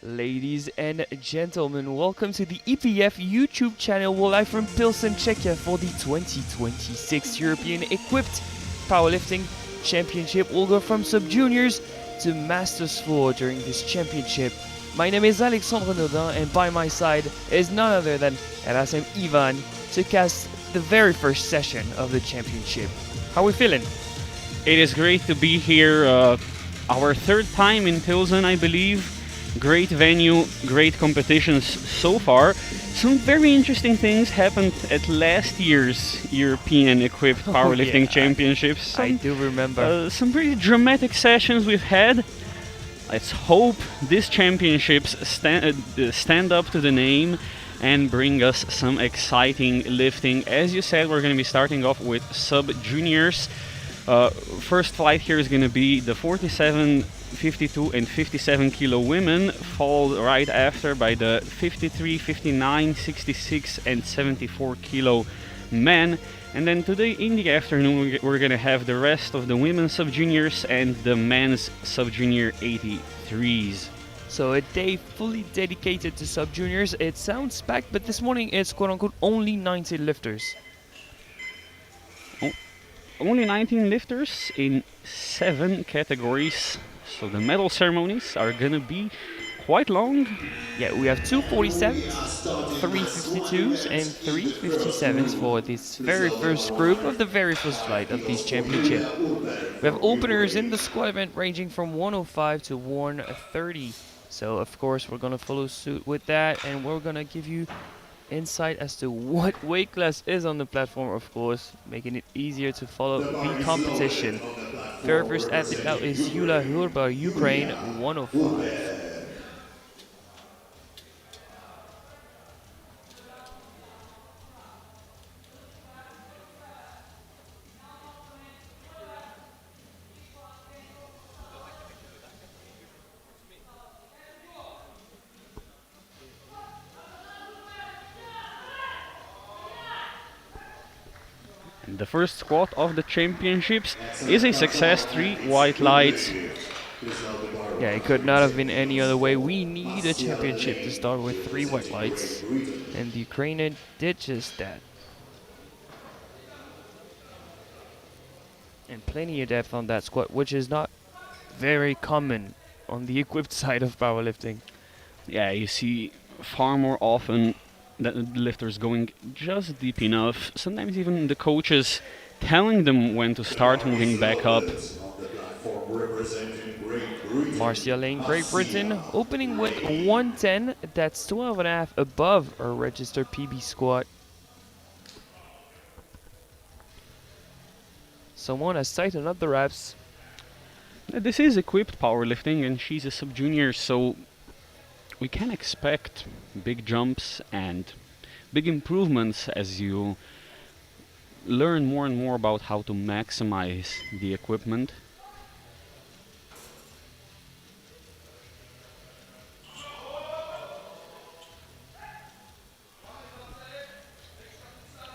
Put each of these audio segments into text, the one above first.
Ladies and gentlemen, welcome to the EPF YouTube channel. We're live from Pilsen, Czechia for the 2026 European Equipped Powerlifting Championship. We'll go from sub-juniors to Masters 4 during this championship. My name is Alexandre Naudin, and by my side is none other than Erasem Ivan to cast the very first session of the championship. How are we feeling? It is great to be here. Our third time in Pilsen, I believe. Great venue, great competitions so far. Some very interesting things happened at last year's European Equipped Powerlifting Championships. I do remember. Some pretty dramatic sessions we've had. Let's hope these championships stand up to the name and bring us some exciting lifting. As you said, we're going to be starting off with sub-juniors. First flight here is going to be the 47, 52 and 57 kilo women, followed right after by the 53, 59, 66 and 74 kilo men. And then today in the afternoon we're going to have the rest of the women's sub-juniors and the men's sub-junior 83s. So a day fully dedicated to sub-juniors. It sounds packed, but this morning it's quote-unquote only 19 lifters. Only 19 lifters in 7 categories. So the medal ceremonies are gonna be quite long. Yeah, we have 2 47s, 3 52s and 3 57s for this very first group of the very first flight of this championship. We have openers in the squat event ranging from 105 to 130. So of course we're gonna follow suit with that, and we're gonna give you insight as to what weight class is on the platform, of course, making it easier to follow the competition. Very first athlete now is Yulia Hurba, Ukraine, 105. The first squat of the championships is a success, 3 white lights. Yeah, it could not have been any other way. We need a championship to start with 3 white lights, and the Ukrainian did just that. And plenty of depth on that squat, which is not very common on the equipped side of powerlifting. Yeah, you see far more often that the lifters going just deep enough. Sometimes even the coaches telling them when to start moving back up. Marcia Lane, Great Britain, opening with 110. That's 12.5 above her registered PB squat. Someone has tightened up the reps. This is equipped powerlifting and she's a sub-junior, so we can expect big jumps and big improvements as you learn more and more about how to maximize the equipment.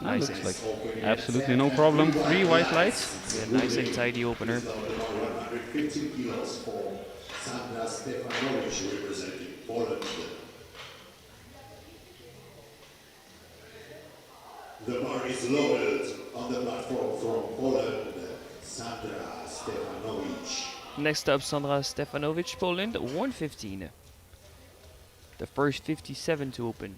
Nice. Looks like absolutely no problem. 3 white lights. Yeah, nice and tidy opener. The bar is lowered on the platform from Poland, Sandra Stefanovic. Next up, Sandra Stefanovic, Poland, 115. The first 57 to open.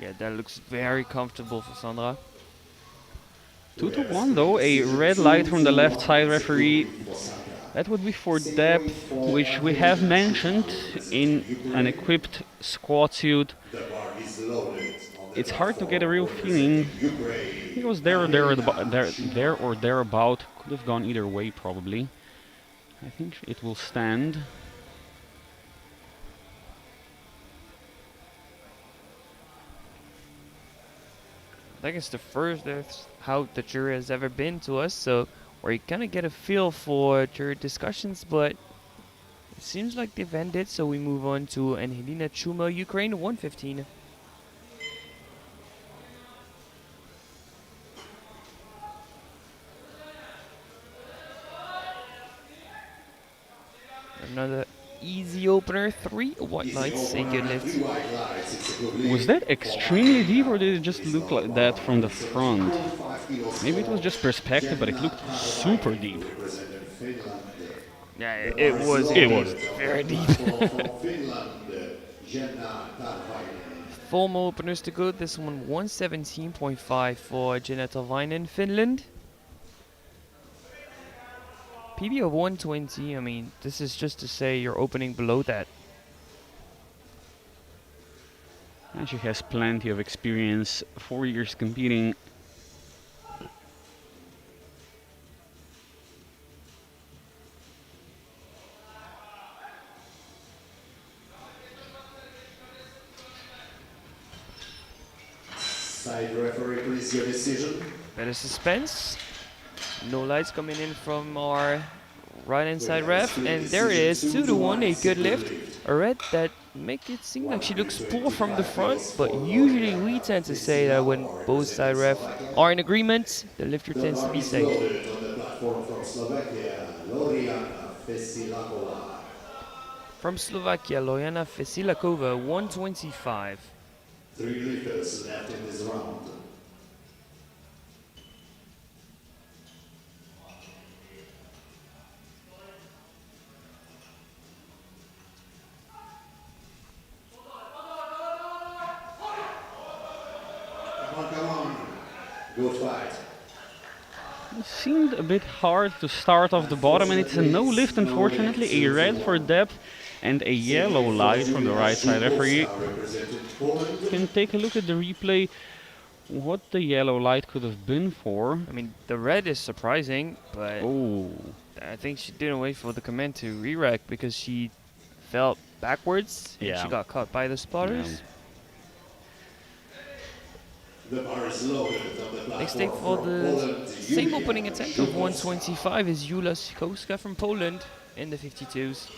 Yeah, that looks very comfortable for Sandra. 2 to 1 though, a red light from the left side referee. That would be for depth, which we have mentioned in an equipped squat suit. It's hard to get a real feeling. It was there or thereabout. Could have gone either way probably. I think it will stand. I think it's the first how the jury has ever been to us, so where you kind of get a feel for their discussions, but it seems like they've ended, so we move on to Angelina Chuma, Ukraine, 115. Another easy opener, 3 white lights, a good lift. Was that extremely deep, or did it just look like that from the front? Maybe it was just perspective, but it looked super deep. Yeah, it was indeed very deep. Four more openers to go. This one 117.5 for Jenna Talvainen, Finland. PB of 120. I mean, this is just to say you're opening below that. And she has plenty of experience, 4 years competing. Side referee, please, your decision. Better suspense. No lights coming in from our right inside ref, and there it is, 2-1, a good lift. A red that make it seem like she looks poor from the front, but usually we tend to say that when both side ref are in agreement, the lifter tends to be safe. On the platform from Slovakia, Loriana Vesilakova. From Slovakia, Lojana Vesilakova, 125. 3 lifters left in this round. Come on. Good fight. It seemed a bit hard to start off the bottom, and it's a no lift, unfortunately. A red for depth and a yellow light from the right side referee. You can take a look at the replay what the yellow light could have been for. I mean, the red is surprising, but Oh, I think she didn't wait for the command to re-rack because she fell backwards and Yeah. she got caught by the spotters. The bar is loaded on the Next platform take for from the Poland, same Julia opening attempt of 125 is Jula Sikowska from Poland in the 52s.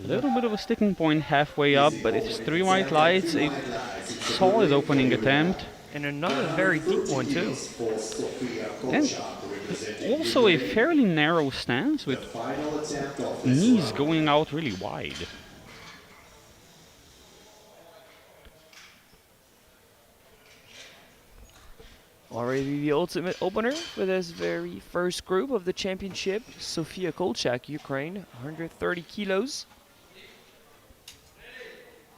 a little bit of a sticking point halfway up, but it's 3 white lights, a solid opening attempt. And another very deep one too. And also a fairly narrow stance with final attempt of this knees round. going out really wide. Already the ultimate opener for this very first group of the championship. Sofia Kolchak, Ukraine, 130 kilos.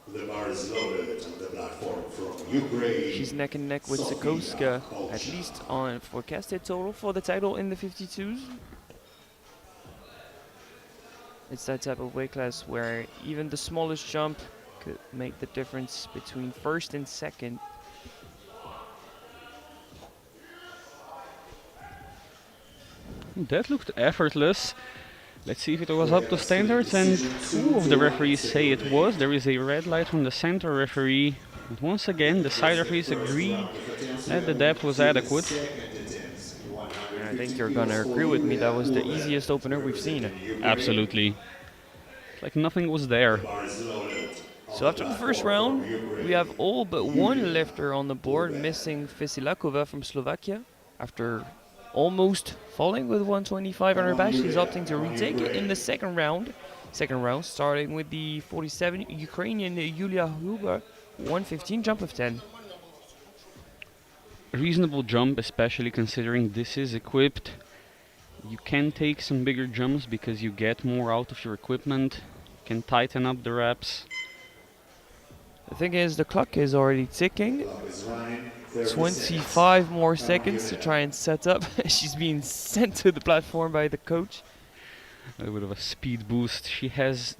The bar is loaded on the platform from Ukraine. She's neck and neck with Sikowska, at least on forecasted total for the title in the 52s. It's that type of weight class where even the smallest jump could make the difference between first and second. That looked effortless. Let's see if it was up to standards, and 2 of the referees say it was. There is a red light from the center referee. But once again, the side referees agreed that the depth was adequate. And I think you're gonna agree with me, that was the easiest opener we've seen. Absolutely. It's like nothing was there. So after the first round, we have all but one lifter on the board, missing Vesilakova from Slovakia. After almost falling with 125 on her back, she's opting to retake it in the second round. Second round, starting with the 47 Ukrainian Yulia Huber, 115 jump of 10. Reasonable jump, especially considering this is equipped. You can take some bigger jumps because you get more out of your equipment. You can tighten up the reps. The thing is, the clock is already ticking. 25 more seconds to try and set up. She's being sent to the platform by the coach. A little bit of a speed boost. She has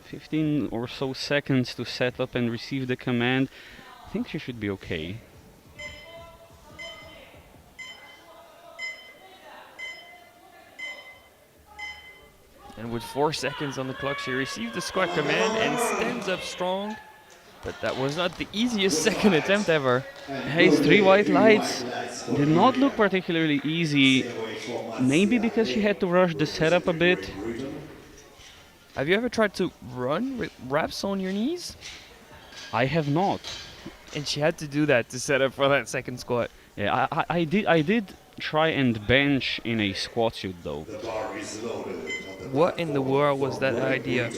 15 or so seconds to set up and receive the command. I think she should be okay. And with 4 seconds on the clock, she received the squat command and stands up strong. But that was not the easiest second attempt ever. Hey, 3 white lights did not look particularly easy. Maybe because she had to rush the setup a bit. Have you ever tried to run with wraps on your knees? I have not. And she had to do that to set up for that second squat. Yeah, I did try and bench in a squat suit though. The bar is loaded. What in the world was that idea?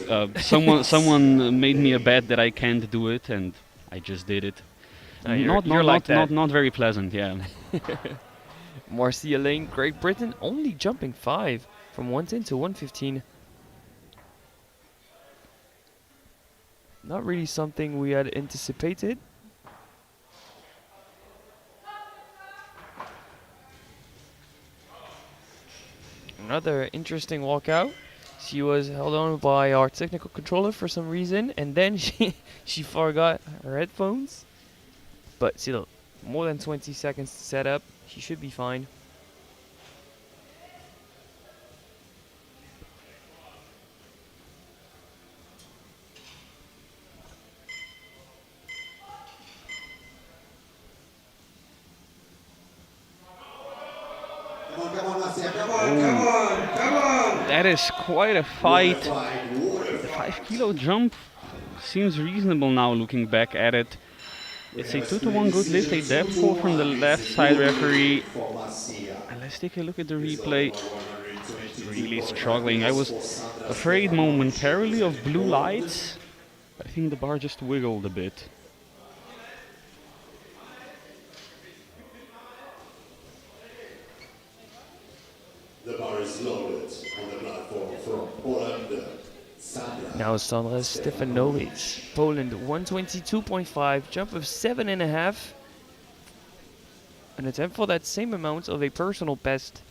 Someone made me a bet that I can't do it, and I just did it. Not very pleasant, yeah. Marcia Lane, Great Britain, only jumping 5 from 110 to 115. Not really something we had anticipated. Another interesting walkout. She was held on by our technical controller for some reason, and then she forgot her headphones. But still, more than 20 seconds to set up. She should be fine. That is quite a fight. The 5 kilo jump seems reasonable now looking back at it. It's a 2-to-1 good lift, a depth pull from the left side referee. And let's take a look at the replay. Really struggling. I was afraid momentarily of blue lights. I think the bar just wiggled a bit. The bar is loaded on the platform from Poland. Sandra. Now Sandra Stefanovic, Poland, 122.5, jump of 7.5. An attempt for that same amount of a personal best.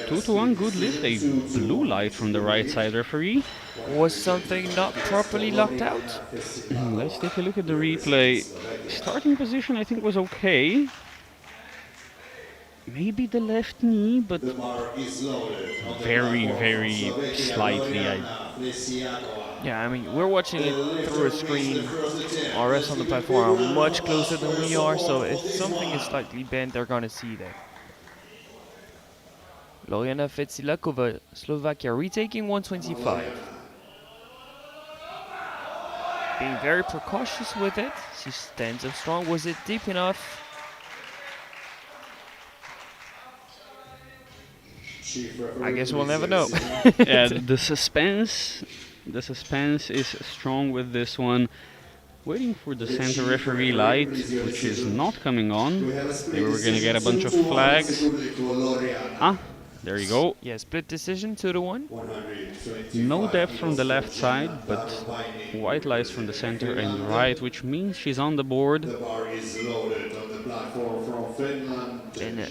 Two to one good lift, a blue light from the right side referee. Was something not properly locked out? Let's take a look at the replay. Starting position I think was okay. Maybe the left knee, but very, very slightly. Yeah, I mean, we're watching it through a screen. Our rest on the platform are much closer than we are, so if something is slightly bent, they're gonna see that. Loriana Fetsilakova, Slovakia, retaking 125. Being very precautious with it. She stands up strong. Was it deep enough? I guess we'll never know. Yeah, the suspense is strong with this one. Waiting for the center referee light, which is not coming on. Maybe we're gonna get a bunch of flags. Ah, there you go. Yeah, split decision, 2-1. No depth from the left side, but white lights from the center and right, which means she's on the board. And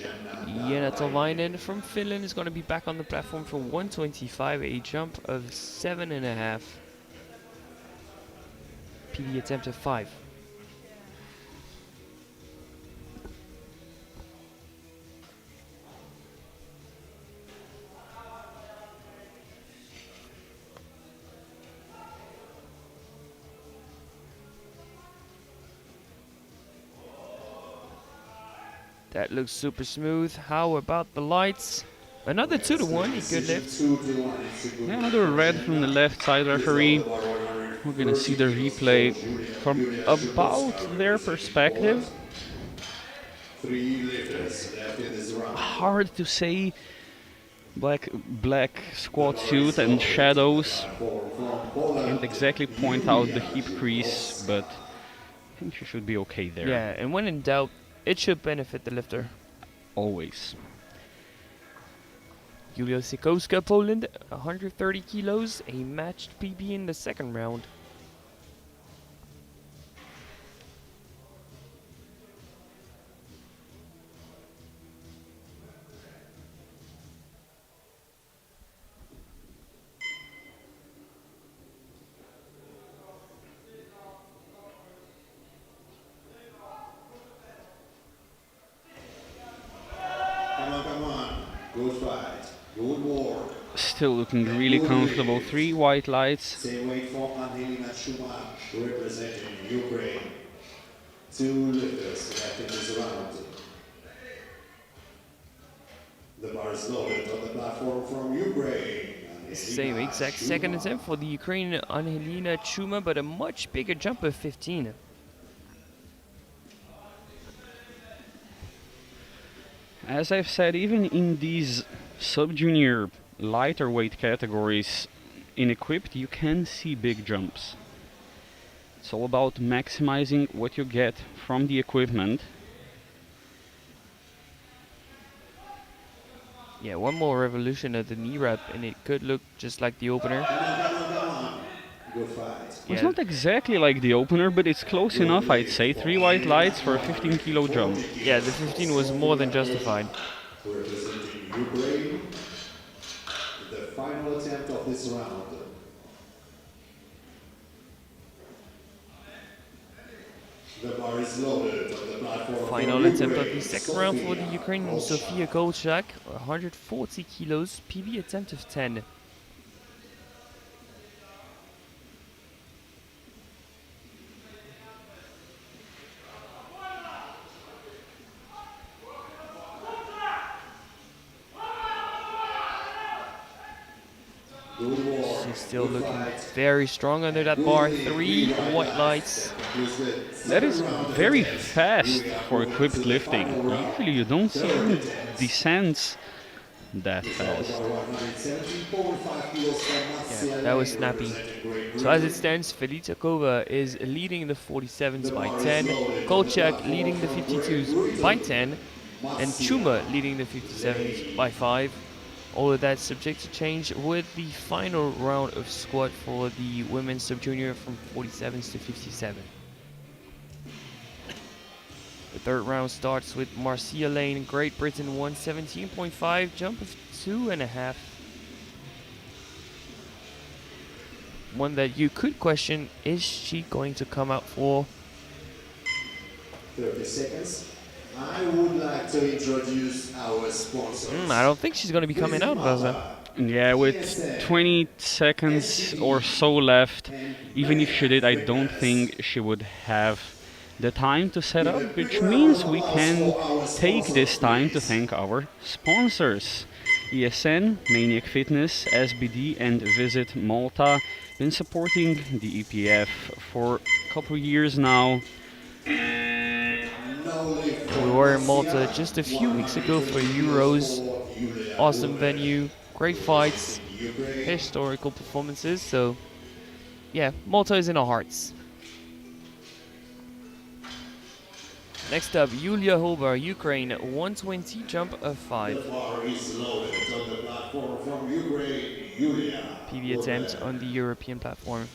Jena Tolvainen from Finland is going to be back on the platform for 125, a jump of 7.5. PD attempt of 5. That looks super smooth. How about the lights? Another 2-1, a good lift. Yeah, another red from the left side referee. We're gonna see the replay from about their perspective. Hard to say. Black squat suit and shadows. Can't exactly point out the hip crease, but I think she should be okay there. Yeah, and when in doubt, it should benefit the lifter. Always. Julia Sikowska, Poland, 130 kilos, a matched PB in the second round. Come on. Good fight. Good work. Still looking really comfortable. 3 white lights. Same weight for Angelina Chuma, representing Ukraine. 2 lifters left in this round. The bar is loaded on the platform from Ukraine. Same exact second attempt for the Ukrainian Angelina Chuma, but a much bigger jump of 15. As I've said, even in these sub-junior lighter weight categories in equipped, you can see big jumps. It's all about maximizing what you get from the equipment. Yeah, one more revolution at the knee wrap and it could look just like the opener. Good fight. It's not exactly like the opener, but it's close enough, I'd say. 3 white lights for a 15 kilo jump. Yeah, the 15 was more than justified. Representing Ukraine, the final attempt of this round. The bar is loaded on the platform. Final attempt of the second round for the Ukrainian Sofia Kolchak, 140 kilos, PB attempt of 10. She's still looking very strong under that bar. 3 white lights. That is very fast for equipped lifting. Usually you don't see any descents that fast. Yeah, that was snappy. So as it stands, Felitakova is leading the 47s by 10, Kolchak leading the 52s by 10, and Chuma leading the 57s by 5. All of that subject to change with the final round of squat for the women's sub-junior from 47s to 57. The third round starts with Marcia Lane, Great Britain, 117.5, jump of 2.5. One that you could question, is she going to come out for? 30 seconds. I would like to introduce our sponsors. I don't think she's going to be coming out, Vaza. Yeah, with 20 seconds or so left, even if she did, I don't think she would have the time to set up, which means we can take this time to thank our sponsors. ESN, Maniac Fitness, SBD and Visit Malta. Been supporting the EPF for a couple years now. We were in Malta just a few weeks ago for Euros. Awesome venue, great fights, historical performances. So, yeah, Malta is in our hearts. Next up, Yulia Holbar, Ukraine, 120 jump of 5. PB attempt on the European platform.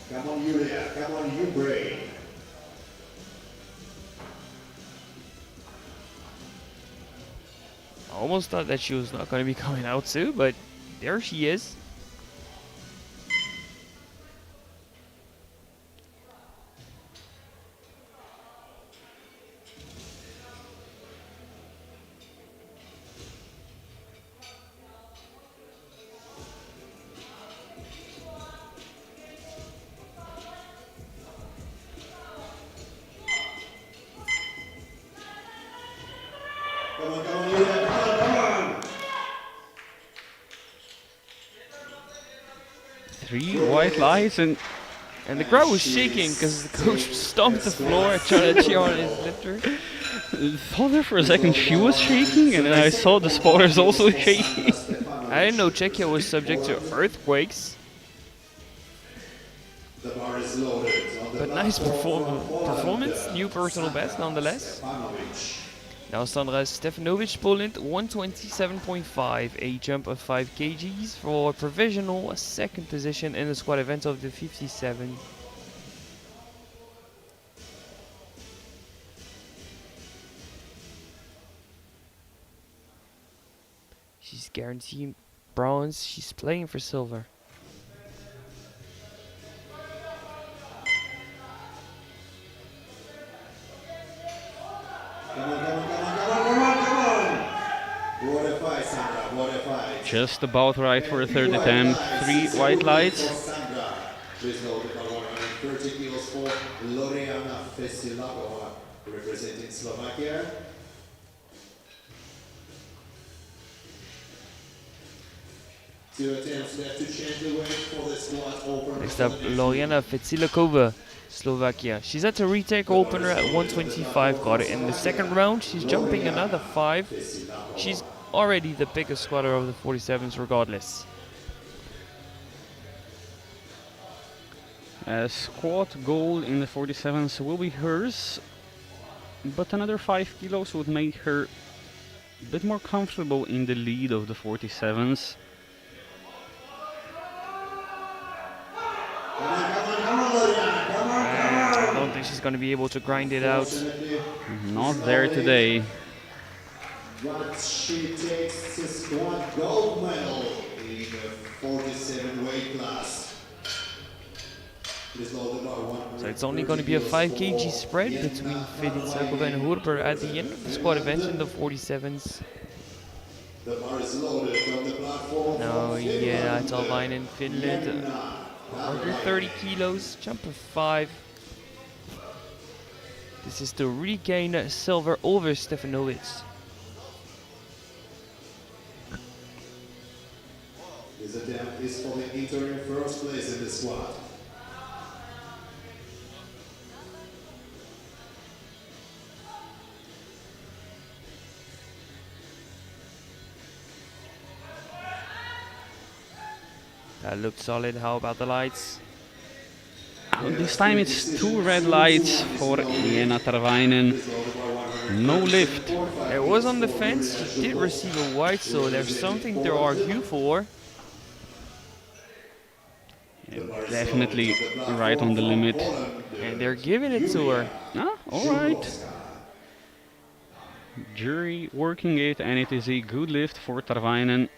Come on, Yulia. Come on, Ukraine. I almost thought that she was not going to be coming out too, but there she is. Come on, Yulia. Come on. 3 white lights and the crowd was shaking because the coach stomped the floor trying to cheer on his lifter. Thought there for a second she was shaking, and then I saw the spotters also shaking. I didn't know Czechia was subject to earthquakes, The bar is loaded on the but nice platform from performance, Poland, new personal best Sandra nonetheless. Stefanovic. Now Sandra Stefanovic, Poland, 127.5, a jump of 5 kgs for provisional second position in the squad event of the 57. She's guaranteed bronze, she's playing for silver. Come on, come on, come on, come on, come on, come on! What a fight, Sandra, what a fight. Just about right for a And third white attempt. lights, 3 it's a white win lights. for Sandra. Please note the 130 kilos for Loriana Fesilakova, representing Slovakia. Two attempts left to change the weight for the squad opener. Next up, Loriana Fetsilakova, Slovakia. She's had to retake opener at 125, got it in the second round. She's jumping another 5. She's already the biggest squatter of the 47s regardless. A squad gold in the 47s will be hers, but another 5 kilos would make her a bit more comfortable in the lead of the 47s. Come on, come on, come on, Loriana, come on, come I on! don't think she's going to be able to grind it out. Not there today. But she takes the squad gold medal in the 47 weight class. So it's only going to be a 5 kg spread between Feditsakova and Hurber at the end of the squad event in the 47s. The bar is loaded from the platform. No, yeah, it's all line in Finland. Under 30 kilos, jump of 5. This is to regain silver over Stefanovic. This attempt is for the interim first place in the squad. That looked solid. How about the lights? This time it's 2 red lights for Jena Tarvainen. No lift. It was on the fence. She did receive a white, so there's something to argue for. Definitely right on the limit. And they're giving it to her. Ah, alright. Jury working it, and it is a good lift for Tarvainen.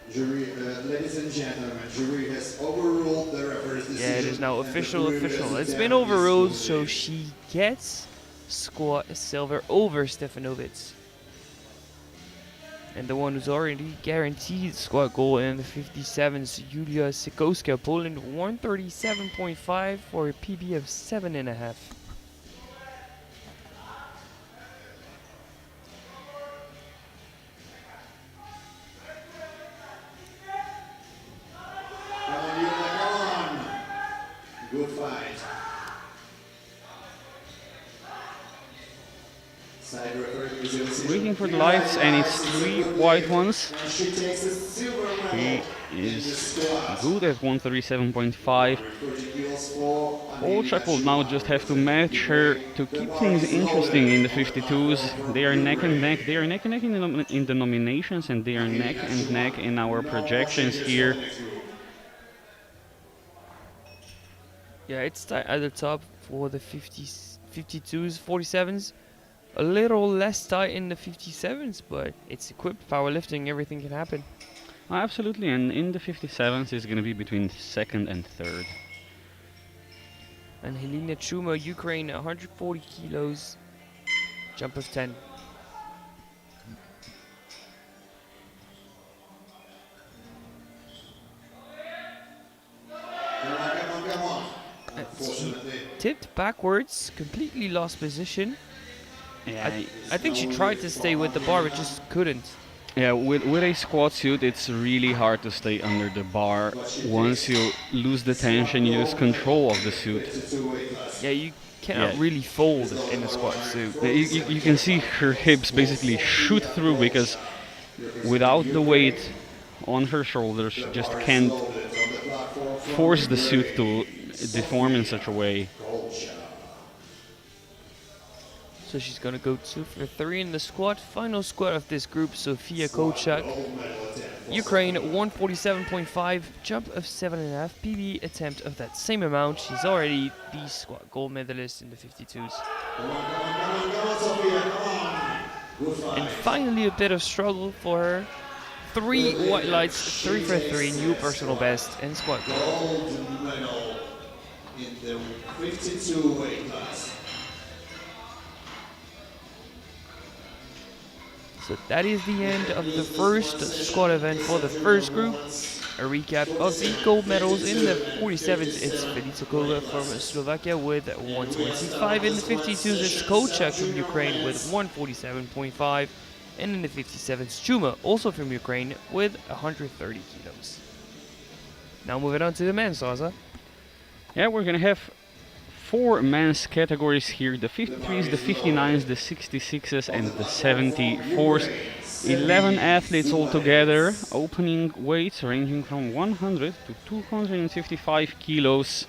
Jury, ladies and gentlemen, jury has overruled the referee's decision. Yeah, it is now and the official. previous It's attempt been is overruled, so fulfilled. she gets squad silver over Stefanovic. And the one who's already guaranteed squad goal in the 57s, Julia Sikowska, Poland, 137.5 for a PB of 7.5. Come on, Yuna, come on. Good fight. Side referee is in decision. Waiting for the lights, and it's 3 white ones. And she takes a silver He medal in the is squad. good at 137.5. 130 kilos for Polchak will now just have to match her to keep things interesting in the 52s. They are neck and neck. They are neck and neck in the nominations, and they are neck and neck in our projections here. Yeah, it's tight at the top for the 50s, 52s, 47s. A little less tight in the 57s, but it's equipped powerlifting, everything can happen. Absolutely, and in the 57s it's going to be between second and third. And Helena Chuma, Ukraine, 140 kilos, jump of 10. Come on. She tipped backwards, completely lost position. Yeah, I think she tried to stay with the bar, but just couldn't. Yeah, with a squat suit, it's really hard to stay under the bar. Once you lose the tension, you lose control of the suit. Yeah, you Yeah. cannot really fold in a squat suit. You can see her hips basically shoot through because without the weight on her shoulders, she just can't force the suit to deform in such a way. So she's gonna go 2 for 3 in the squat. Final squat of this group, Sofia Kochak. Ukraine 147.5, jump of 7.5, PB attempt of that same amount. She's already the squat gold medalist in the 52s. And finally a bit of struggle for her. 3 white lights, 3 for 3, new personal best, and squat gold. Gold medal in the 52 weight class. So that is the end of the first squat event for the first group. A recap of the gold medals in the 47s, it's Felicokova from Slovakia with 126.5. In the 52s, it's Kochak from Ukraine with 147.5. And in the 57s, Chuma, also from Ukraine, with 130 kilos. Now moving on to the men's, Zaza. Yeah, we're gonna have 4 men's categories here: the 53s, the 59s, the 66s, and the 74s. 11 athletes altogether, opening weights ranging from 100 to 255 kilos.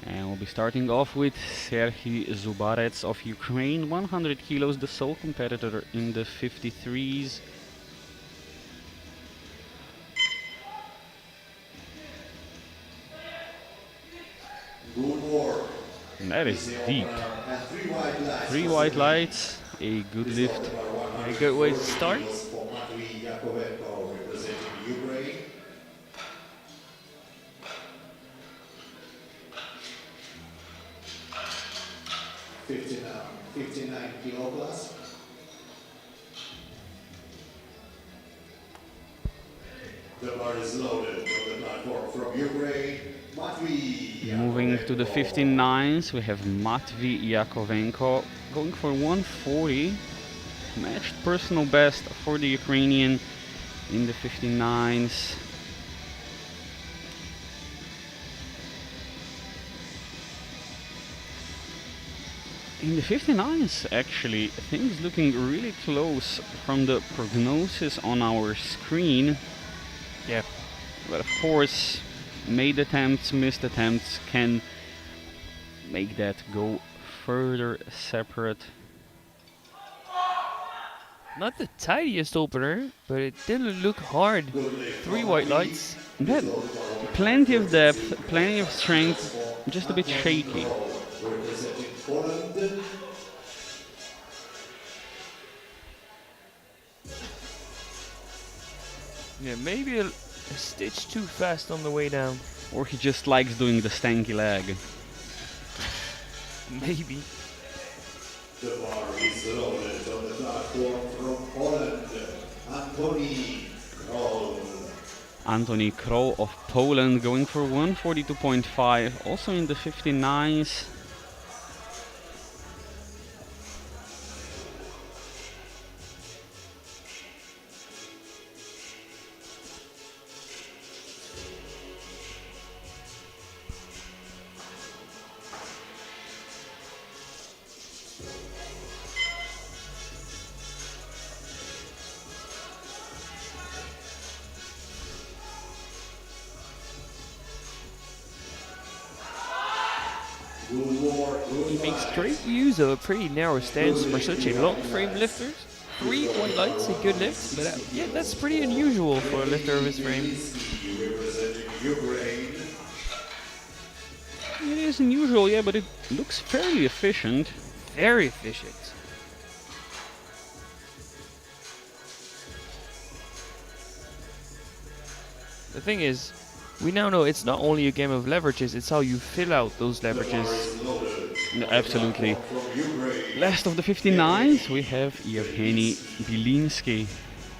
And we'll be starting off with Serhiy Zubarets of Ukraine, 100 kilos, the sole competitor in the 53s. And that is deep. 3 white lights, a good lift. A good way to start. Now, 59 kilo plus. The bar is loaded on the platform from Ukraine. Moving to the 59s, we have Matvey Yakovenko going for 140. Matched personal best for the Ukrainian in the 59s. In the 59s, actually, things looking really close from the prognosis on our screen. Yeah. But of course, made attempts, missed attempts can make that go further separate. Not the tidiest opener, but it didn't look hard. 3 white lights. That plenty of depth, plenty of strength, just a bit shaky. Yeah, maybe a stitch too fast on the way down. Or he just likes doing the stanky leg. Maybe. The bar is loaded on the platform from Poland. Antoni Krol of Poland going for 142.5, also in the 59s. He makes great use of a pretty narrow stance for such a long frame lifter. 3 white lights, a good lift, but yeah, that's pretty unusual for a lifter of his frame. It is unusual, yeah, but it looks fairly efficient. Very efficient. The thing is, we now know it's not only a game of leverages, it's how you fill out those leverages. No, absolutely. Last of the 59s, we have Yevgeny Bilinsky,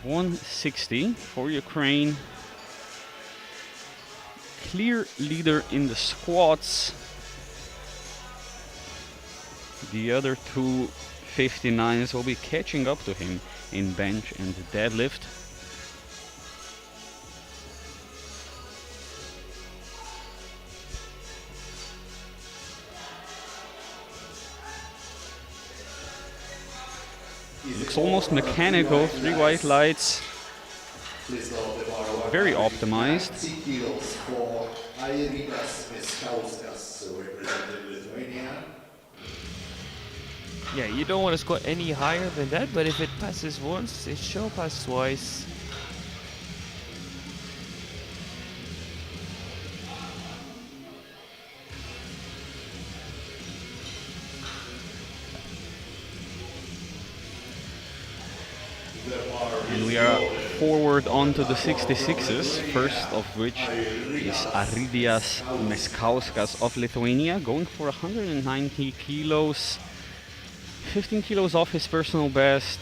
160 for Ukraine. clear leader in the squats. The other two 59s will be catching up to him in bench and deadlift. Looks almost mechanical, 3 white lights, very optimized. Yeah, you don't want to squat any higher than that, but if it passes once, it shall pass twice. And we are forward onto the 66s, first of which is Aridias Meskauskas of Lithuania, going for 190 kilos, 15 kilos off his personal best.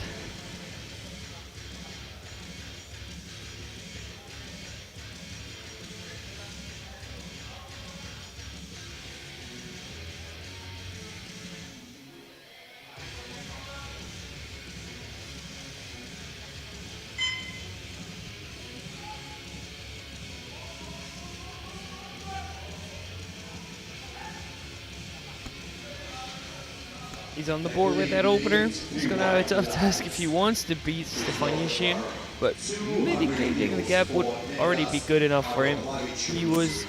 He's on the board with that opener. He's gonna have a tough task if he wants to beat Stefanishin, but mitigating the gap would already be good enough for him. He was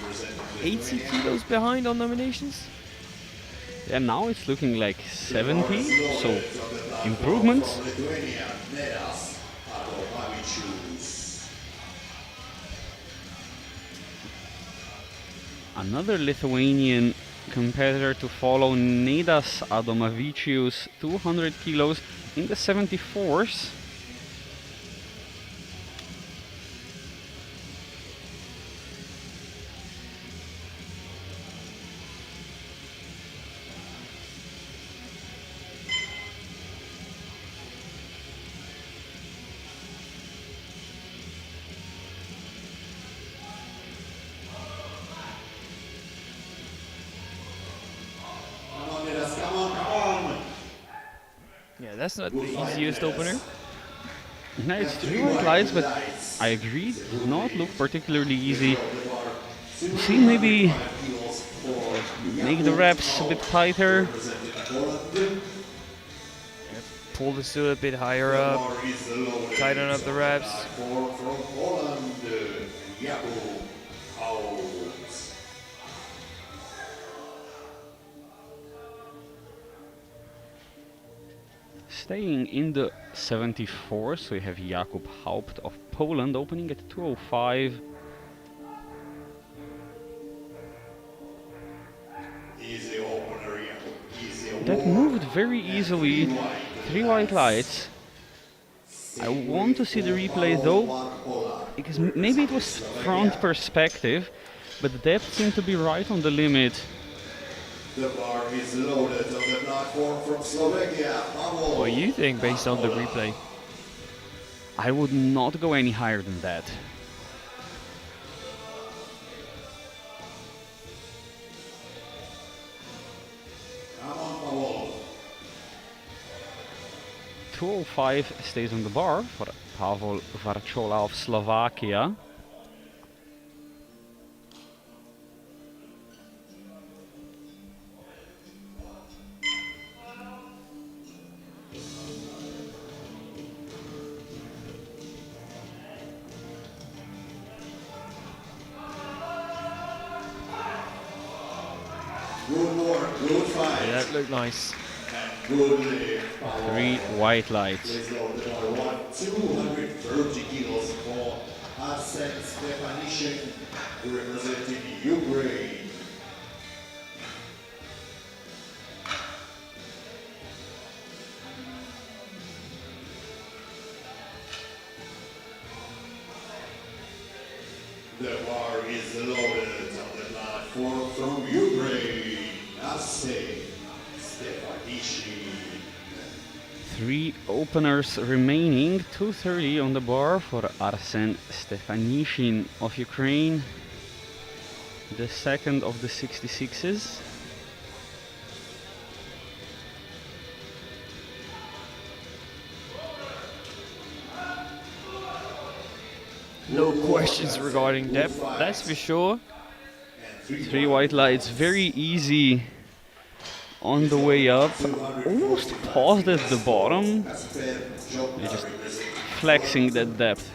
80 kilos behind on nominations. Yeah, now it's looking like 70, so improvements. Another Lithuanian competitor to follow, Nedas Adomavicius, 200 kilos in the 74s. Yeah, that's not the easiest opener. No, it's 3 white lights, but I agree, does not look particularly easy. See, maybe make the reps a bit tighter. Pull the suit a bit higher up, tighten up the reps. Staying in the 74, so we have Jakub Haupt of Poland opening at 205. That moved very easily, 3 white lights. I want to see the replay though, because maybe it was front perspective, but the depth seemed to be right on the limit. The bar is loaded on the platform from Slovakia. What do you think based on the replay? I would not go any higher than that. Come on, Pavel. 205 stays on the bar for Pavel Varchola of Slovakia. Good work, good fight. Yeah, that looked nice. Good lift. 3 white lights. Please load the bar 230 kilos for Arsen Stefanishin, representing Ukraine. The bar is loaded on the platform from Ukraine. Arsen Stefanishin. 3 openers remaining, 230 on the bar for Arsen Stefanishin of Ukraine. the second of the 66s. No questions regarding depth, that's for sure. 3 white lights, very easy on the way up. Almost paused at the bottom. They're just flexing that depth.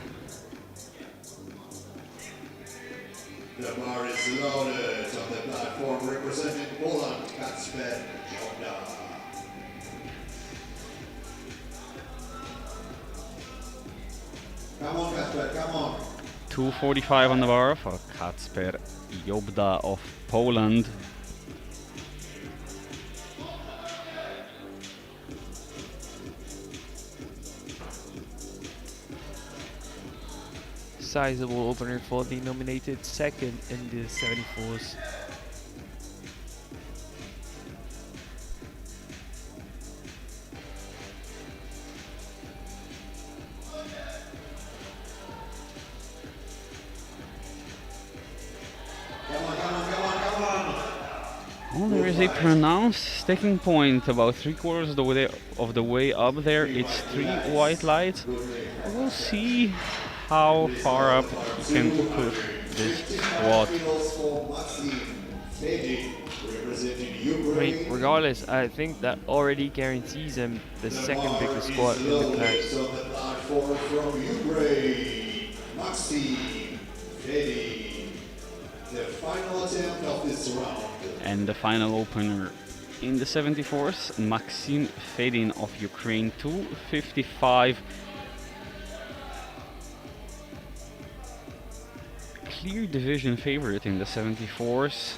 The bar is loaded on the platform representing Poland, Kacper Jogda. Come on, Kacper, come on. 2:45 on the bar for Kacper Jobda of Poland. Sizable opener for the nominated second in the 74s. Well, there is a pronounced sticking point about 3/4 of the way up there. It's 3 white lights. We'll see how far up he can push this squat. I mean, regardless, I think that already guarantees him the second biggest squat in the class. The final attempt of this round. And the final opener in the 74s, Maxim Fedin of Ukraine, 2:55. Clear division favorite in the 74s.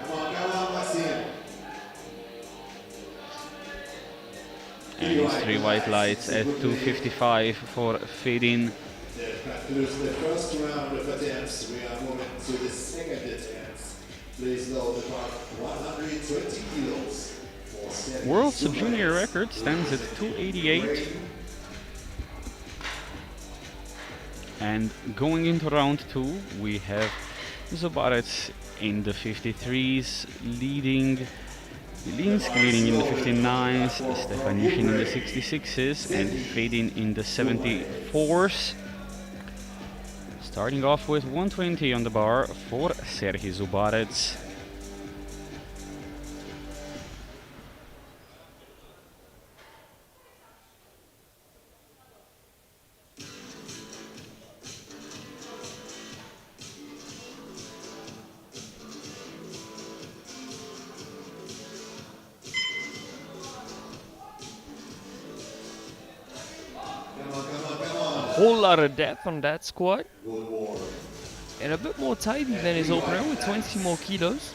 Come on, Maxim. And it's 3 white lights at 2:55 for Fedin. That concludes the first round of attempts. We are moving to the second attempt. Please load the bar 120 kilos. World sub-junior record stands at 288. And going into round 2, we have Zobarets in the 53s, leading Linsky leading in the 59s, Stefanishin in the 66s, and Fedin in the 74s. Starting off with 120 on the bar for Serhii Zubarets. Whole lot of depth on that squat. And a bit more tidy than his opener with 20 more kilos.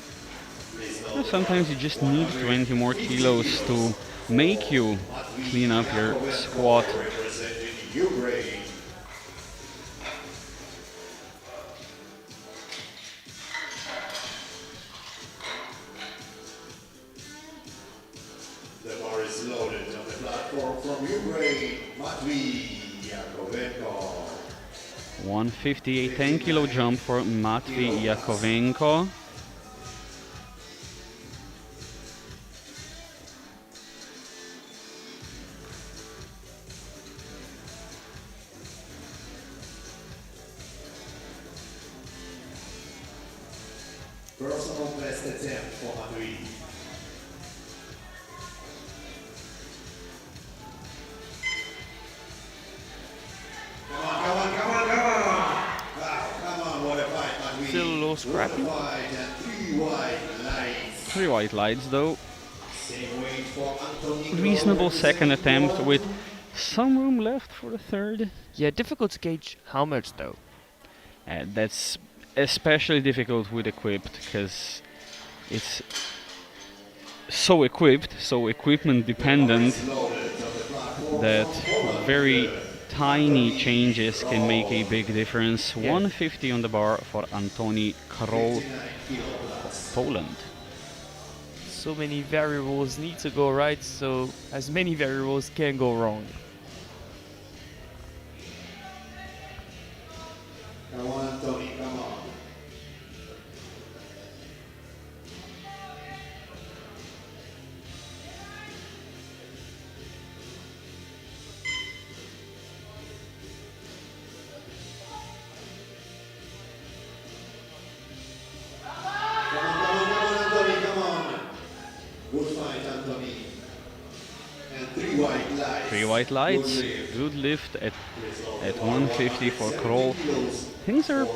Sometimes you just need 20 more kilos to make you clean up your squat. The bar is loaded on the platform from Ukraine, Matvey Yakovenko. 158 10-kilo jump for Matvey Yakovenko. Personal best attempt for Matvey. Still a little scrappy. 3 white lights though. Reasonable second attempt with some room left for a third. Yeah, difficult to gauge how much though. That's especially difficult with equipped because it's so equipped, so equipment dependent that very tiny changes can make a big difference. 150 on the bar for Antoni Karol of Poland. So many variables need to go right, so as many variables can go wrong. 3 white lights, good lift at 150 for crawl. Things are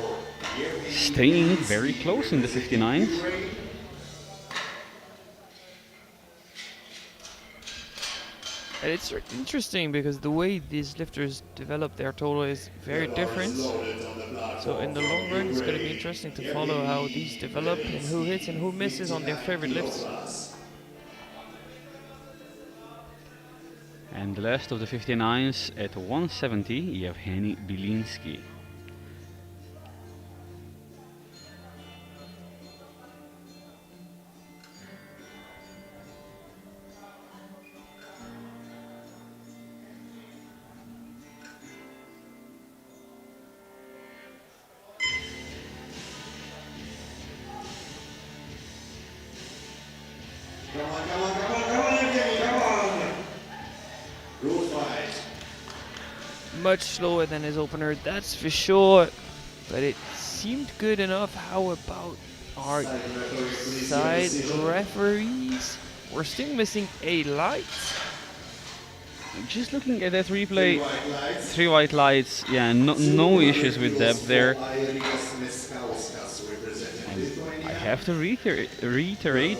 staying very close in the 59s. And it's interesting because the way these lifters develop their total is very different. So in the long run, it's going to be interesting to follow how these develop and who hits and who misses on their favorite lifts. And the last of the 59s at 170, Yevgeny Bilinsky. Much slower than his opener, that's for sure. But it seemed good enough. How about our side referees? We're still missing a light. Just looking at that replay, 3 white lights, yeah, no issues with depth there. I have to reiterate,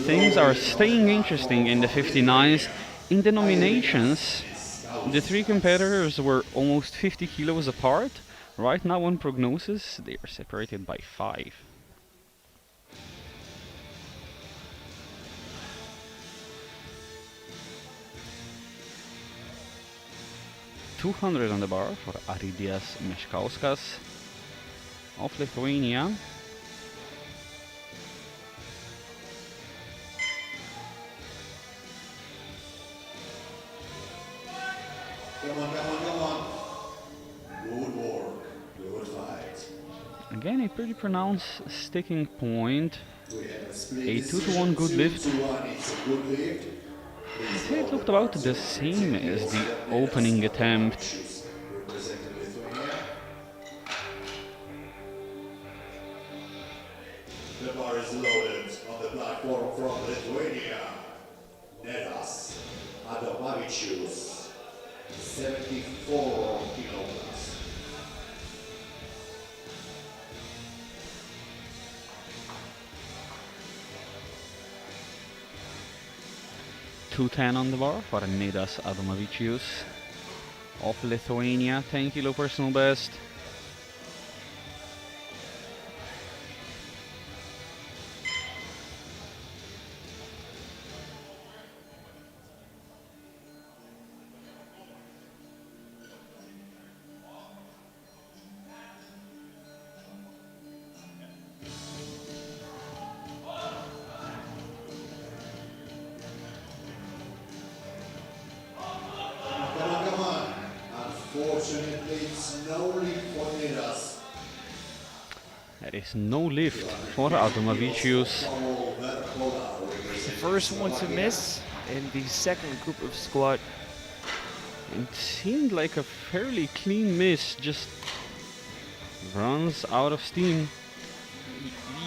things are staying interesting in the 59s. In the nominations, the 3 competitors were almost 50 kilos apart. Right now on prognosis, they are separated by 5. $200 on the bar for Aridias Meškauskas of Lithuania. Come on. Good work. Good fight. Again, a pretty pronounced sticking point. We have a split A 2-to-1 good lift. 2-1, it's a good lift. I'd say it looked about the same as the opening attempt. Representing Lithuania. The bar is loaded on the platform from Lithuania. Nedas Adomavicius, 74 kilograms. $210 on the bar for Nedas Adomavicius of Lithuania, 10 kilo personal best. Come on. Unfortunately, it's no lift for Nedas. There is no lift for Adomavicius. The first one to miss in the second group of squat. It seemed like a fairly clean miss, just runs out of steam.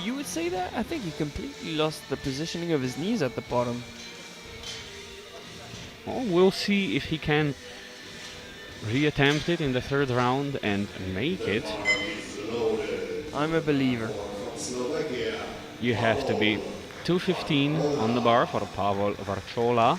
You would say that? I think he completely lost the positioning of his knees at the bottom. Well, we'll see if he can reattempt it in the third round and make it. I'm a believer. You have to be 215 on the bar for Pavel Varchola.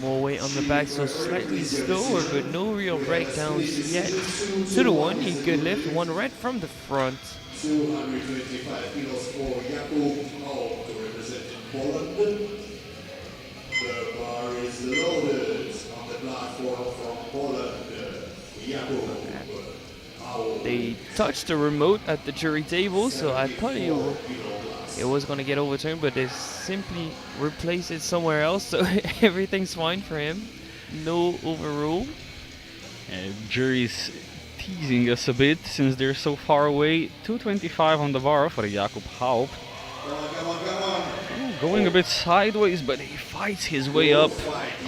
More weight on the back, so slightly slower, but no real breakdowns yet. 2-to-1, he good lift, one right from the front. 225 kilos for Jakub Małk, representing Poland. The bar is loaded on the platform from Poland. Jakub Małk. They touched the remote at the jury table, so I thought it was going to get overturned, but they simply replaced it somewhere else, so everything's fine for him. No overrule. Jury's teasing us a bit since they're so far away. 225 on the bar for Jakub Haupt. Going a bit sideways, but he fights his way up.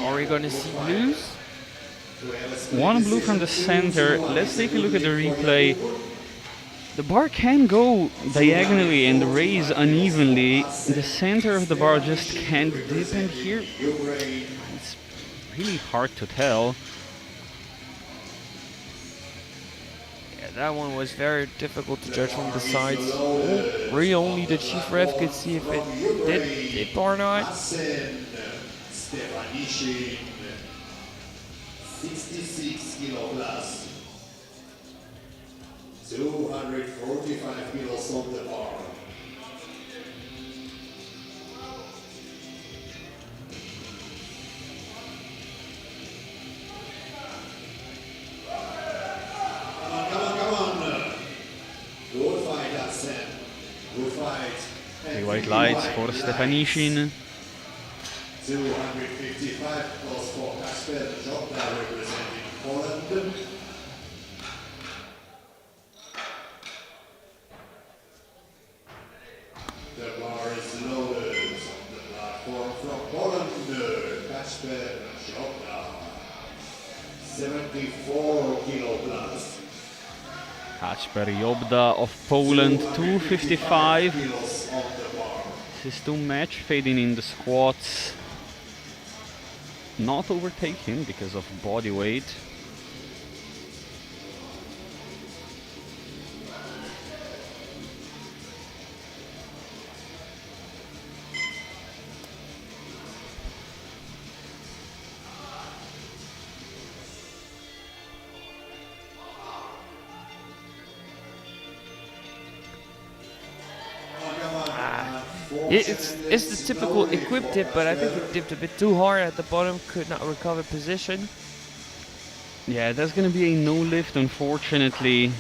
Are we gonna see blues? One blue from the center. Let's take a look at the replay. The bar can go diagonally and raise unevenly. The center of the bar just can't dip, and here it's really hard to tell. Yeah, that one was very difficult to judge from the sides. Really only the chief ref could see if it did dip or not. 66 kilo plus. 245 kilos on the bar. Come on. Good fight, Asen. Good fight. The white lights for Stepanishin. 255 plus for Kasper Jota representing Poland. The bar is loaded on the platform from Poland, Kasper Jota. 74 kilo plus. Kacper Jobda of Poland, 255. Kilos on the bar. This is too much, fading in the squats. Not overtake him because of body weight. It's the typical equip dip, but I think it dipped a bit too hard at the bottom, could not recover position. Yeah, that's gonna be a no lift, unfortunately.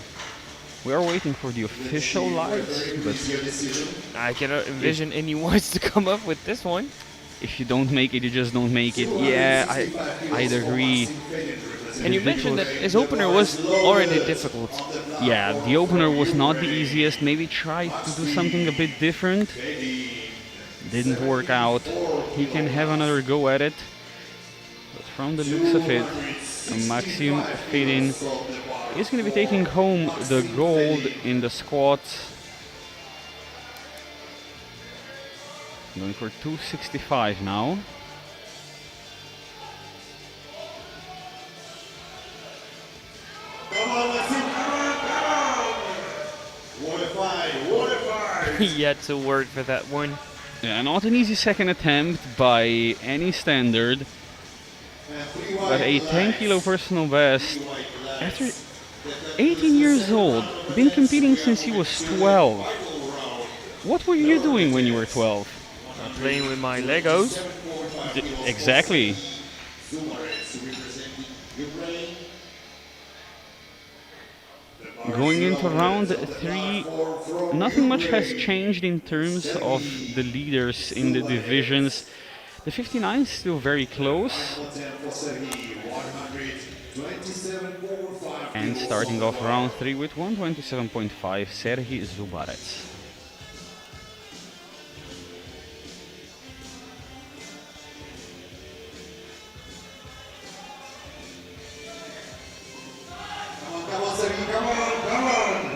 We are waiting for the official lights, but I cannot envision anyone to come up with this one. if you don't make it, you just don't make it. Yeah, I'd agree. And you mentioned that his opener was already difficult. Yeah, the opener was not the easiest. Maybe try to do something a bit different. Didn't work out. He can have another go at it. But from the looks of it, Maxim Fedin is going to be taking home the gold in the squats. Going for 265 now. Come on, Maxim, come on! What a fight! He had to work for that one. Yeah, not an easy second attempt by any standard. But a 10 kilo personal best after 18 years old, been competing since he was 12. What were you doing when you were 12? Playing with my Legos. Exactly. Going into round 3, nothing much has changed in terms of the leaders in the divisions. The 59 is still very close. And starting off round 3 with 127.5, Serhii Zubarec.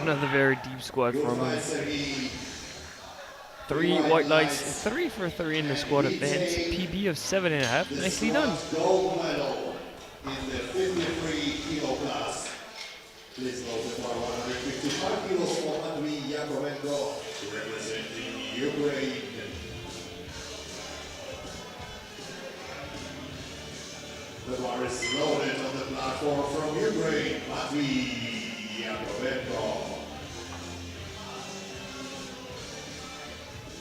Another very deep squat from him. 3 white lights, 3 for 3 in the squat advance, PB of 7.5. Nicely done. Gold medal in the 53 kilo class. Please note the bar 155 kilos for Matvey Yakovenko, representing Ukraine. The bar is loaded on the platform from Ukraine, Matvey Yakovenko.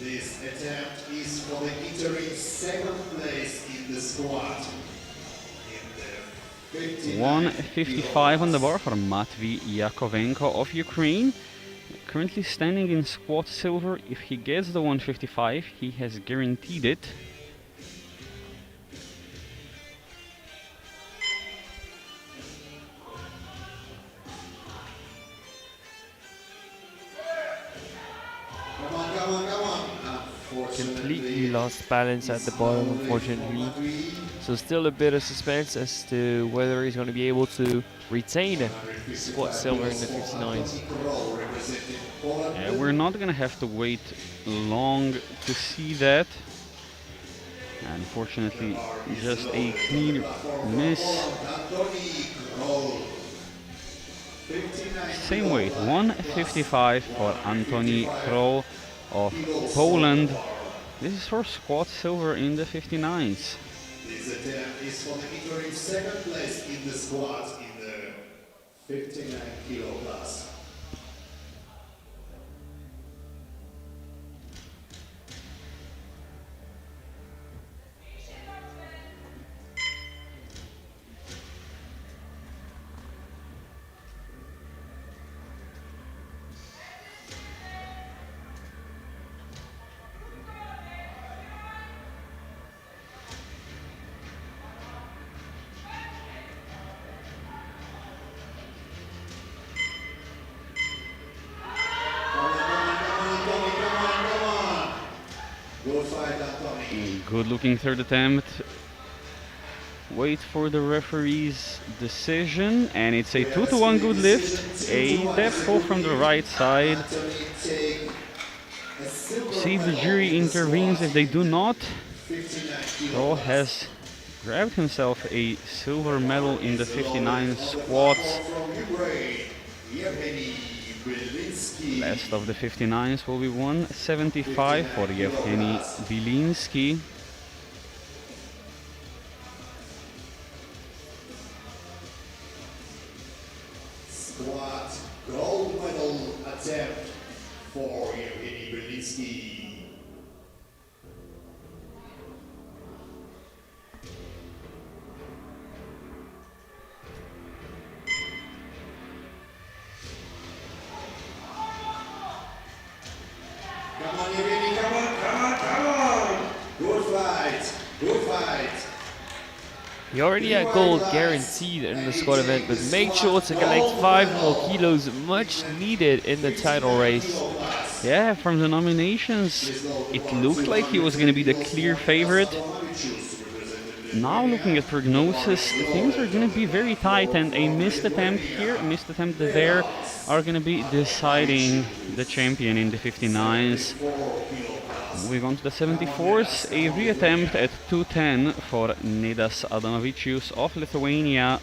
This attempt is for the interim second place in the squat. In the 155 on the bar for Matvey Yakovenko of Ukraine. Currently standing in squat silver. If he gets the 155, he has guaranteed it. Completely lost balance at the bottom, unfortunately. So still a bit of suspense as to whether he's going to be able to retain squat silver in the 59s. Yeah, we're not gonna have to wait long to see that. Unfortunately, just a clean miss. Same weight, 155 for Antoni Krol of Poland. This is for squat silver in the 59s. This attempt is for the interim second place in the squat in the 59 kilo class. Good looking third attempt. Wait for the referee's decision, and it's a 2-to-1 good lift. A depth pull from the right side. See if the jury intervenes. If they do not, Kroll has grabbed himself a silver medal in the 59 squats. Last of the 59s will be 175 for Yevgeny Bilinsky. Squat gold medal attempt for Yevgeny Bilinsky. Come on, Yevgeny, come on, come on, come on! Good fight, good fight. He already had gold guaranteed in the squad event, but made sure to collect 5 more kilos, much needed in the title race. Yeah, from the nominations, it looked like he was going to be the clear favorite. Now looking at prognosis, things are going to be very tight, and a missed attempt here, a missed attempt there are going to be deciding the champion in the 59s. Moving on to the 74s, a reattempt at 210 for Nedas Adamavicius of Lithuania.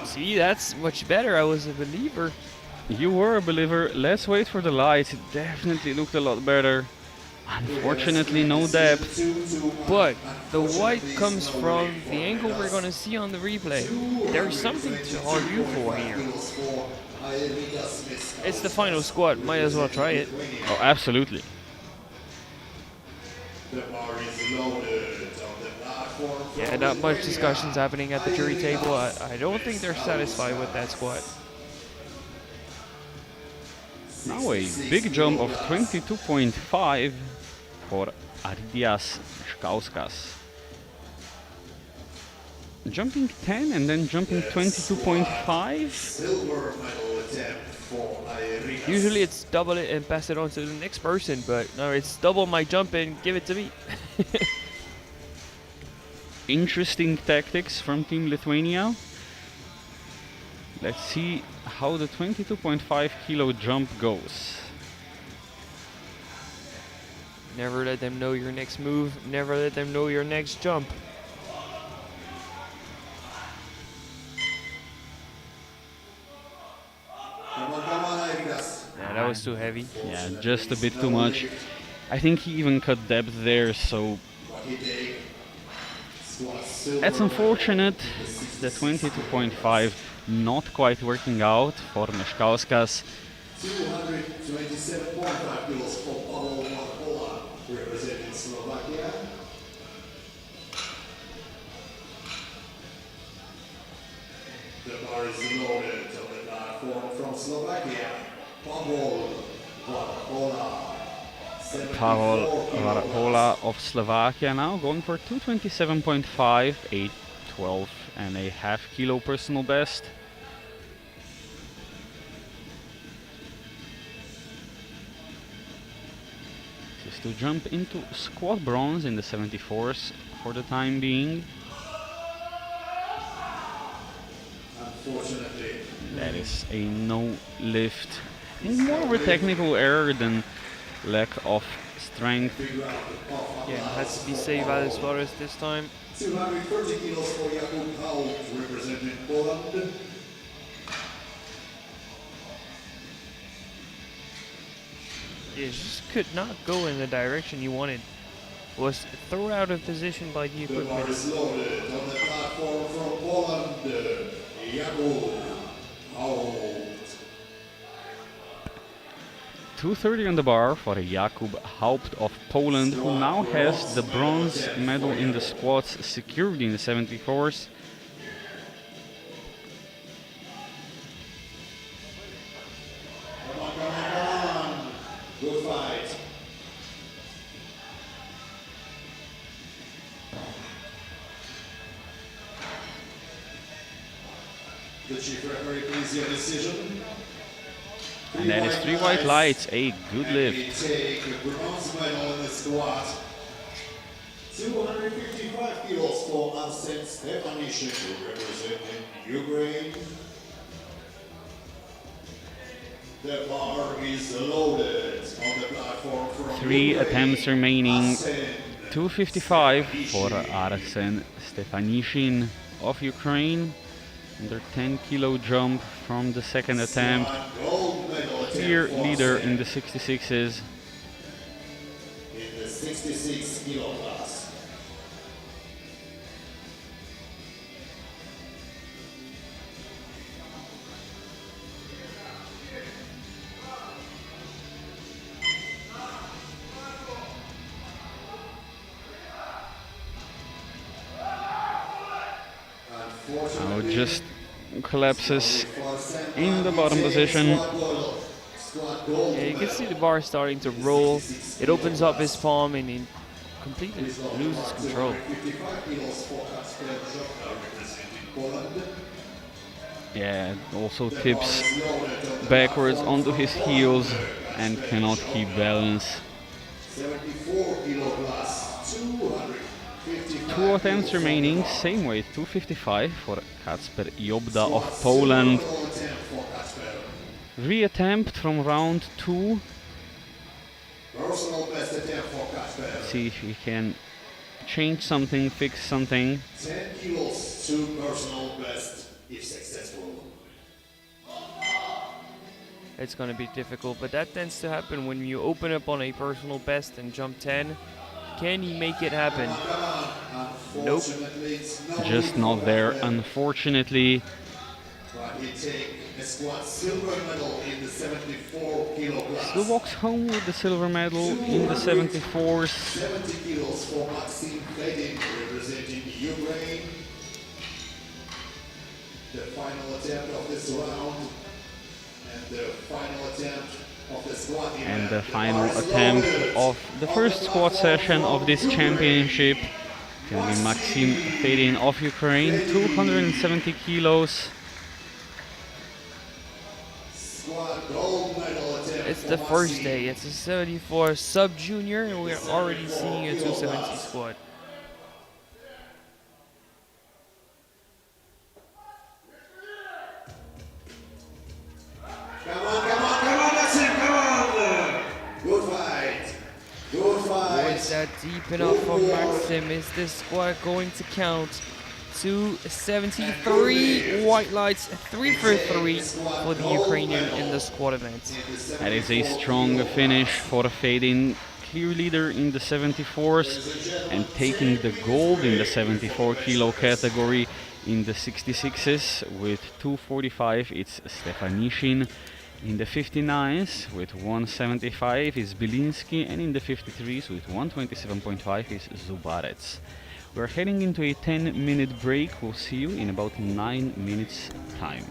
See, that's much better. I was a believer. You were a believer. Let's wait for the lights. It definitely looked a lot better. Unfortunately, no depth. But the white comes from the angle we're going to see on the replay. There's something to argue for here. It's the final squat. Might as well try it. Oh, absolutely. The bar is loaded on the platform. Yeah, not much discussions happening at the jury table. I don't think they're satisfied with that squat. Now a big jump of 22.5 for Aridias Škauskas. Jumping 10 and then jumping 22.5. Silver medal attempt for Aridias. Usually it's double it and pass it on to the next person, but no, it's double my jump and give it to me. Interesting tactics from Team Lithuania. Let's see how the 22.5 kilo jump goes. Never let them know your next move. Never let them know your next jump. Come on, Aridias. Yeah, that was too heavy. Yeah, just a bit too much. I think he even cut depth there, so What he take? Squat silver That's medal unfortunate. in the The 66 22.5 not quite working out for Meškauskas. 227.5 kilos for Pavel Markola, representing Slovakia. The bar is loaded on the platform from Slovakia. Pavel Markola. Pavel 74 kilograms. Varhola of Slovakia now going for 227.5, a 12.5 kilo personal best. This is to jump into squat bronze in the 74s for the time being. Unfortunately, That is a no lift. I think more of a technical error than lack of strength. big round of Yeah, had to be applause saved for by the Pavel. Suarez this time. 230 kilos for Jakub Haut, representing Poland. It just could not go in the direction you wanted. Was thrown out of position by the The bar equipment. is loaded on the platform from Poland. Jakub Haut. 230 on the bar for Jakub Haupt of Poland, who now has the bronze medal in the squats secured in the 74s. Come on, come on, come on. Good fight. The chief referee, please, your decision. And that is 3 white lights, a good And lift. we take a bronze medal in the squat. 255 kilos for Arsen Stefanishek, representing Ukraine. The bar is loaded on the platform from 3 Ukraine. attempts remaining. Arsen 255 for Arsen Stefanishin of Ukraine. Under 10 kilo jump from the second attempt. gold medal attempt Clear for leader Arsen in the 66s. in the 66 kilo class. Now just collapses in the bottom position. Yeah, you can see the bar starting to roll. It opens up his palm and he completely loses control. Yeah, also tips backwards onto his heels and cannot keep balance. 74 kilo class, 255 2 attempts remaining, same weight, 255 for Kacper Jobda of Poland. Reattempt from round 2. Personal best attempt for Kacper. See if he can change something, fix something. 10 kilos to personal best if successful. It's going to be difficult, but that tends to happen when you open up on a personal best and jump 10. Can he make it happen? Nope. Unfortunately, it's no Just win not for there, Kacper, unfortunately. but he take a squat silver medal in the 74 kilo class. Still walks home with the silver medal in the 74s. 70 kilos for Maxim Fedin, representing Ukraine. The final attempt of this round, and the final attempt of the squat event. And the final bar is attempt loaded. of the first squat session of this championship. Can be Maxim Fedin of Ukraine, 270 kilos. Squat gold medal attempt It's for the first Maxim. day. It's a 74 sub-junior, and we're already seeing a 270 squat. Come on, Maxim, come on! Good fight. Good fight. Was that deep enough for Maxim? Is this squat going to count? 273 white lights, 3 for 3 for the Ukrainian in the squat event. That is a strong finish for Fedin, clear leader in the 74s and taking the gold in the 74 kilo category. In the 66s with 245 it's Stefanishin. In the 59s with 175 is Bilinski, and in the 53s with 127.5 is Zubarets. We're heading into a 10-minute break. We'll see you in about 9 minutes time.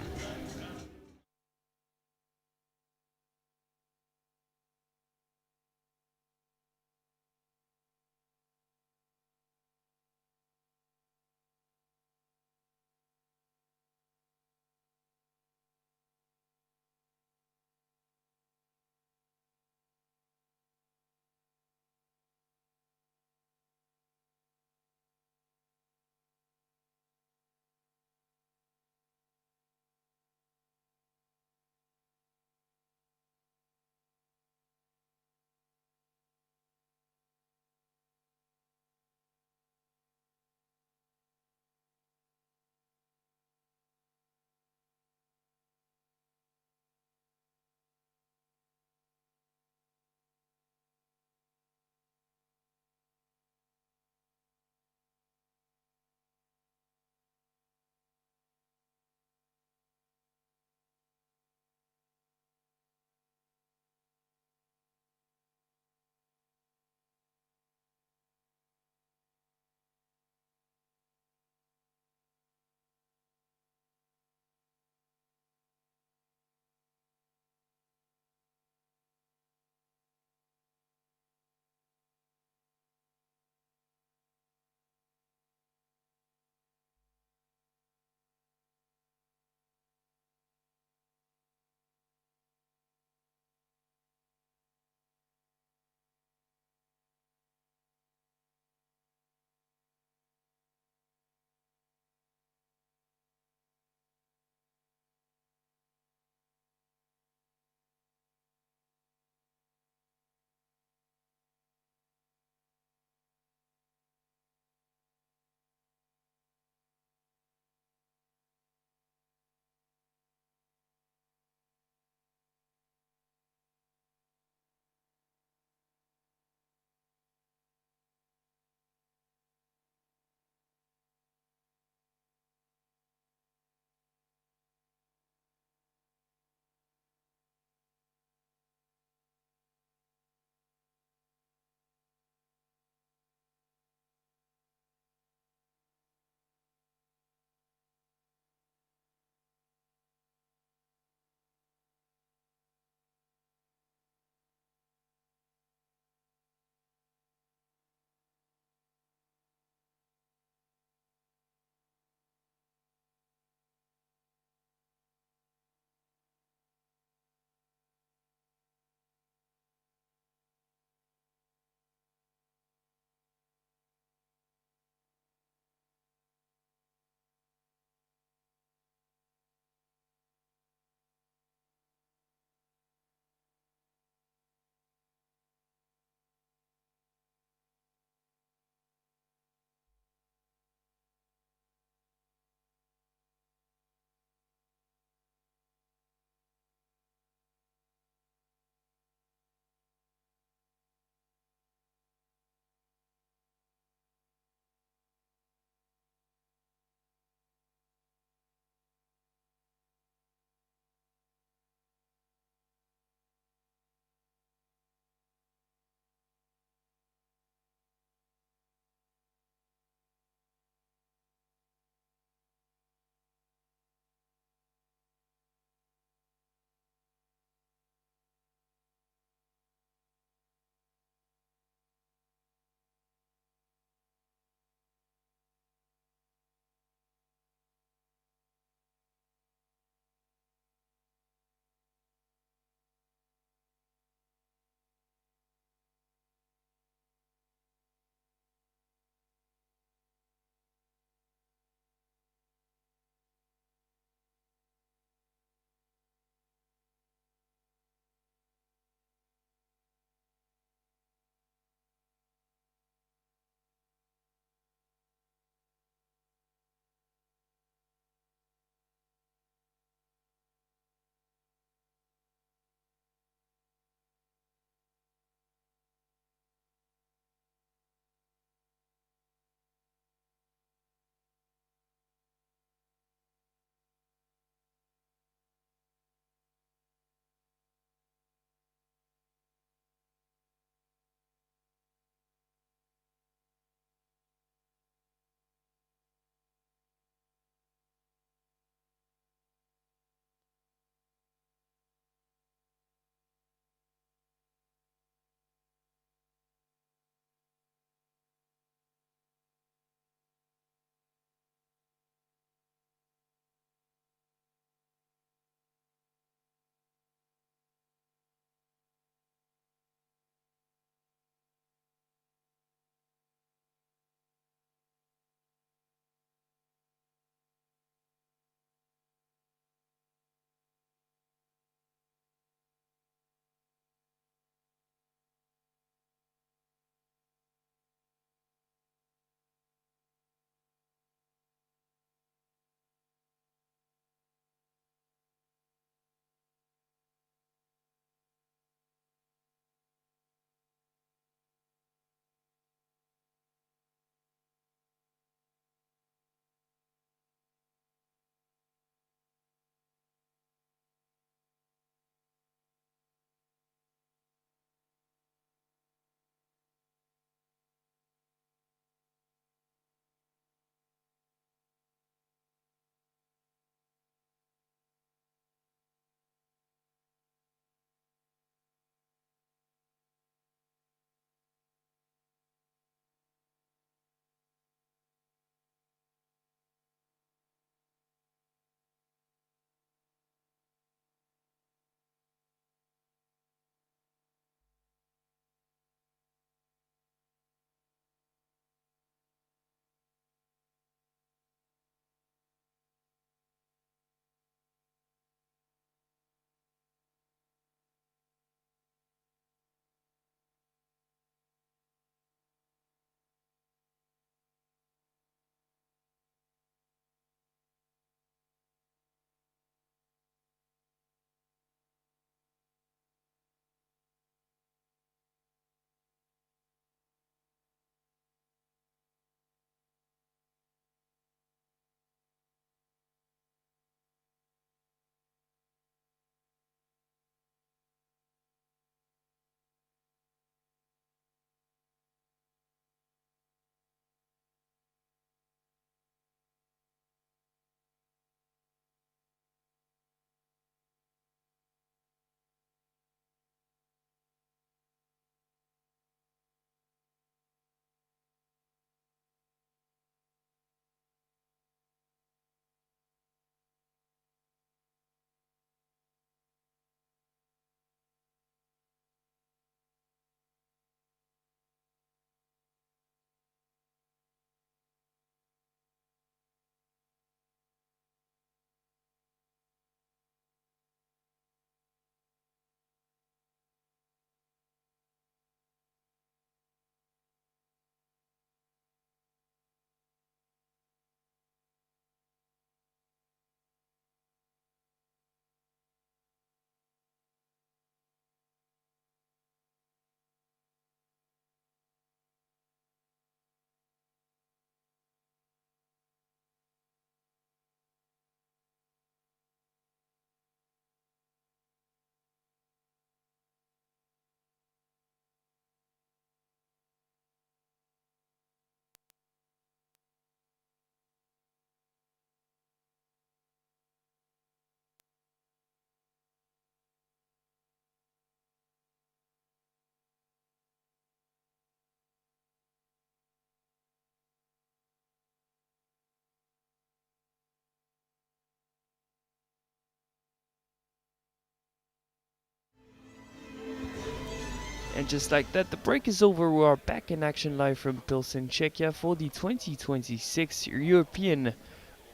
And just like that, the break is over. We are back in action live from Pilsen, Czechia for the 2026 European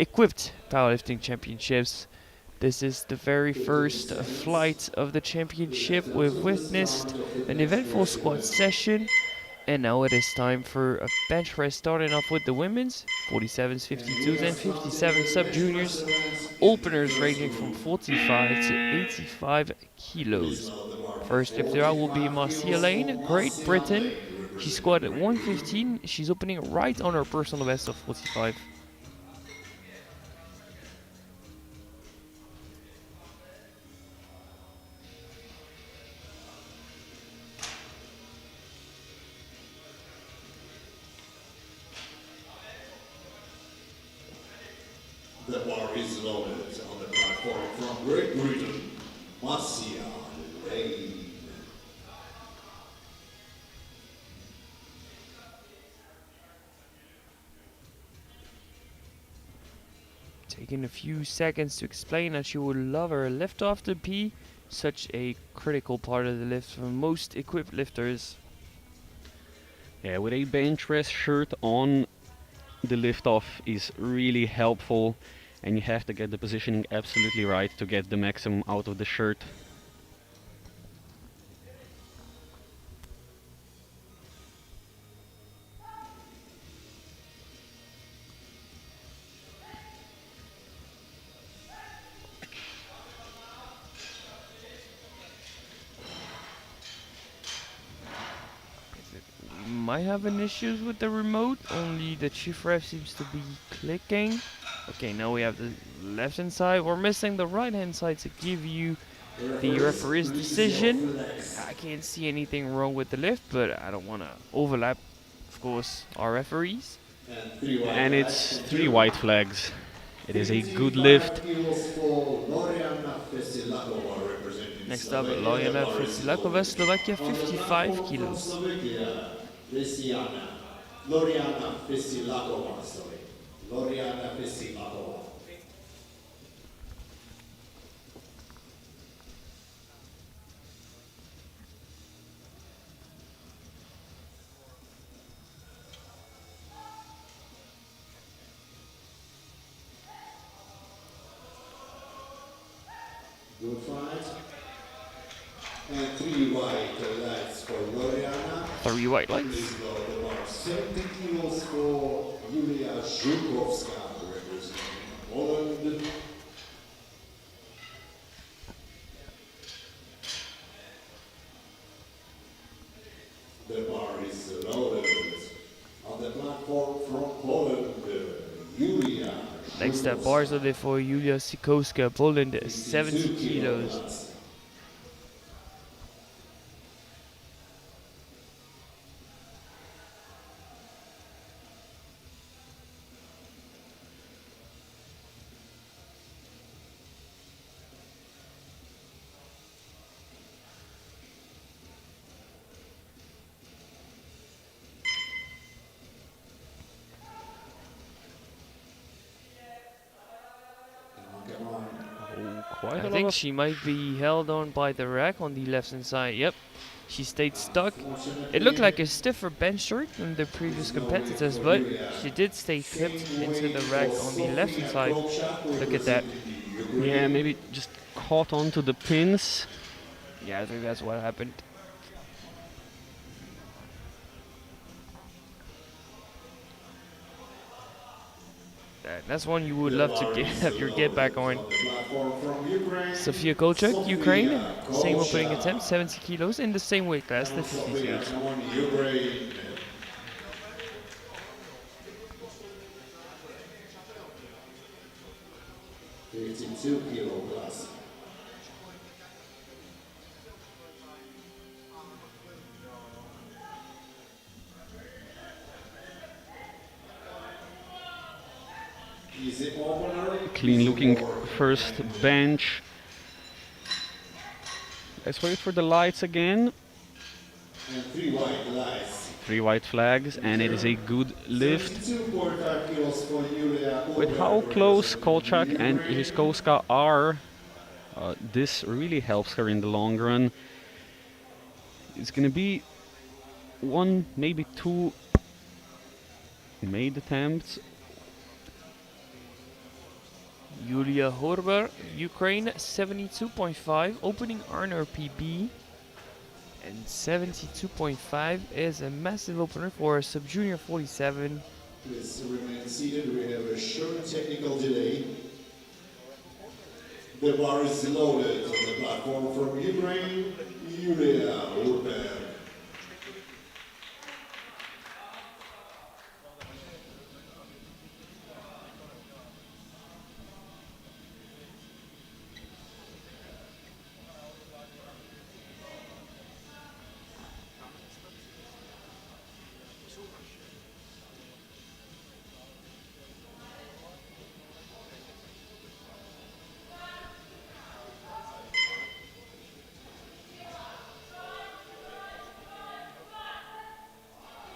Equipped Powerlifting Championships. This is the very first flight of the championship. We've witnessed an eventful squat session, and now it is time for a bench press, starting off with the women's 47s, 52s, and 57 sub-juniors. Openers ranging from 45 to 85 kilos. First lifter out will be Marcia Lane, Great Britain. She squatted 115. She's opening right on her personal best of 45. The bar is loaded on the platform from Great Britain, Marcia Lane. Taking a few seconds to explain that she would love her lift off the P, such a critical part of the lift for most equipped lifters. Yeah, with a bench press shirt on, the lift off is really helpful, and you have to get the positioning absolutely right to get the maximum out of the shirt. Might have an issues with the remote, only the chief ref seems to be clicking. Okay, now we have the left hand side. We're missing the right hand side to give you the referee's decision. I can't see anything wrong with the lift, but I don't want to overlap, of course, our referees. And it's 3 white flags. It is a good lift. Next up, Loriana Fetsilakova, Slovakia, 55 kilos. Loriana Fetsilakova, sorry. Loriana Fetsilakova. Good fight. And 3 white lights for Loriana. 3 white lights. Please go to bar 70 kilos for Julia Żukowska, representing Poland. The bar is loaded on the platform from Poland, Julia. Next up, bars loaded for Julia Sikowska, Poland, 70 kilos. I think she might be held on by the rack on the left hand side. Yep, she stayed stuck. It looked like a stiffer bench shirt than the previous competitors, but she did stay clipped into the rack on the left hand side. Look at that. Yeah, maybe just caught onto the pins. Yeah, I think that's what happened. That's one you would love to have your get back on. Sofia Kolchak, Ukraine, same opening attempt, 70 kilos in the same weight class, the 52s. 52 kilo plus. Clean looking first bench. Let's wait for the lights again. And 3 white lights. 3 white flags, and it is a good lift. With how close Kolchak and Žižkovská are, this really helps her in the long run. It's gonna be one, maybe two made attempts. Yulia Horber, Ukraine, 72.5, opening Arnor PB. And 72.5 is a massive opener for sub-junior 47. Please remain seated. We have a short technical delay. The bar is loaded on the platform from Ukraine, Yulia Urban.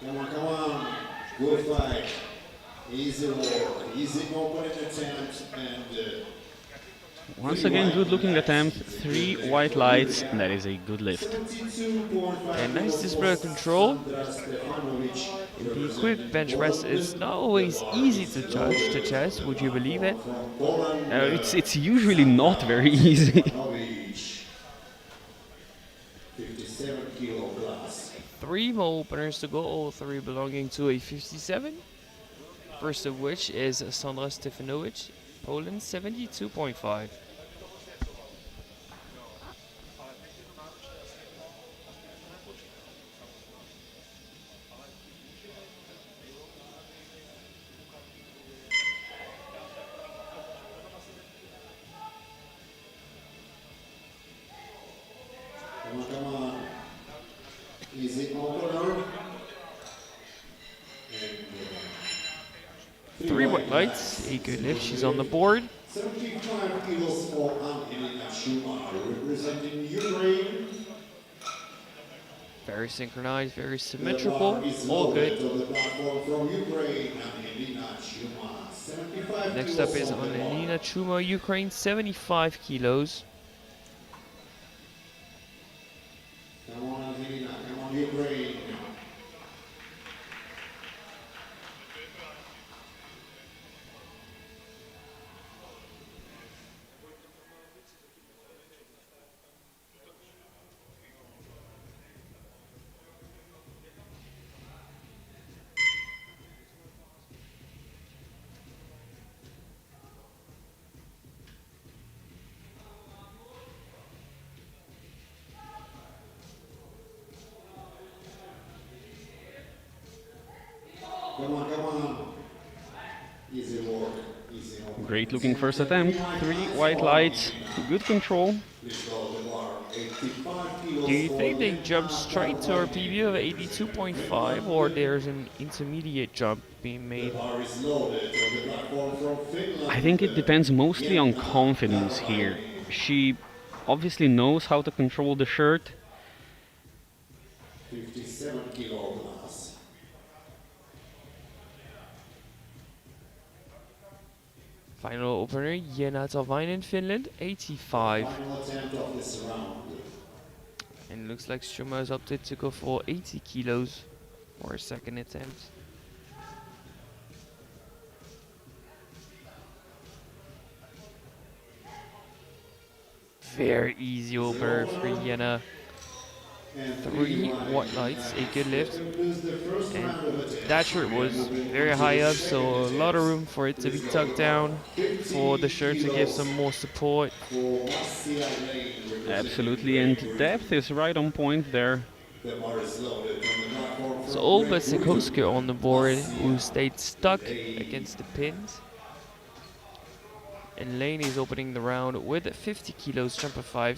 Come on. Good fight. Easy work, easy opening attempt, and Once again, good looking attempt. 3 white lights, and that is a good lift. 72.5 And nice kilos display of for control. Sandra Stefanovic, In the quick representing bench press, Poland. it's not The always bar easy is to loaded test, on the would you believe it? platform from Poland. It's usually not very easy. Stefanovic, 57 kilo class. 3 more openers to go, all 3 belonging to a 57. First of which is Sandra Stefanovic, Poland, 72.5. Come on. Easy opener. And 3 white lights, a good lift, she's on the board. 75 kilos for Angelina Shuma, representing Ukraine. Very synchronized, very The symmetrical, bar is all loaded good. on the platform from Ukraine, Angelina Shuma, 75 Next up kilos is on the bar. Annelina Chuma, Ukraine, 75 kilos. Come on, Angelina, come on, Ukraine. Come on, come on. Easy work, easy opener. Great looking first attempt. 3 white lights, good control. Please go to the bar, 85 kilos Do you for think they Lena jump straight to our PB of Karpathyna. 82.5 or there's an intermediate jump being The made? bar is loaded on the platform from Finland. I think it depends mostly on Jenna confidence here. Karpathyna, She obviously knows how to control the shirt. 57 kilo class. Final opener, Jenna Talvainen, Finland, 85. Final attempt of this round. And looks like Struma has opted to go for 80 kilos for a second attempt. Very easy opener for Jenna. And 3 white lights, a good lift. concludes the first And round of attempts. that shirt was very high up, so a lot of room for it to be tucked down, for the shirt to give some more support. For Massia Lane, representing Absolutely, and Great depth is right on point there. Britain. The bar is loaded on the platform So from all Great but Britain. Sikoska on the board, who Massia stayed stuck Lane. against the pins. And Lane is opening the round with a 50 kilos jumper 5.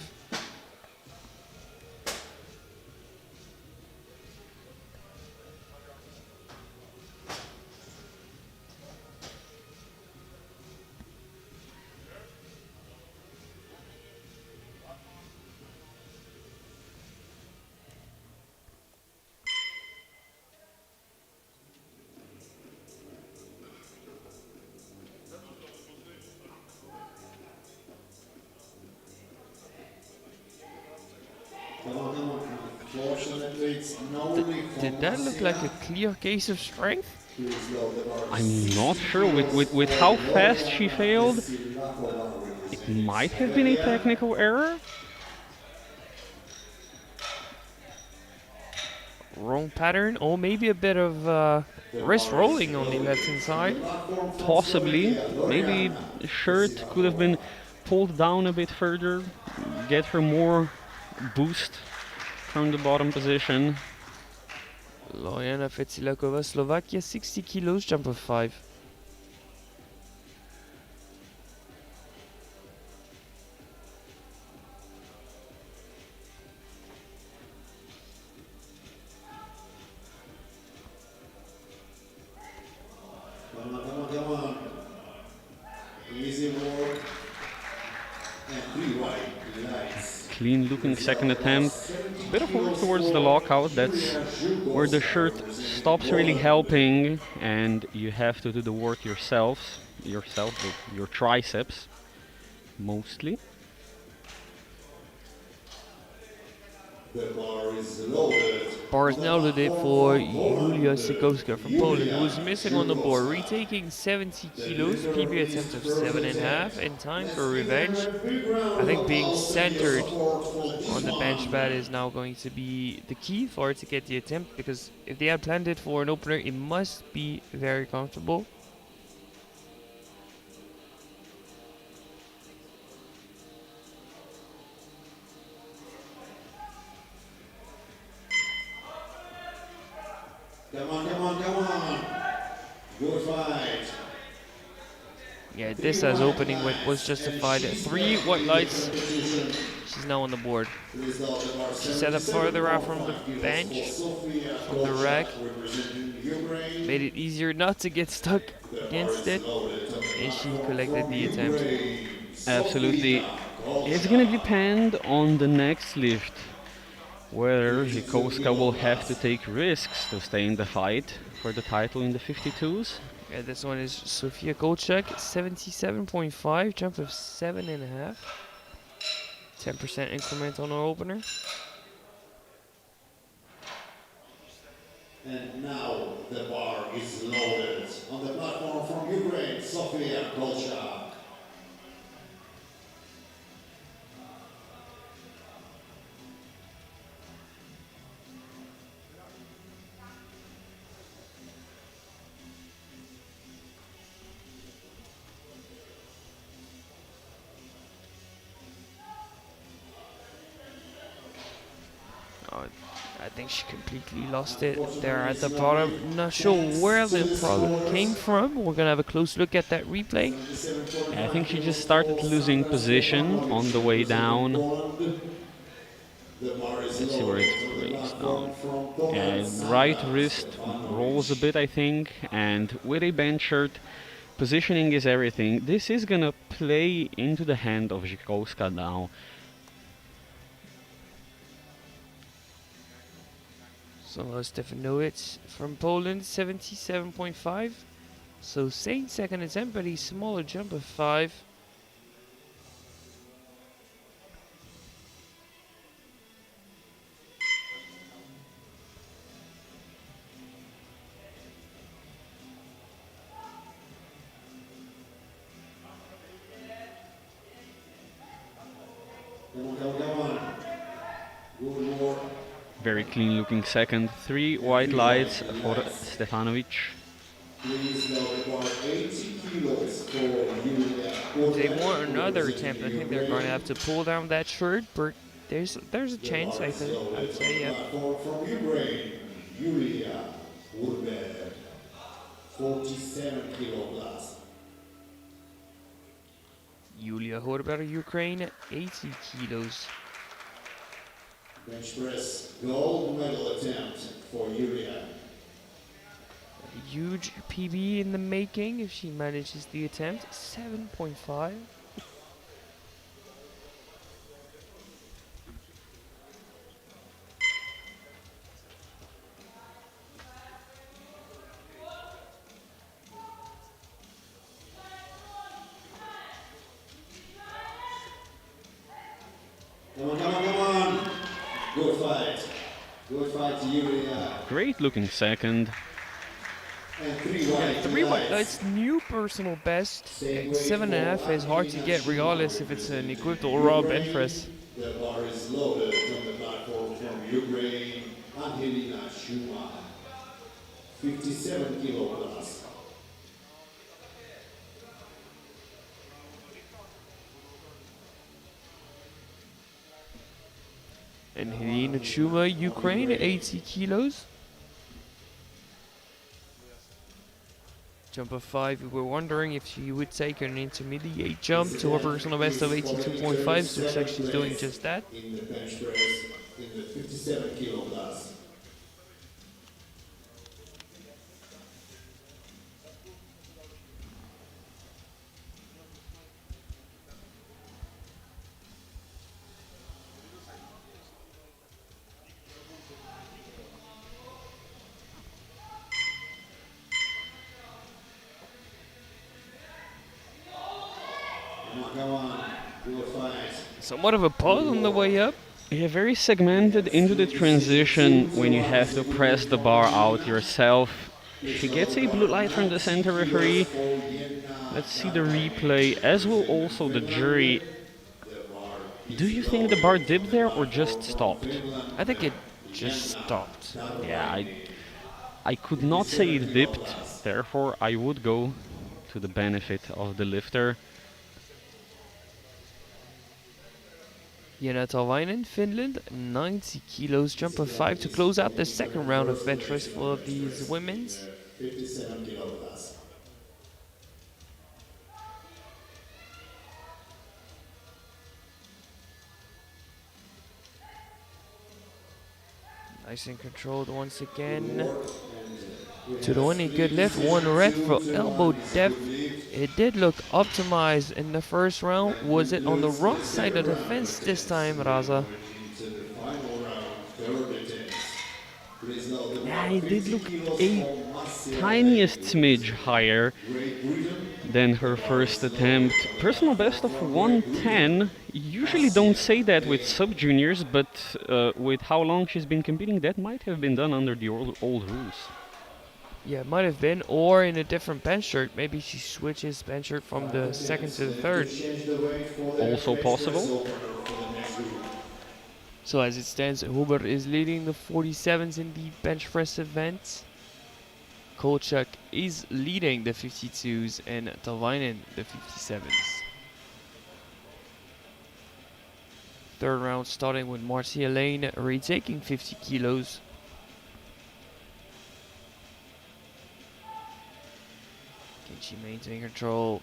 Did that look like a clear case of strength? I'm not sure with how fast she failed. It might have been a technical error. Wrong pattern, or maybe a bit of wrist rolling on the left hand side. Possibly. Maybe the shirt could have been pulled down a bit further, get her more boost from the bottom position. Lojana Fetsilakova, Slovakia, 60 kilos, jump of 5. Come on. Easy work. And 3 white lights. Clean looking second attempt. Bit of work towards the lockout. That's where the shirt stops really helping, and you have to do the work yourself with your triceps mostly. The bar is loaded. Bar is now loaded for Julia Sikowska from Poland, who is missing on the board, retaking 70 kilos, PB attempt of 7.5, and time for revenge. I think being centered on the bench pad is now going to be the key for her to get the attempt, because if they had planned it for an opener, it must be very comfortable. Come on. Good fight. Yeah, this as opening was justified. 3 white lights. She's now on the board. She set up further out from the bench, from the rack. Made it easier not to get stuck against it. And she collected the attempt. Absolutely. It's gonna depend on the next lift, whether Zikowska will have to take risks to stay in the fight for the title in the 52s. Yeah, this one is Sofia Kolchak, 77.5, jump of 7.5. 10% increment on our opener. And now the bar is loaded. On the platform from Ukraine, Sofia Kolchak. Oh, I think she completely lost it there at the bottom. Not sure where the problem came from. We're gonna have a close look at that replay. I think she just started losing position on the way down. Let's see where it breaks down. And right wrist rolls a bit, I think, and with a bench shirt, positioning is everything. This is gonna play into the hand of Zikowska now. So Stefanowicz from Poland, 77.5. So same second attempt, but a smaller jump of 5. Come on. Good work. Very clean looking second. 3 white lights for Stefanovic. Please note the bar 80 kilos for Julia. If they want another attempt, I think they're going to have to pull down that shirt, but there's a chance, I think. I'd say, yeah. From Ukraine, Julia Urber, 47 kilo plus. Julia Horber, Ukraine, 80 kilos. Bench press gold medal attempt for Julia. A huge PB in the making if she manages the attempt. 7.5. Come on. Good fight. Good fight, Yulia. Great looking second. And three Yeah, white 3 white lights. lights, new personal best. Same And weight 7.5 for is hard to Angelina get regardless Schumann if it's an representing equipped or raw bench Ukraine. press. The bar is loaded from the platform from Ukraine. Angelina Schumann, 57 kilo plus. And Helena Chuma, Ukraine, 80 kilos. Jump of 5, we were wondering if she would take an intermediate jump to her personal best of 82.5. Looks like she's doing just that. In the bench press in the 57 kilo plus. Come on, good fight. Somewhat of a pause on the way up. Yeah, very segmented into the transition when you have to press the bar out yourself. She gets a blue light from the center referee. Let's see the replay, as will also the jury. Do you think the bar dipped there or just stopped? I think it just stopped. Yeah, I could not say it dipped, therefore I would go to the benefit of the lifter. Jana Talvainen, Finland, 90 kilos, jump of 5 to close out the second round of bench press for these women's. 57 kilo plus. Nice and controlled once again. To the winning good lift, one red for elbow depth. It did look optimized in the first round. Was it on the wrong side of the fence this time, Raza? Into the final round, third attempts. Please note the Yeah, bar it did 50 look kilos a for Marcia tiniest Davis. smidge higher Great Britain. than her first attempt. Personal best of 110. Usually don't say that with sub-juniors, but with how long she's been competing, that might have been done under the old rules. Yeah, it might have been, or in a different bench shirt. Maybe she switches bench shirt from the second to the third. Change the weight for the Also bench press possible. opener for the next group. So as it stands, Huber is leading the 47s in the bench press event. Kolchak is leading the 52s and Talvainen the 57s. Third round starting with Marcia Lane retaking 50 kilos. Can she maintain control?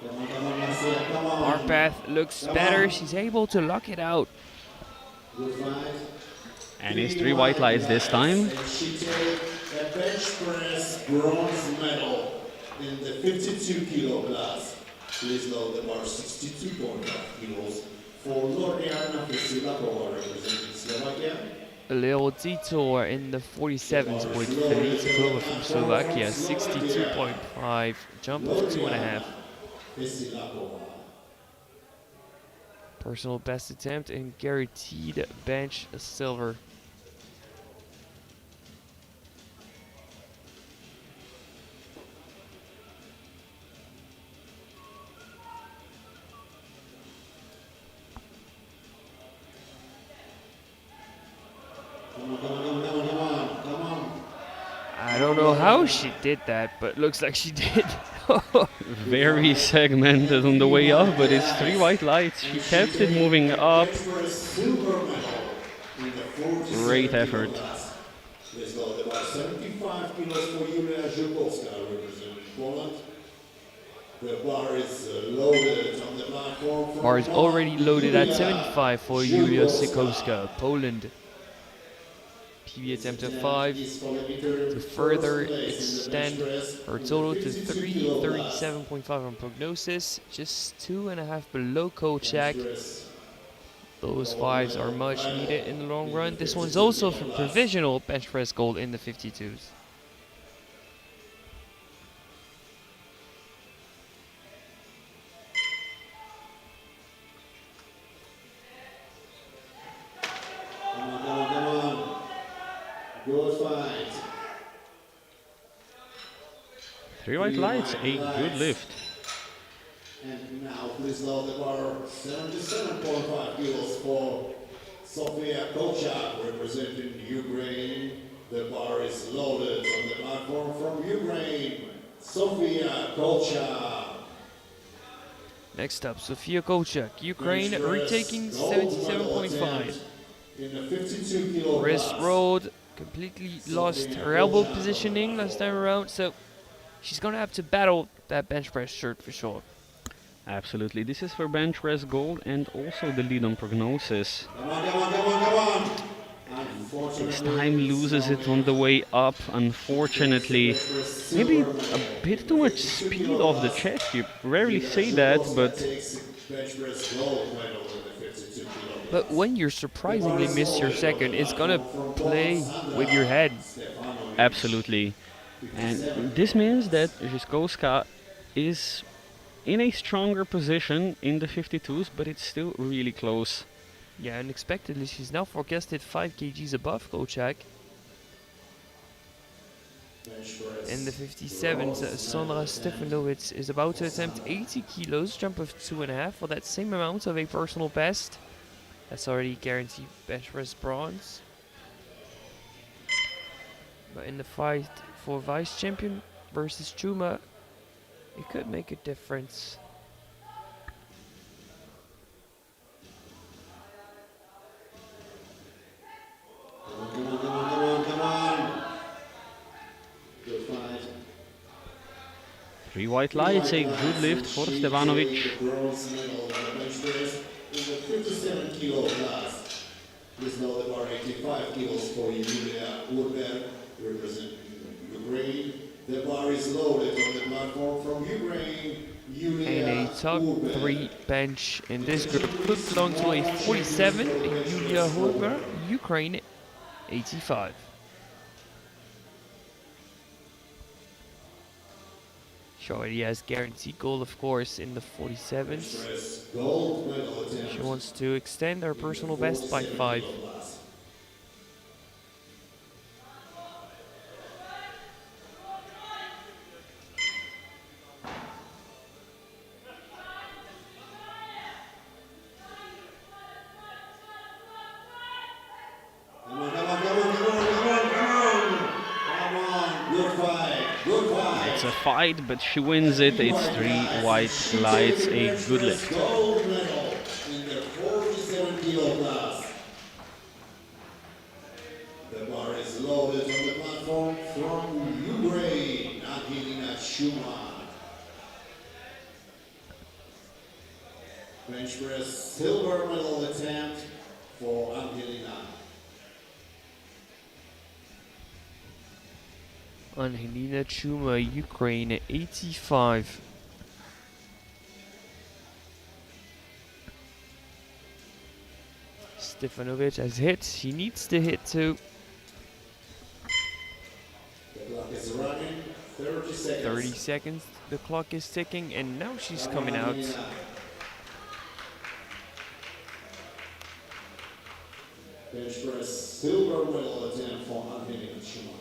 Come on, Marcia, come on. Bar path looks better. She's able to lock it out. Good fight. And it's 3 white lights this time. And she take a bench press bronze medal in the 52 kilo class. Please note the bar 62.5 kilos for Loriana Vesilakova representing Slovakia. A little detour in the 47s with Felicia Klova from Slovakia. 62.5, jump of 2.5. Vesilakova. Personal best attempt and guaranteed bench silver. Come on. I don't know how she did that, but looks like she did. Very segmented on the way up, but it's 3 white lights. She kept it moving up. Silver medal in the 47 Great kilo effort. class. Let's go about 75 kilos for Julia Żukowska representing Poland. The bar is loaded on the platform. from Bar is already loaded at Julia 75 for Julia Sikowska, Poland. PB attempt of 5 to further extend her total to 337.5 on prognosis, just 2.5 below Kolchak. Those 5s are much needed in the long run. This one's also for provisional bench press gold in the 52s. 3 white lights, a good lift. And now please load the bar 77.5 kilos for Sofia Kochak representing Ukraine. The bar is loaded on the platform from Ukraine, Sofia Kochak. Next up, Sofia Kochak, Ukraine, Bench press, retaking gold medal 77.5. attempt in the 52 kilo Wrist class. rolled, completely lost her elbow positioning last time around, so she's gonna have to battle that bench press shirt for sure. Absolutely, this is for bench press gold and also the lead on prognosis. Come on, come on, come on, come on. This Unfortunately, time loses it on the way up, unfortunately. Maybe a bit too much speed off the chest, you rarely say that, but But when you surprisingly miss your second, it's gonna play with your head. absolutely. And this means that Żyskowska is in a stronger position in the 52s, but it's still really close. Yeah, unexpectedly, she's now forecasted 5 kgs above Kochak. In the 57s, Sandra Stefanovic is about to attempt 80 kilos, jump of 2.5 for that same amount of a personal best. That's already guaranteed bench press bronze. But in the fight for vice champion versus Chuma, it could make a difference. Come on, come on, come on, come on. Good fight. 3 white lights, a good lift for Stevanovic. The bronze medal in the bench press in the 57 kilo class. Please know the bar 85 kilos for Julia Urberg, representing Ukraine. The bar is loaded on the platform from Ukraine. And a top 3 bench in this group could belong to a 47, Yulia Horber, Ukraine, 85. She already has guaranteed gold, of course, in the 47s. She wants to extend her personal best by 5. It's a fight, but she wins it. It's 3 white lights, a good lift. Gold medal in the 47 kilo class. The bar is loaded on the platform from Ukraine, Angelina Schumann. Bench press silver medal attempt for Angelina. Angelina Chuma, Ukraine, 85. Stefanovic has hit. She needs to hit too. The clock is running. 30 seconds. 30 seconds. The clock is ticking, and now she's coming out. Bench press silver medal attempt for Angelina Schumann.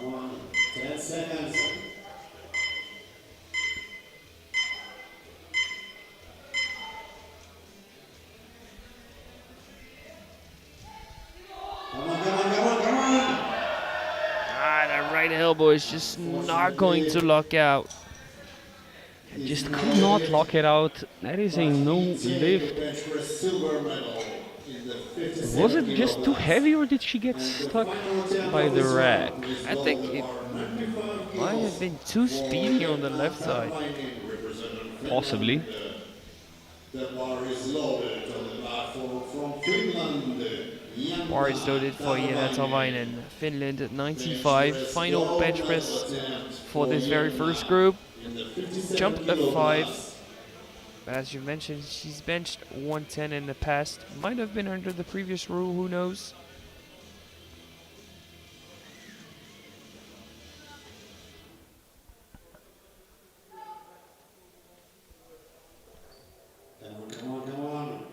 Come on, 10 seconds. Come on, come on, come on, come on. Ah, that right elbow is just not going to lock out. Just could not lock it out. That is a no lift. Bench press silver medal in the 57 Was it just kilo too class. heavy or did she get stuck by the rack? I think it might have been too speedy on the left side. Possibly. The bar is loaded on the platform from Finland. Bar is loaded for Jena Tavainen, Finland at 95. Final bench press for this very first group. Jump of 5. But as you mentioned, she's benched 110 in the past. Might have been under the previous rule, who knows? Come on, come on, come on.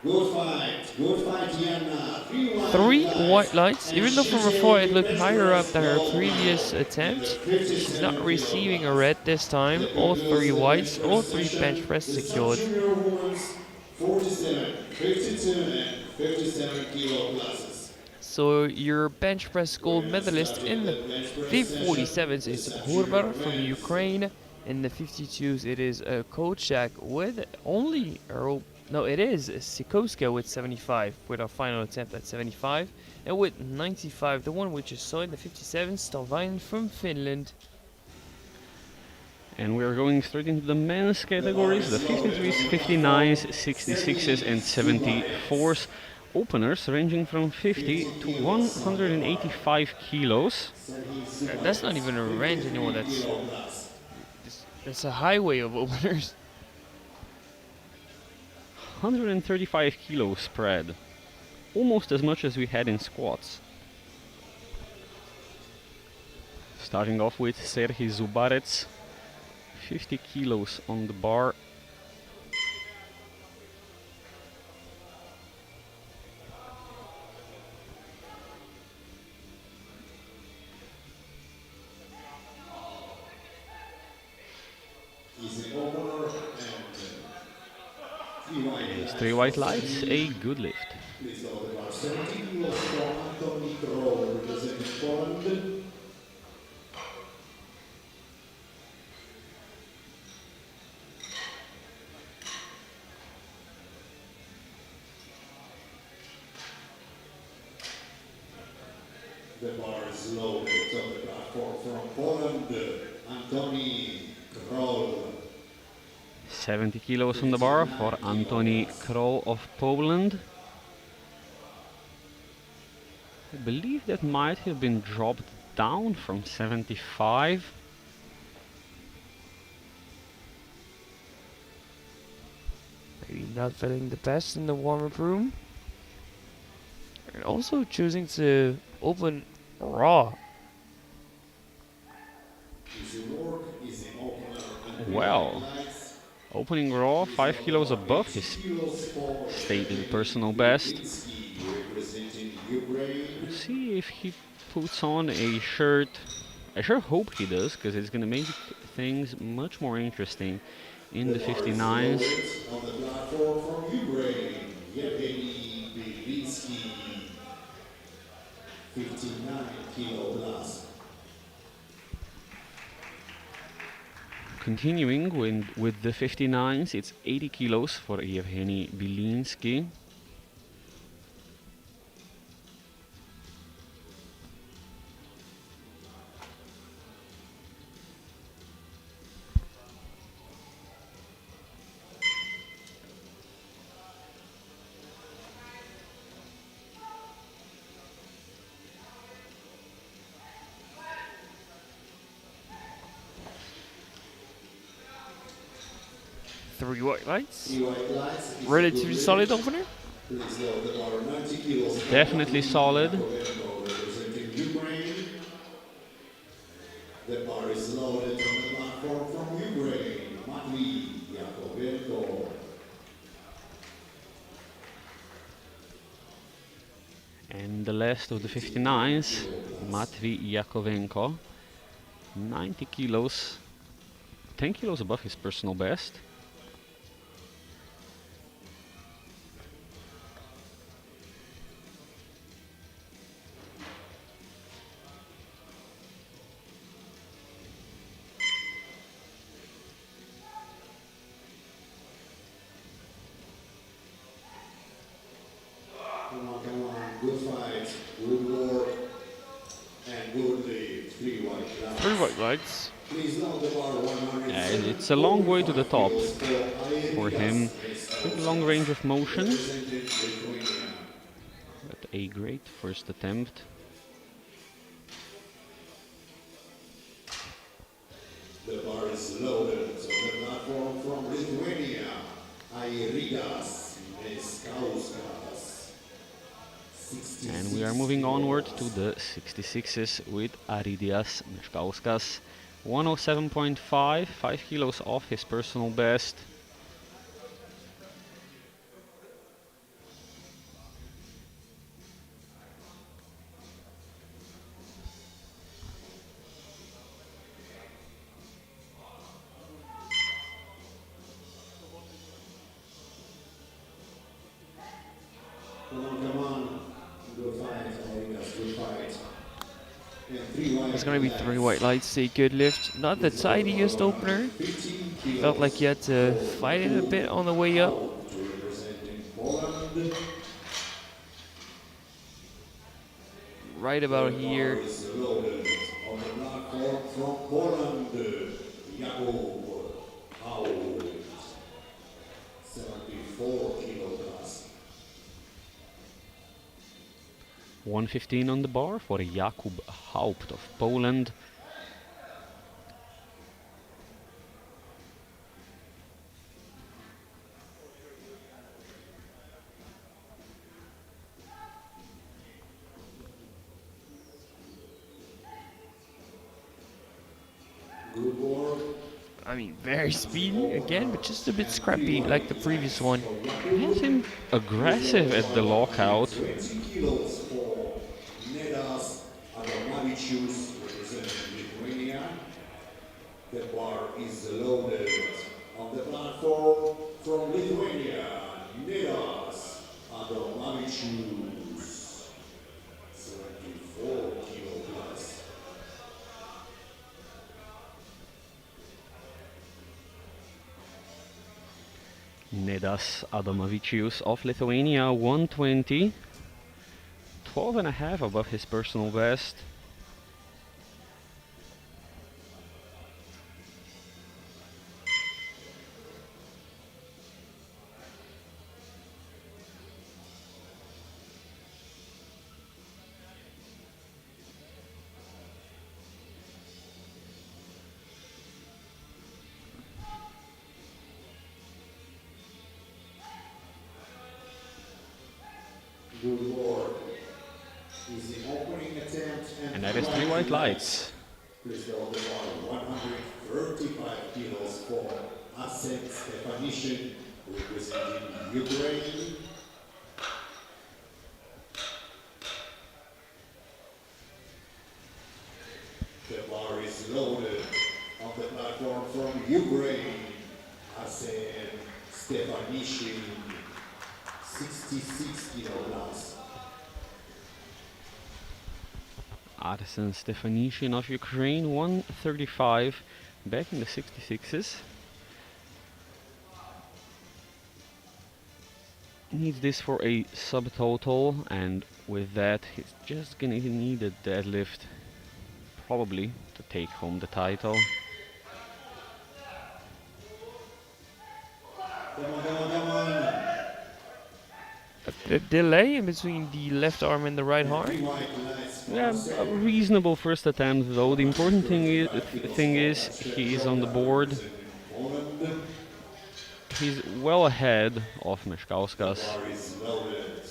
Good fight. Good fight, Yana. 3 white lights. Even though from before it looked higher up than her previous attempt, she's not receiving a red this time. All 3 whites, all 3 bench press secured. Junior women's 47, 52, and 57 kilo classes. So your bench press gold medalist Starting in the bench press the session, 47s is it's a junior Hurbar from event. Ukraine. In the 52s it is Kochak with only, no, it is Sikoska with 75 with our final attempt at 75. And with 95, the one we just saw in the 57, Stalvain from Finland. And we're going straight into the men's categories, the 53s, 59s, 66s and 74s. Openers ranging from 50 to 185 kilos. That's not even a range anymore, that's a highway of openers. 135 kilo spread. Almost as much as we had in squats. Starting off with Serhii Zubarec, 50 kilos on the bar. He's an opener and 3 white lights, a good lift. please know there are 17 kilos from Antoni Kroll representing Poland. The bar is loaded on the platform from Poland, Antoni Kroll. 70 kilos on the bar for Antoni Kroll of Poland. I believe that might have been dropped down from 75. Maybe not feeling the best in the warm-up room. And also choosing to open raw. Easy work, easy opener, and Well, lights. opening raw 5 kilos above his Kilos for stated personal best. Lewinsky representing Ukraine. Let's see if he puts on a shirt. I sure hope he does, because it's going to make things much more interesting in the 59s. On the platform from Ukraine, Yevgeny Lewinsky, 59 kilo plus. Continuing with the 59s, it's 80 kilos for Yevgeny Bilinsky. Three white lights. Three white lights. Relatively solid opener. Please note the bar 90 kilos. Definitely solid. Representing Ukraine. The bar is loaded on the platform from Ukraine, Matvey Yakovenko. And the last of the 59s, Matvey Yakovenko, 90 kilos, 10 kilos above his personal best. Come on, good fight, good work, and good lead. Three white lights. Three white lights. Please note the bar 100. And it's a long way to the top for him. Pretty long range of motion, but a great first attempt. The bar is loaded on the platform from Lithuania, Airidas Neskauskas. And we are moving onward to the 66s with Aridias Meškauskas. 107.5, 5 kilos off his personal best. It's gonna be 3 white lights, a good lift. Not the tidiest opener. 15 Felt like kilos you had to for fight it a bit Jakub on the way up. Haupt, representing Poland. Right The about bar here. is loaded on the platform from Poland, Jakub Haupt, 74 kilo plus. 115 on the bar for Jakub Haupt of Poland. Good work. I mean, very speedy again, but just a bit scrappy like the previous one. He seemed aggressive at the lockout. 20 kilos for Nedas Adomavicius, representing Lithuania. The bar is loaded on the platform from Lithuania, Nedas Adomavicius, 74 kilo plus. Nedas Adomavicius of Lithuania, 120. 12 and a half above his personal best. Good work. Is the opening attempt And that is 3 white lights. Please go to the bar, 135 kilos for Asset Stefanishin, representing Ukraine. The bar is loaded on the platform from Ukraine. Asset Stefanishin, 66 kilo plus. Artisan Stefanishin of Ukraine, 135, back in the 66s. Needs this for a subtotal, and with that, he's just gonna need a deadlift, probably, to take home the title. Come on, come on, come on. The delay in between the left arm and the right arm. Three white lights for Yeah, a Asset. reasonable first attempt though. The important thing is he is on the board. Poland. He's well ahead of Meszkauskas. Bar is loaded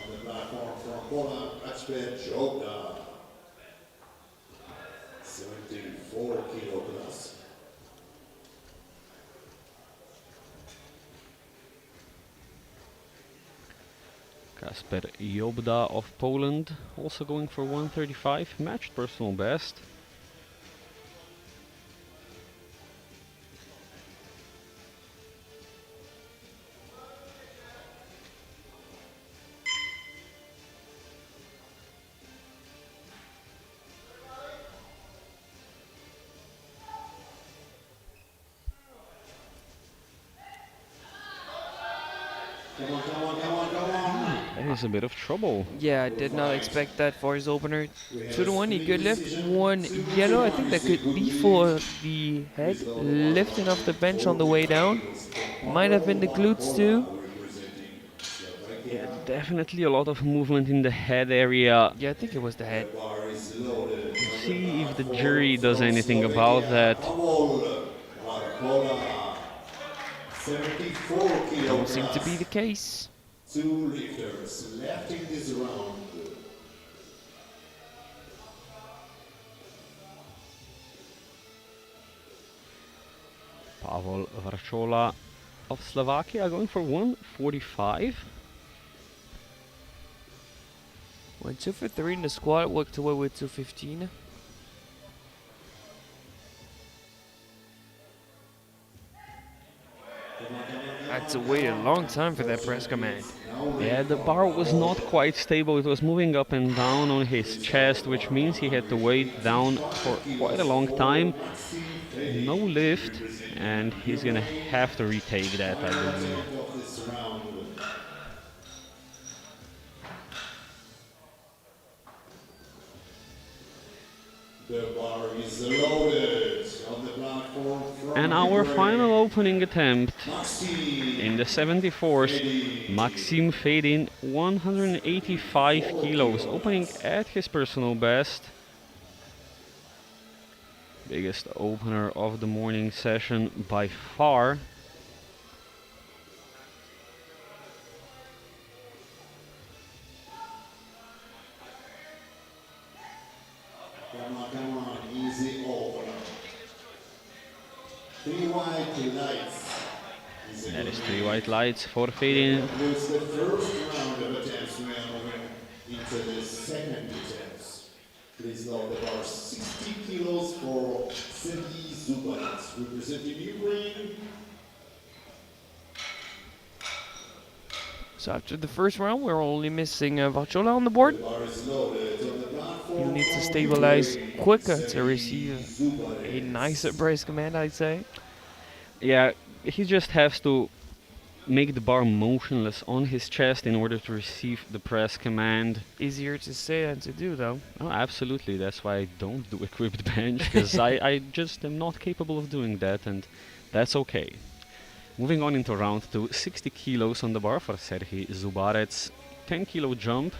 on the platform from Poland. Kacper Jota, 74 kilo plus. Kasper Jobda of Poland, also going for 135, matched personal best. Come on, come on, come on, come on. That is a bit of trouble. Yeah, I did not expect that for his opener. 2 to 1, a good lift. 1 yellow. I think that could be for the head. Lifting off the bench on the way down. Might have been the glutes too. Yeah, definitely a lot of movement in the head area. Yeah, I think it was the head. Bar is loaded. See if the jury does anything about that. Pavol Barkola, 74 kilo Don't seem to be plus. the case. 2 lifters left in this round. Pavol Varchola of Slovakia going for 145. Went 2 for 3 in the squat, worked away with 215. Had to wait a long time for that press command. Now Yeah, the bar was not quite stable. It was moving up and down on his chest, which means he had to wait down for quite a long time. No lift, and he's gonna have to retake that, I believe. Of this round. The bar is loaded on the platform from And our final opening attempt Maxime in the 74th, Maxime Fedin, 185 kilos, opening at his personal best. Biggest opener of the morning session by far. Come on, easy opener. 3 white lights. That is 3 white lights for Fedin. Concludes the first round of attempts. We are moving into the second attempts. Please load the bar 60 kilos for Sergei Zubac, representing Ukraine. So after the first round, we're only missing Vachola on the board. The bar is loaded on the platform. He'll need to from stabilize Ukraine, quicker to Sergei receive a Zubac. nicer brace command, I'd say. Yeah, he just has to make the bar motionless on his chest in order to receive the press command. Easier to say than to do, though. Oh, absolutely. That's why I don't do equipped bench, because I just am not capable of doing that, and that's okay. Moving on into round 2, 60 kilos on the bar for Serhii Zubarets, 10 kilo jump.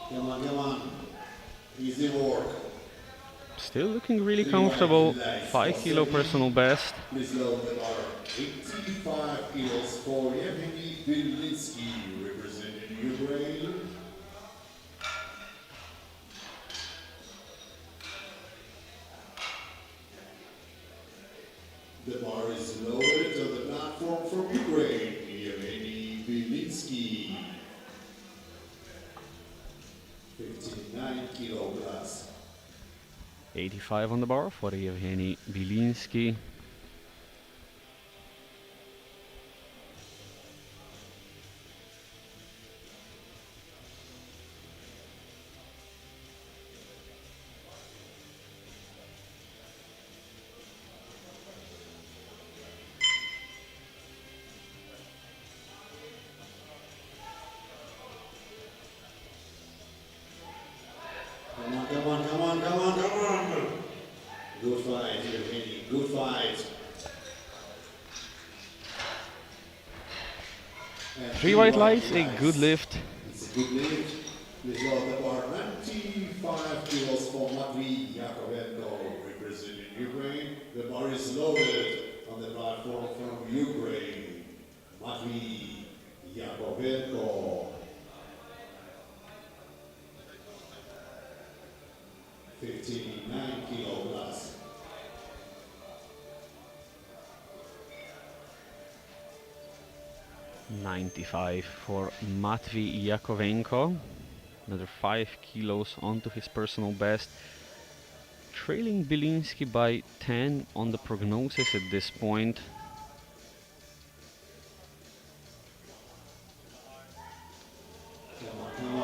Come on. Easy work. Still looking really comfortable, 5 kilo personal best. Please load the bar 85 kilos for Yevgeny Belinsky, representing Ukraine. The bar is loaded on the platform from Ukraine, Yevgeny Belinsky. 59 kilo plus. 85 on the bar for Yevgeny Belinsky. Come on. Good fight, Yevgeny, good fight. And 3 white lights, a good lift. It's a good lift. Please load the bar 95 kilos for Matvey Yakovenko, representing Ukraine. The bar is loaded on the platform from Ukraine. Matvey Yakovenko. 59 kilo plus. $95 for Matvey Yakovenko. Another 5 kilos onto his personal best. Trailing Belinsky by 10 on the prognosis at this point. Come on.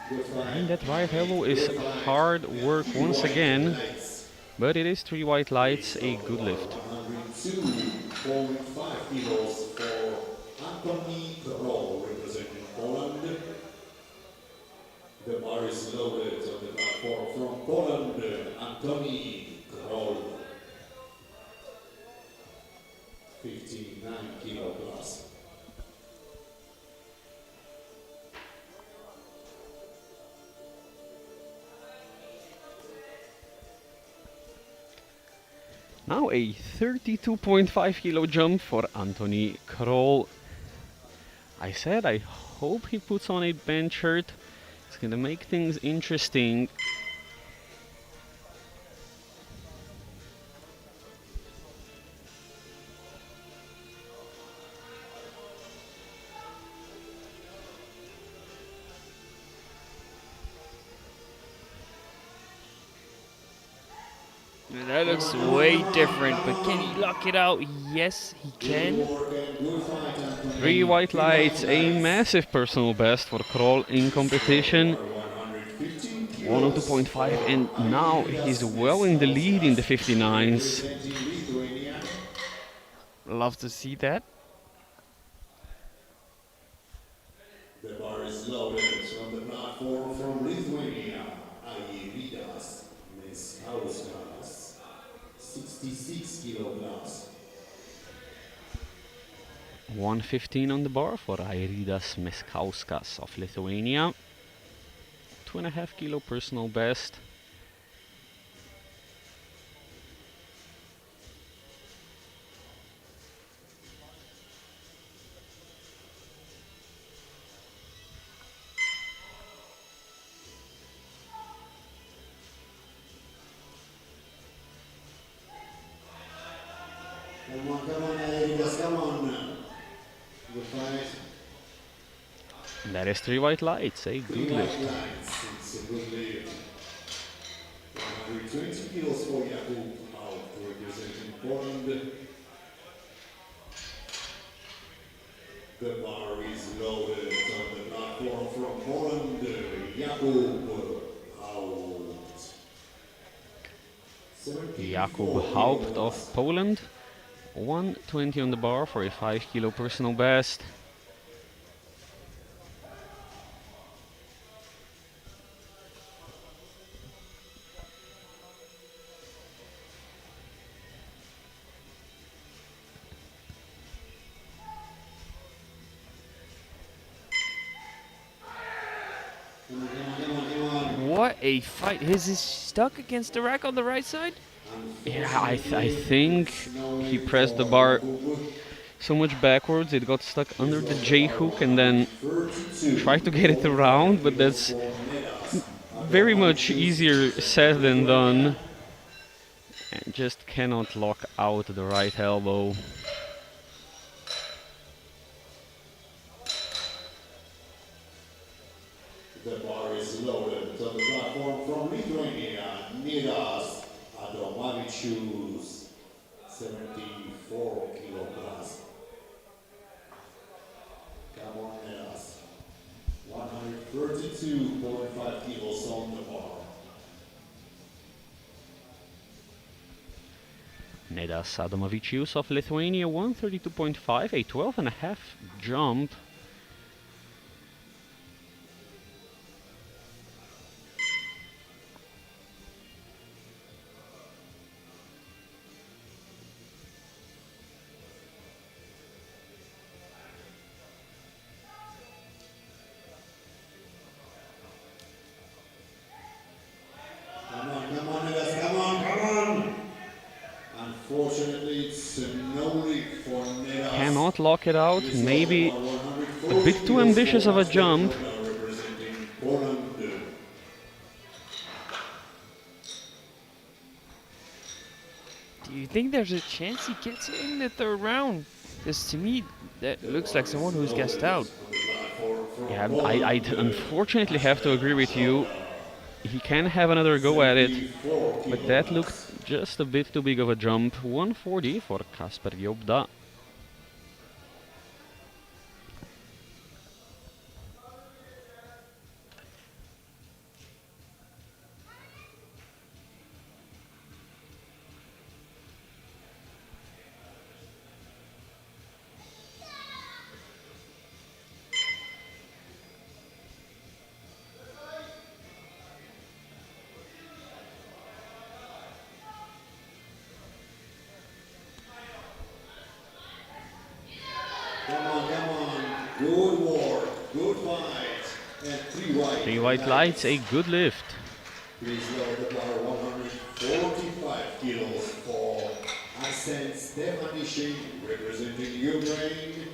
Good fight. And that right elbow is hard work once again, but it is 3 white lights, a good lift. 102.5 kilos for Antoni Krol, representing Poland. The bar is loaded on the platform from Poland, Antoni Krol. 59 kilo plus. Now a 32.5 kilo jump for Antoni Krol. I said I hope he puts on a bench shirt. It's gonna make things interesting. That looks way different, but can he lock it out? Yes, he Good can. work and good fight, Three Anthony. white 3 white lights, a lights. massive personal best for crawl in competition. 115 kilos 102.5, for and now he's Airidas well in the lead in the Meskauskis, 59s. representing Lithuania. Love to see that. The bar is loaded from the platform from Lithuania. Airidas Meskauskis, 66 kilograms. 115 on the bar for Airidas Meskauskis of Lithuania. 2.5 kilo personal best. Come on, Airidas, come on. Good fight. And that is three white lights, a 3 good white lift. lights. It's a good lift. 120 kilos for Jakub out representing Poland. The bar is loaded on the platform from Poland. Jakub out. 74 Jakub Haupt of kilograms. Poland. 120 on the bar for a 5 kilo personal best. What a fight. Is he stuck against the rack on the right side? Yeah, I think he pressed the bar so much backwards it got stuck under the J hook and then tried to get it around, but that's very much easier said than done. And just cannot lock out the right elbow. The bar is loaded on the platform from Lithuania. Nidas Adomavičius, 74 kilograms. Come on, Nidas. 132.5 kilos on the bar. Nedas Adomavičius of Lithuania, 132.5, a 12.5 jump. Come on, Nidas, come on. Unfortunately, it's no leak for Nidas. Cannot lock it out, It is maybe over a 140 bit too kilos ambitious of a for jump. representing Poland. Do you think there's a chance he gets it in the third round? Because to me, that looks like someone who's gassed out. Yeah, I unfortunately have to agree with you. He can have another go at it, but that looked just a bit too big of a jump. 140 for Kasper Jobda. Come on. Good work, good fight. And Three white lights, a good lift. Please load the bar 145 kilos for Arsen Stefanishin, representing Ukraine.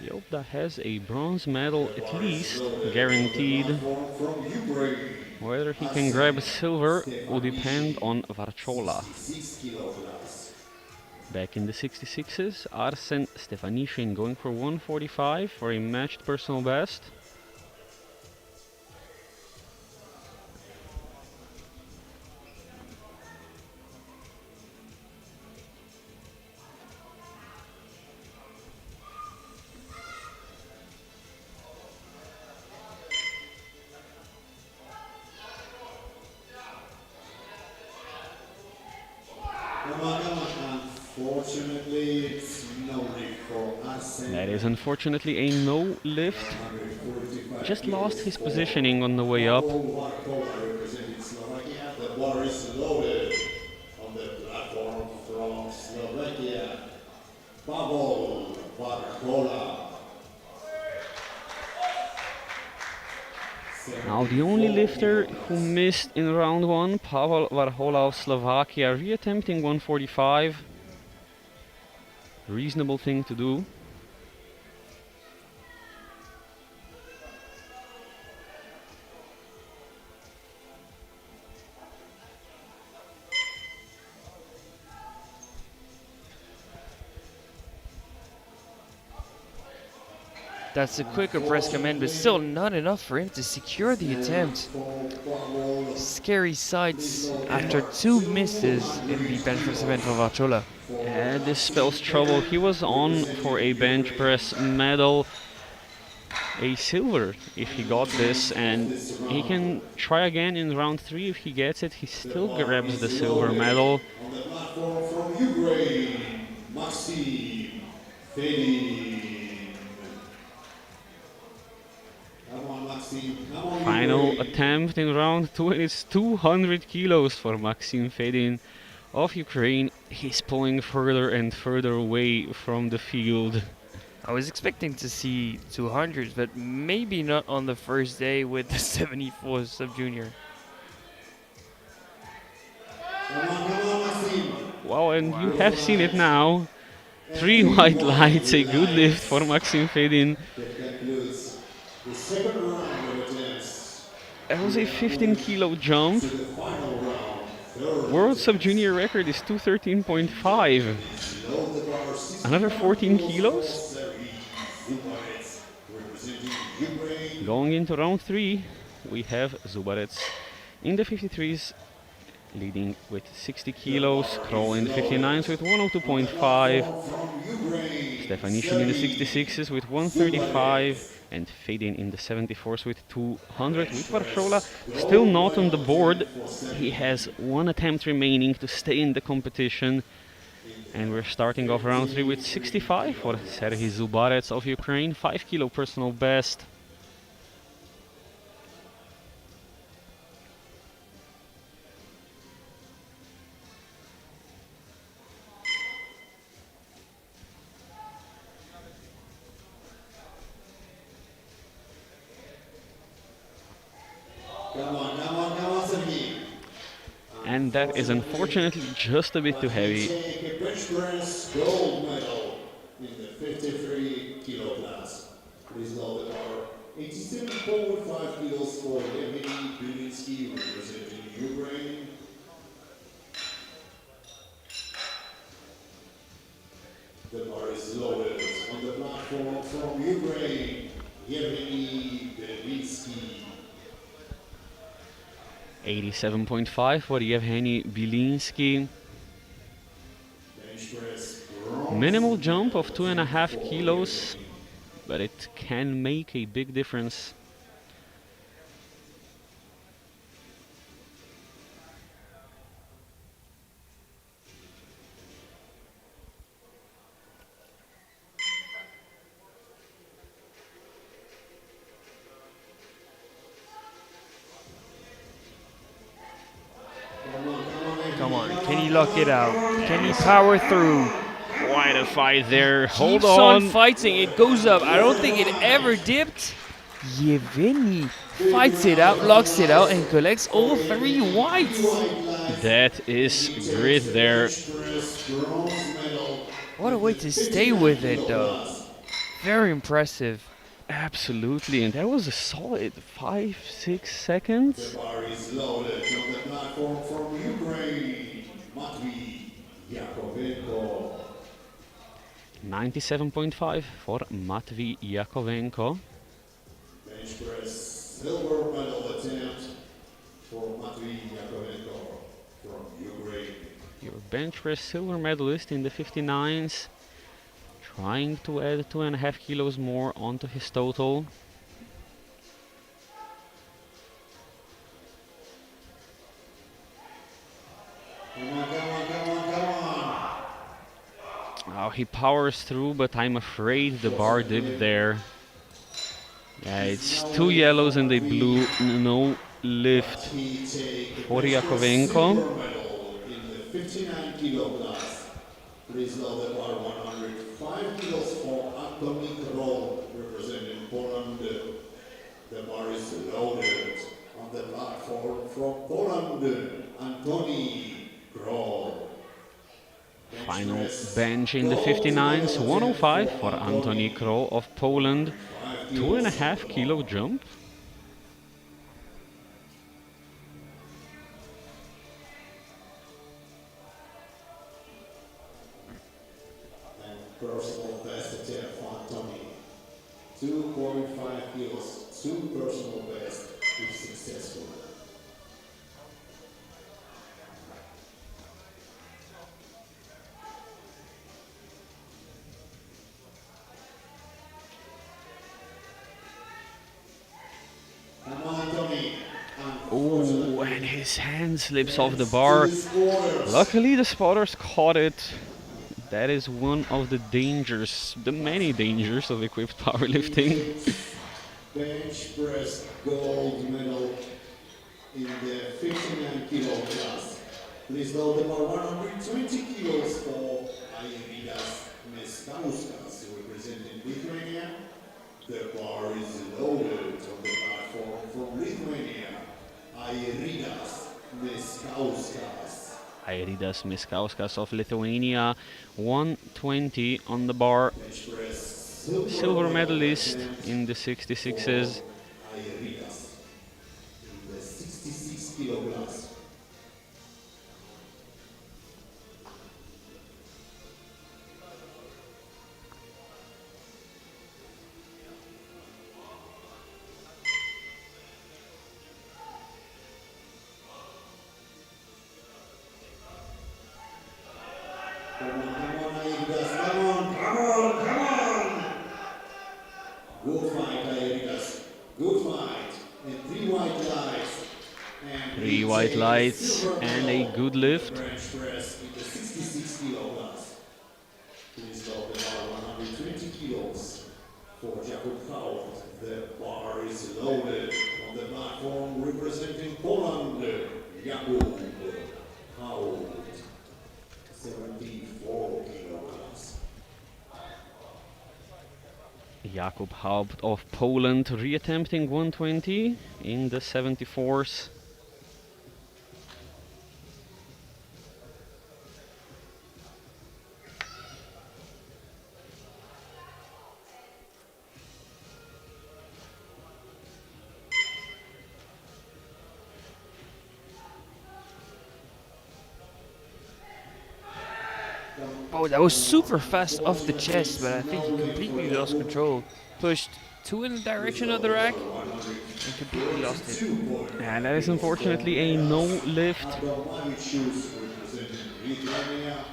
Jobda has a bronze medal The at bar is least loaded on the guaranteed. platform from Ukraine. Whether he can grab silver will Stefanishin, depend on Varchola. 66 kilograms. Back in the 66s, Arsen Stefanishin going for 145 for a matched personal best. unfortunately, it's no lift for Arsen. That is unfortunately a no lift. 145 Just lost kilos his for positioning on the way up. Pavel Varkola representing Slovakia. The bar is loaded on the platform from Slovakia. Pavel Varkola. Now the only lifter who missed in round one, Pavel Varhola of Slovakia, reattempting 145. Reasonable thing to do. That's a quicker press command, but still not enough for him to secure the attempt. Scary sights after two misses in the bench press event for Varchola. This spells trouble. He was on for a bench press medal, a silver if he got this, and he can try again in round 3 if he gets it. He still grabs the silver medal. On the platform from Ukraine, Maxim Fedin. Come on, Maxim. Come on, Final Ukraine. attempt in round 2, and it's 200 kilos for Maxim Fedin of Ukraine. He's pulling further and further away from the field. I was expecting to see 200s, but maybe not on the first day with the 74 sub junior. Come on, Maxim. Wow, and you have seen it now. 3 white lights, a good lift for Maxim Fedin. That concludes the second round of attempts. That was a 15 kilo jump. To the final round. Third. World sub junior record is 213.5. Below the bar, 60 Another 14 kilos. Zubarets, representing Ukraine. Going into round 3, we have Zubarets in the 53s, leading with 60 kilos. Kroll in the 59s with 102.5. From Ukraine. Stefanishin in the 66s with 135. And Fedin in the 74s with 200. With Varchola still not on the board. He has one attempt remaining to stay in the competition. And we're starting off round 3 with 65 for Serhiy Zubarets of Ukraine. 5 kilo personal best. Come on, Serhiy. And that is unfortunately just a bit too heavy. Take a bench press gold medal in the 53 kilo class. Please note the bar 87.5 kilos for Yevgeny Belinsky representing Ukraine. The bar is loaded on the platform from Ukraine. Yevgeny Belinsky. 87.5 for Yevgeny Belinsky. Bench press bronze. Minimal jump of 2.5 kilos, but it can make a big difference. Come on, can he lock it out? Can he power through? Quite a fight there. Hold Keeps on. on fighting, it goes up. I don't think it ever dipped. Yevgeny fights it out, locks it out, and collects all 3 whites. That is grit there. What a way to stay with it, though. Very impressive. Absolutely, and that was a solid 5-6 seconds. The bar is loaded on the platform from Ukraine. Matvey Yakovenko. 97.5 for Matvey Yakovenko. Bench press silver medal attempt for Matvey Yakovenko from Ukraine. Your bench press silver medalist in the 59s. Trying to add 2.5 kilos more onto his total. Come on. Wow, he powers through, but I'm afraid the bar dipped there. Yeah, it's 2 yellows and a blue, no lift He take for bench press Yakovenko. silver medal in the 59 kilo class. Please note the bar 105 kilos for Anthony Kroll, representing Poland. The bar is loaded on the platform from Poland, Anthony Kroll. Final bench in the 59s, 105 for Antoni Kro of Poland, 2.5 kilo jump. And personal best attempt for Anthony. 2.5 kilos, 2 personal best if successful. Come on, Tony. Oh, and his hand slips off the bar. Luckily, the spotters caught it. That is one of the dangers, the many dangers of equipped powerlifting. Bench press gold medal in the 59 kilo class. Please note the bar 120 kilos for Airidas Meskauskas representing Lithuania. The bar is loaded on the platform from Lithuania. Airidas Meskauskas. Airidas Miskauskas of Lithuania, 120 on the bar. Bench press Silver medalist in the 66s. Airidas in the 66 kilo class. Come on, Airidas, come on, come on, come on! Good fight, Airidas. Good fight. And 3 white lights. And 3 white lights and a good lift. bench press in the 66 kilo class. Please note the bar 120 kilos for Jakub Howard. The bar is loaded on the platform representing Poland. Jakub Howard. 74 kilo class. Jakub Haupt of Poland reattempting 120 in the 74s. Oh, that was super fast off the chest, but I think he completely lost control. Pushed 2 in the direction of the rack and completely lost it. And that is unfortunately a no lift. Abramovich representing Lithuania.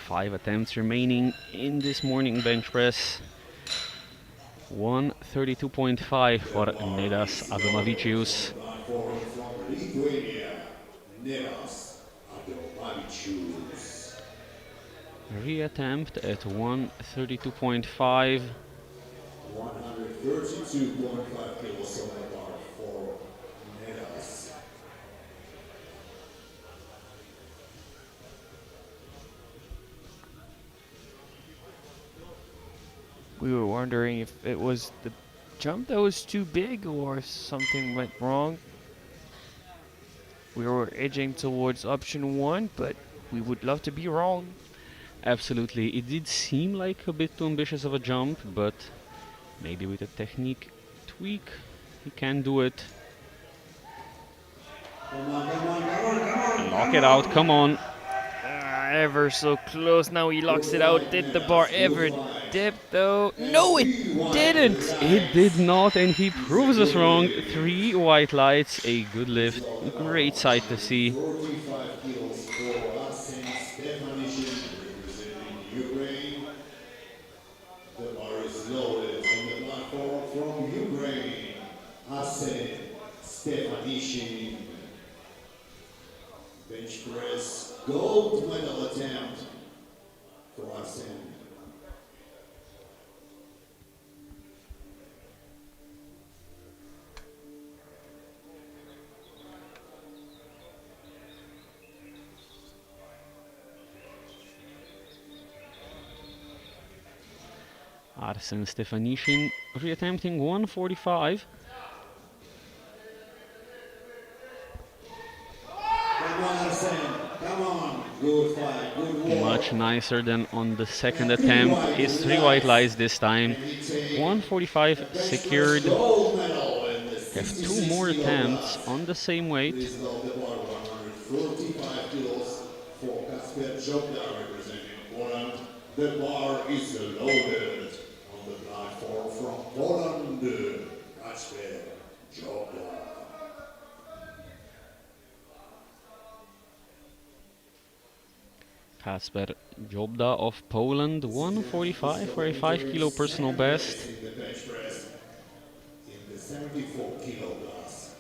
Five attempts remaining in this morning bench press. 132.5 for Nedas Adomavicius. Platform from Lithuania. Neras Adomavicius. Reattempt at 132.5. 132.5 kilos on the bar for Neras. We were wondering if it was the jump that was too big or if something went wrong. We were edging towards option 1, but we would love to be wrong. Absolutely, it did seem like a bit too ambitious of a jump, but maybe with a technique tweak, he can do it. Come on, come on, come on, come on! Lock it out, come on. Ever so close. Now he locks it out. Did the bar ever dip though? No, it didn't. It did not, and he proves us wrong. 3 white lights, a good lift. Great sight to see. 45 kilos for Arsen Stefanishin representing Ukraine. The bar is loaded on the platform from Ukraine. Arsen Stefanishin. Bench press gold medal attempt for Arsene. Arsen Stefanishin reattempting 145. Come on, Arsene. Come on. Good fight. Good work. Much nicer than on the second And three attempt. white Is 3 white lights this time. And he takes 145 the bench secured. press gold medal in the Have 2 66 more kilo attempts class. on the same weight. Please load the bar 145 kilos for Kasper Jobda representing Poland. The bar is loaded on the platform from Poland, Kasper Jobda. Kasper Jobda of Poland, 145 for a 5 kilo personal best. In the bench press in the 74 kilo class.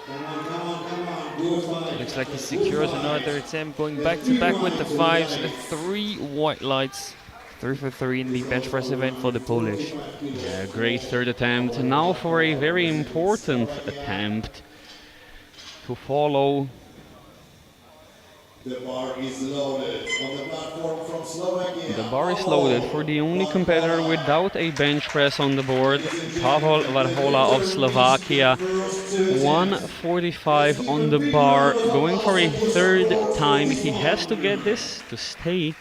Come on, come on, come on. Good fight. Looks like he secures another attempt, going back to back with the fives. 3 white lights. 3 for 3 in the bench press event for the Polish. Yeah, great third attempt. Now for a very important attempt to follow. The bar is loaded on the platform from Slovakia. The bar is loaded for the only competitor without a bench press on the board, Pavel Varhola of Slovakia. 145 on the bar, going for a third time. He has to get this to stay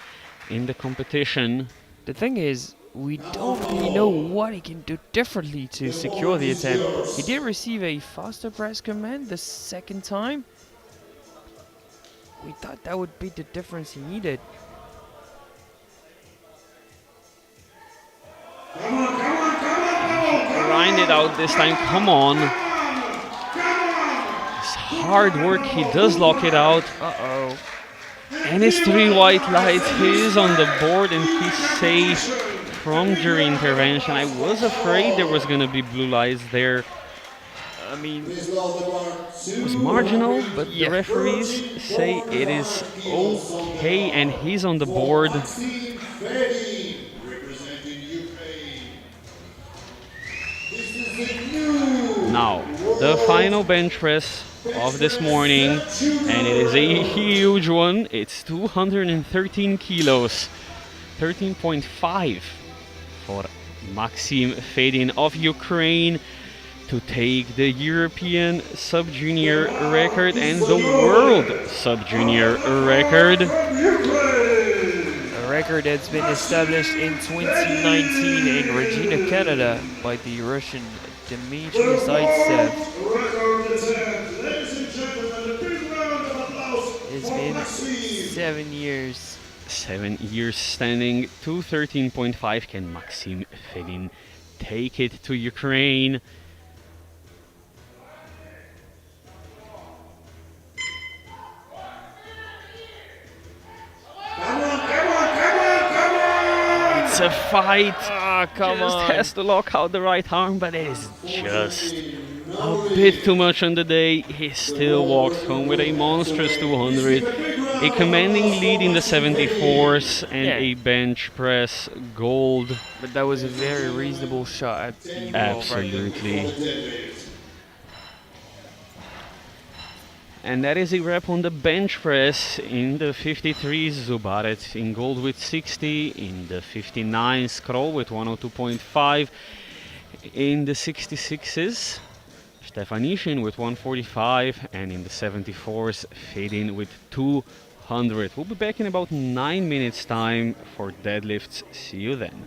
in the competition. The thing is, we don't really know what he can do differently to secure the attempt. He did receive a faster press command the second time. We thought that would be the difference he needed. Grind it out this time, come on. It's hard work, he does lock it out. Uh-oh. And his 3 white lights, he is on the board and he's safe from jury intervention. I was afraid there was gonna be blue lights there. I mean, It was marginal, but Yeah. the referees say it is okay and he's on the board. Maxim Fedi, representing Ukraine. This is the new Now, the final bench press of this morning, and it is a huge one. It's 213 kilos, 13.5 for Maxim Fedin of Ukraine to take the European sub-junior record and the world sub-junior record. a record that's been established in 2019 in Regina, Canada by the Russian Dmitry Zaitsev. Ladies and gentlemen, a big round of applause It's for been Maxim. 7 years. 7 years standing, 213.5. Can Maxim Fedin take it to Ukraine? Come on, come on, come on, come on! It's a fight. Ah, come Just on. has to lock out the right arm, but it is just a bit too much on the day. He still walks home with a monstrous 200, a commanding lead in the 74s, and Yeah. a bench press gold. But that was a very reasonable shot at the world record. Absolutely. And that is a wrap on the bench press. In the 53s, Zubaret in gold with 60. In the 59s, Scroll with 102.5. In the 66s, Stefanishin with 145. And in the 74s, Fedin with 200. We'll be back in about 9 minutes time for deadlifts. See you then.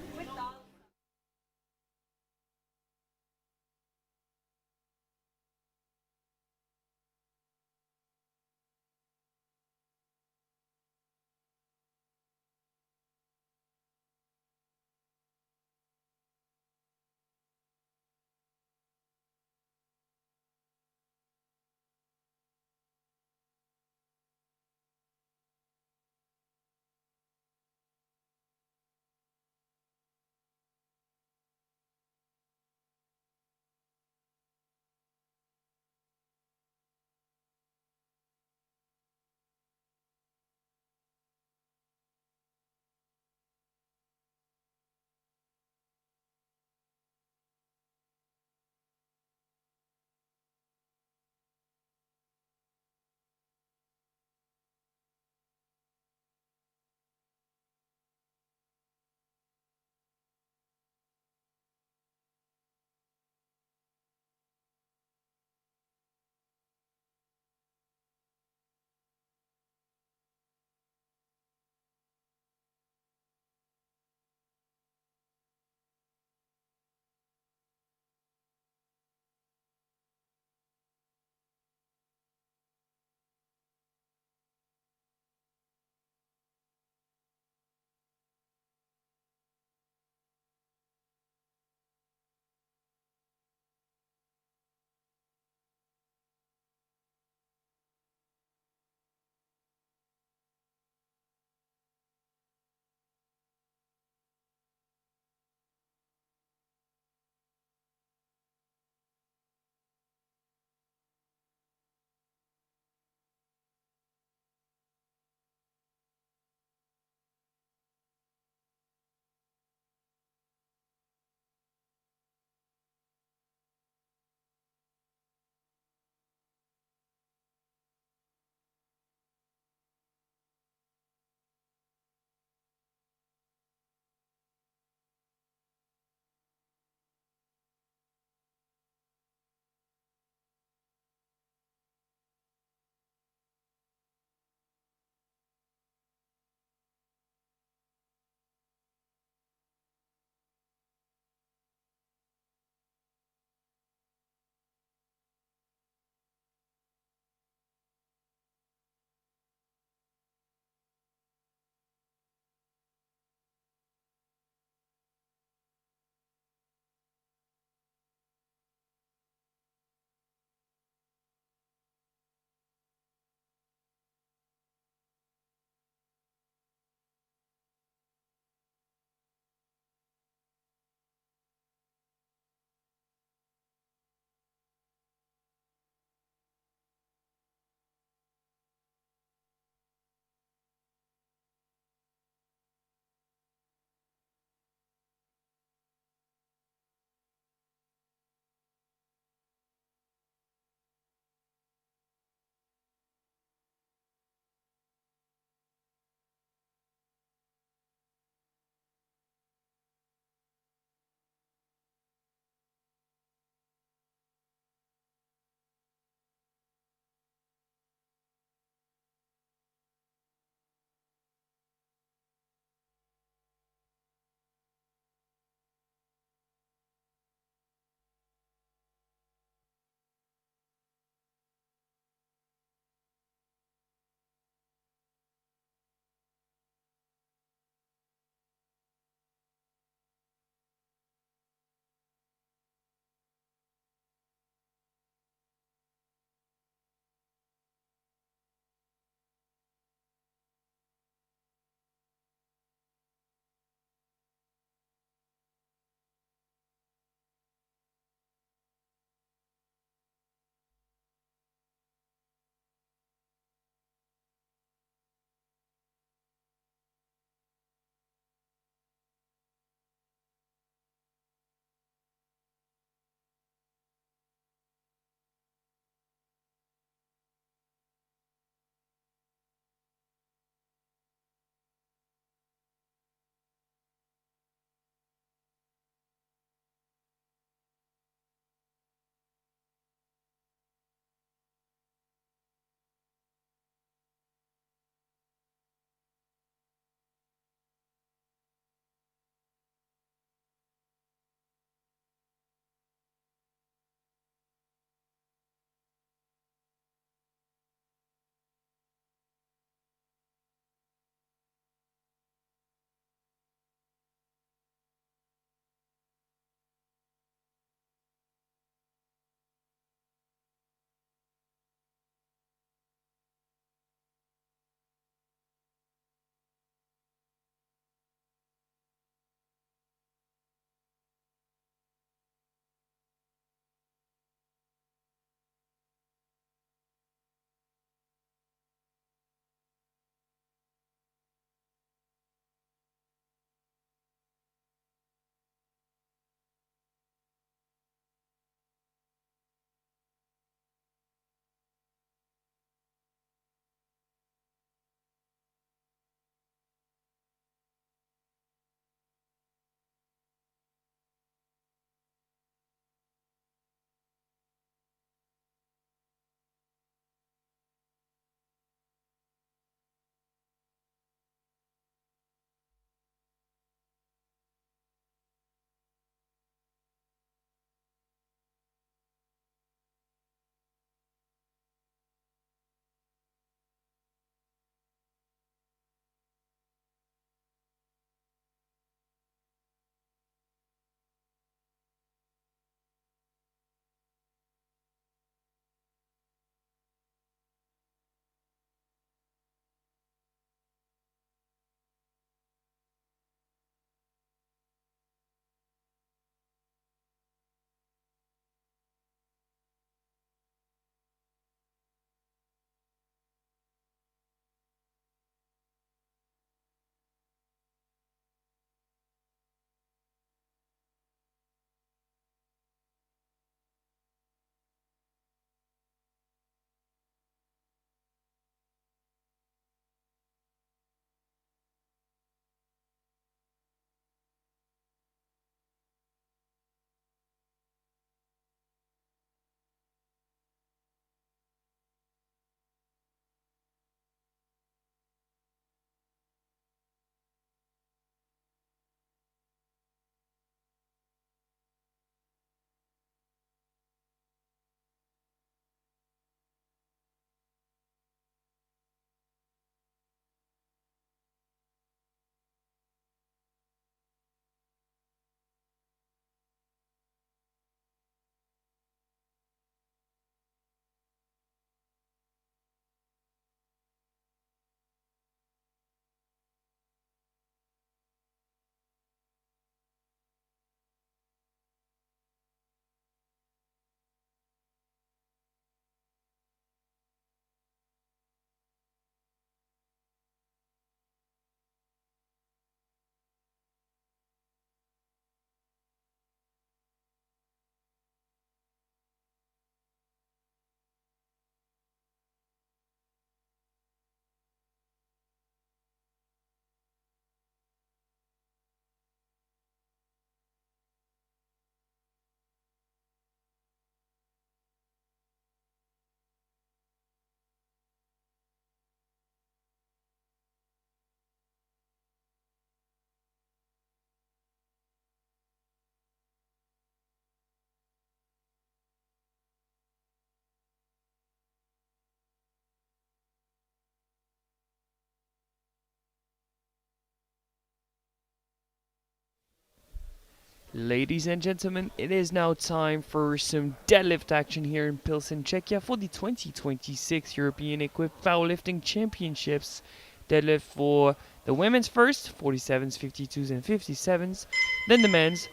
Ladies and gentlemen, it is now time for some deadlift action here in Pilsen, Czechia for the 2026 European Equipped Powerlifting Championships. Deadlift for the women's first, 47s, 52s, and 57s. Then the men's,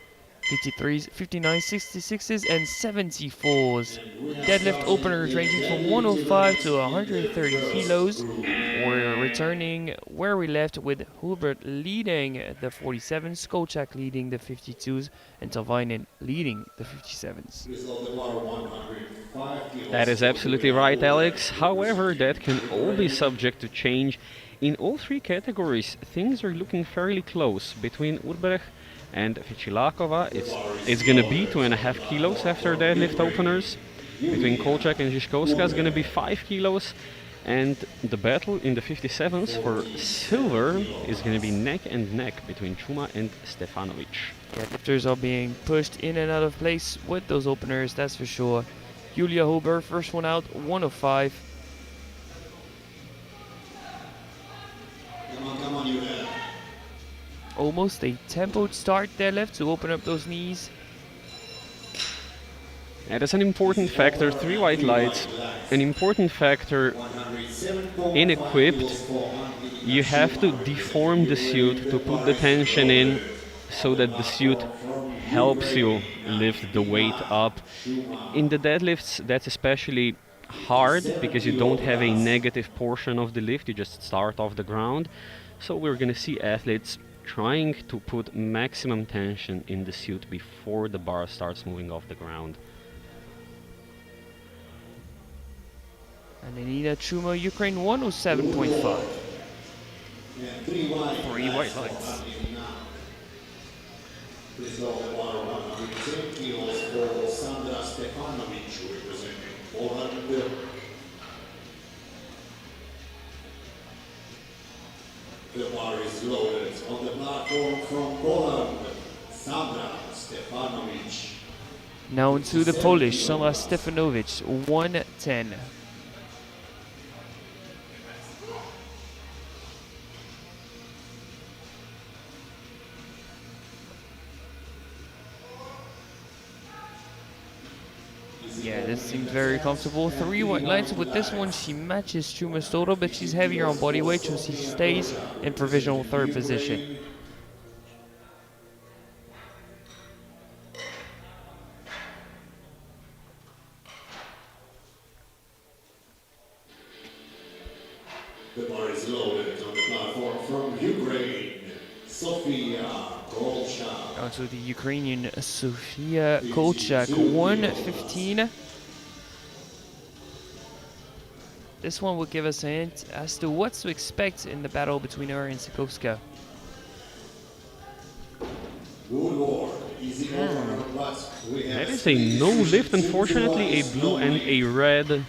53s, 59s, 66s, and 74s. Deadlift openers ranging from 105 to 130 kilos. We're returning where we left with Hubert leading the 47s, Kolchak leading the 52s, and Tavainen leading the 57s. That is absolutely right, Alex. However, that can all be subject to change. In all three categories, things are looking fairly close. Between Urbech and Fichilakova, it's going to be 2.5 kilos after deadlift openers. Between Kolchak and Zizkowska, it's going to be 5 kilos. And the battle in the 57s for silver is going to be neck and neck between Chuma and Stefanovic. Lifters are being pushed in and out of place with those openers, that's for sure. Julia Huber, first one out, 105. Come on, Julia. Almost a tempoed start deadlift to open up those knees. That is an important factor, 3 white lights, an important factor in equipped. You have to deform the suit to put the tension in so that the suit helps you lift the weight up. In the deadlifts, that's especially hard because you don't have a negative portion of the lift, you just start off the ground. So we're going to see athletes trying to put maximum tension in the suit before the bar starts moving off the ground. And Anita Chuma, Ukraine, 107.5. 3 white lights. Please go the water 110 kilos for Sandra Stefanovic, representing Poland. The bar is loaded on the platform from Poland, Sandra Stefanovic. Now into the Polish, Sandra Stefanovic, 110. Yeah, this seems very comfortable. 3 white lights. With this one, she matches Chuma's total, but she's heavier on body weight, so she stays in provisional 3rd position. The bar is loaded on the platform from Ukraine, Sofia Kolchak. Down to the Ukrainian Sofia Kolchak, 115. This one will give us a hint as to what to expect in the battle between her and Sikowska. Good work. Easy over, but we have That is a no lift, unfortunately, a blue and a red.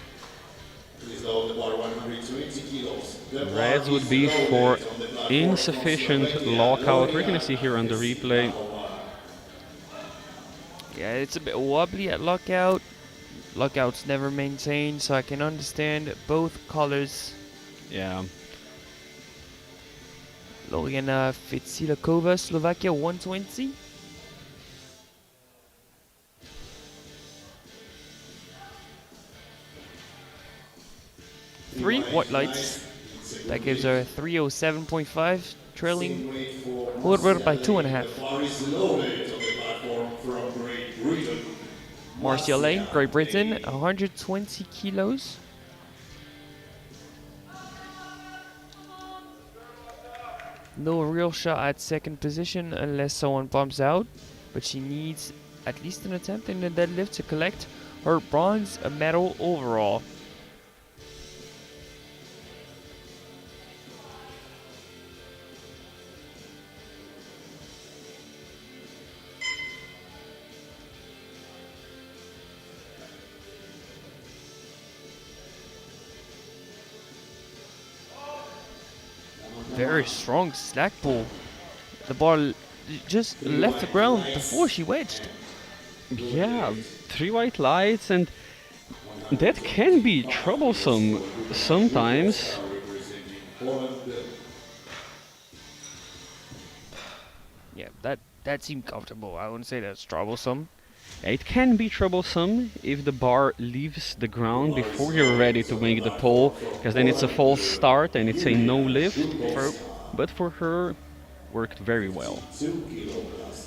Please load the bar 120 kilos. The bar Reds would is be loaded for on the platform insufficient from Slovakia. lockout. We're going to see here on the replay. Yeah, it's a bit wobbly at lockout. Lockout's never maintained, so I can understand both colors. Yeah. Loriana Fitsilakova, Slovakia, 120. Three white lights. That gives her 307.5, trailing Hurber by 2.5. Bar is loaded on the platform from Great Britain. Marcia Lane, Great Britain, 120 kilos. No real shot at 2nd position unless someone bumps out, but she needs at least an attempt in the deadlift to collect her bronze medal overall. Very strong slack pull. The bar just left the ground before she wedged. Yeah, 3 white lights, and that can be troublesome sometimes. Yeah, that That seemed comfortable. I wouldn't say that's troublesome. It can be troublesome if the bar leaves the ground before you're ready to make the pull, because then it's a false start and it's a no lift. True. But for her, worked very well.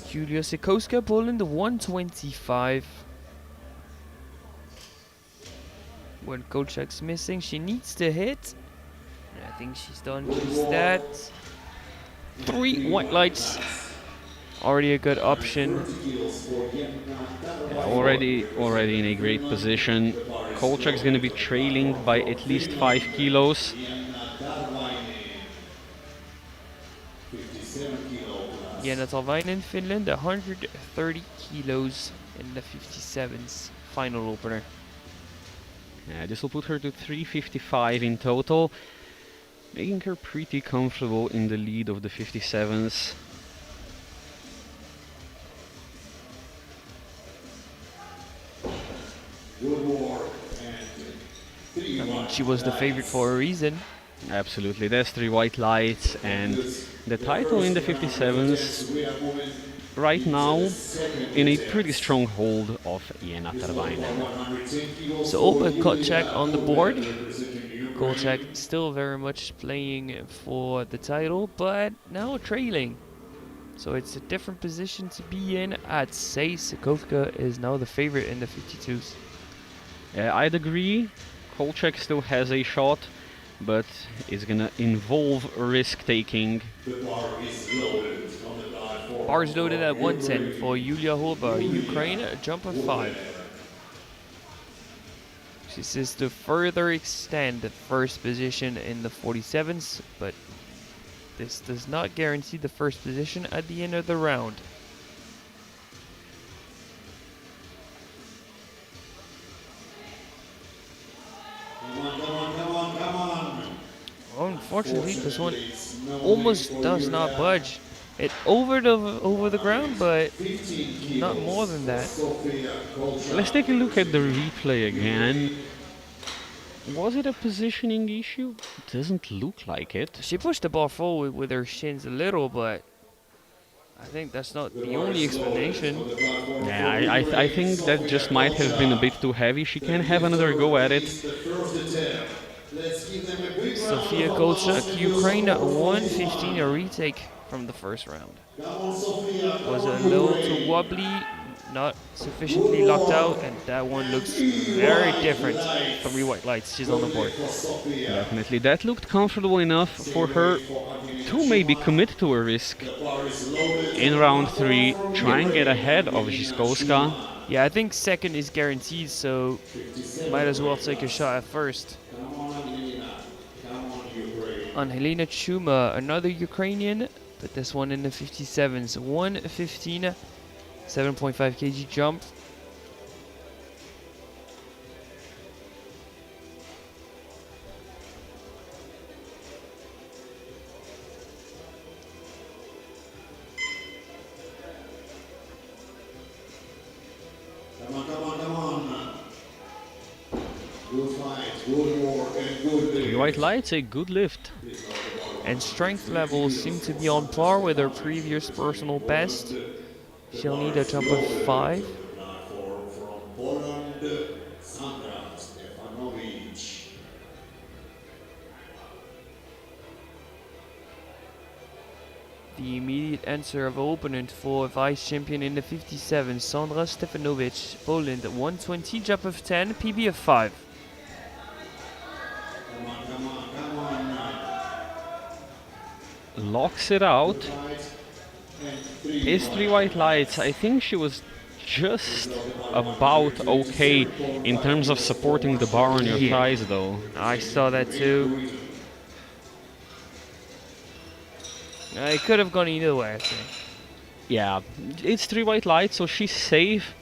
Julia Sikoska pulling the 125. When Kolchak's missing, she needs to hit. And I think she's done just that. 3 white lights. Already a good option. Yeah, already in a great position. Kolchak's going to be trailing by at least 5 kilos. Jenna Talvainen in Finland, 130 kilos in the 57s. Final opener. Yeah, this will put her to 355 in total, making her pretty comfortable in the lead of the 57s. I mean, she was the favorite for a reason. Absolutely, there's 3 white lights, and the title in the 57s right now in a pretty strong hold of Jenna Tarvainen. So Opa Kolchak on the board. Kolchak still very much playing for the title, but now trailing. So it's a different position to be in. I'd say Sikovka is now the favorite in the 52s. I'd agree, Kolchak still has a shot, but it's gonna involve risk-taking. Bars loaded at 110 for Yulia Holba, Ukraine, a jump of 5. She says to further extend the first position in the 47s, but this does not guarantee the first position at the end of the round. Unfortunately, this one almost does not budge. It over the ground, but not more than that. Let's take a look at the replay again. Was it a positioning issue? Doesn't look like it. She pushed the ball forward with her shins a little, but I think that's not the only explanation. Yeah, I think that just might have been a bit too heavy. She can have another go at it. Sofia Kolchak, Ukraine, 115, a retake from the first round. Was a little too wobbly, not sufficiently locked out, and that one looks very different. 3 white lights, she's on the board. Definitely, that looked comfortable enough for her to maybe commit to a risk. In round 3, try and get ahead of Zizkowska. Yeah, I think second is guaranteed, so might as well take a shot at first. On Helena Chuma, another Ukrainian, but this one in the 57s. 115, 7.5 kg jump. Come on. Good fight, good work, and good lift. 3 white lights, a good lift. And strength levels seem to be on par with her previous personal best. She'll need a jump of 5. From Poland, Sandra Stefanovic. The immediate answer of opponent for vice champion in the 57, Sandra Stefanovic, Poland, 120, jump of 10, PB of 5. Come on. Locks it out. Is 3 white lights. I think she was just about okay in terms of supporting the bar on your thighs though. I saw that too. It could have gone either way, I think. Yeah, it's 3 white lights, so she's safe,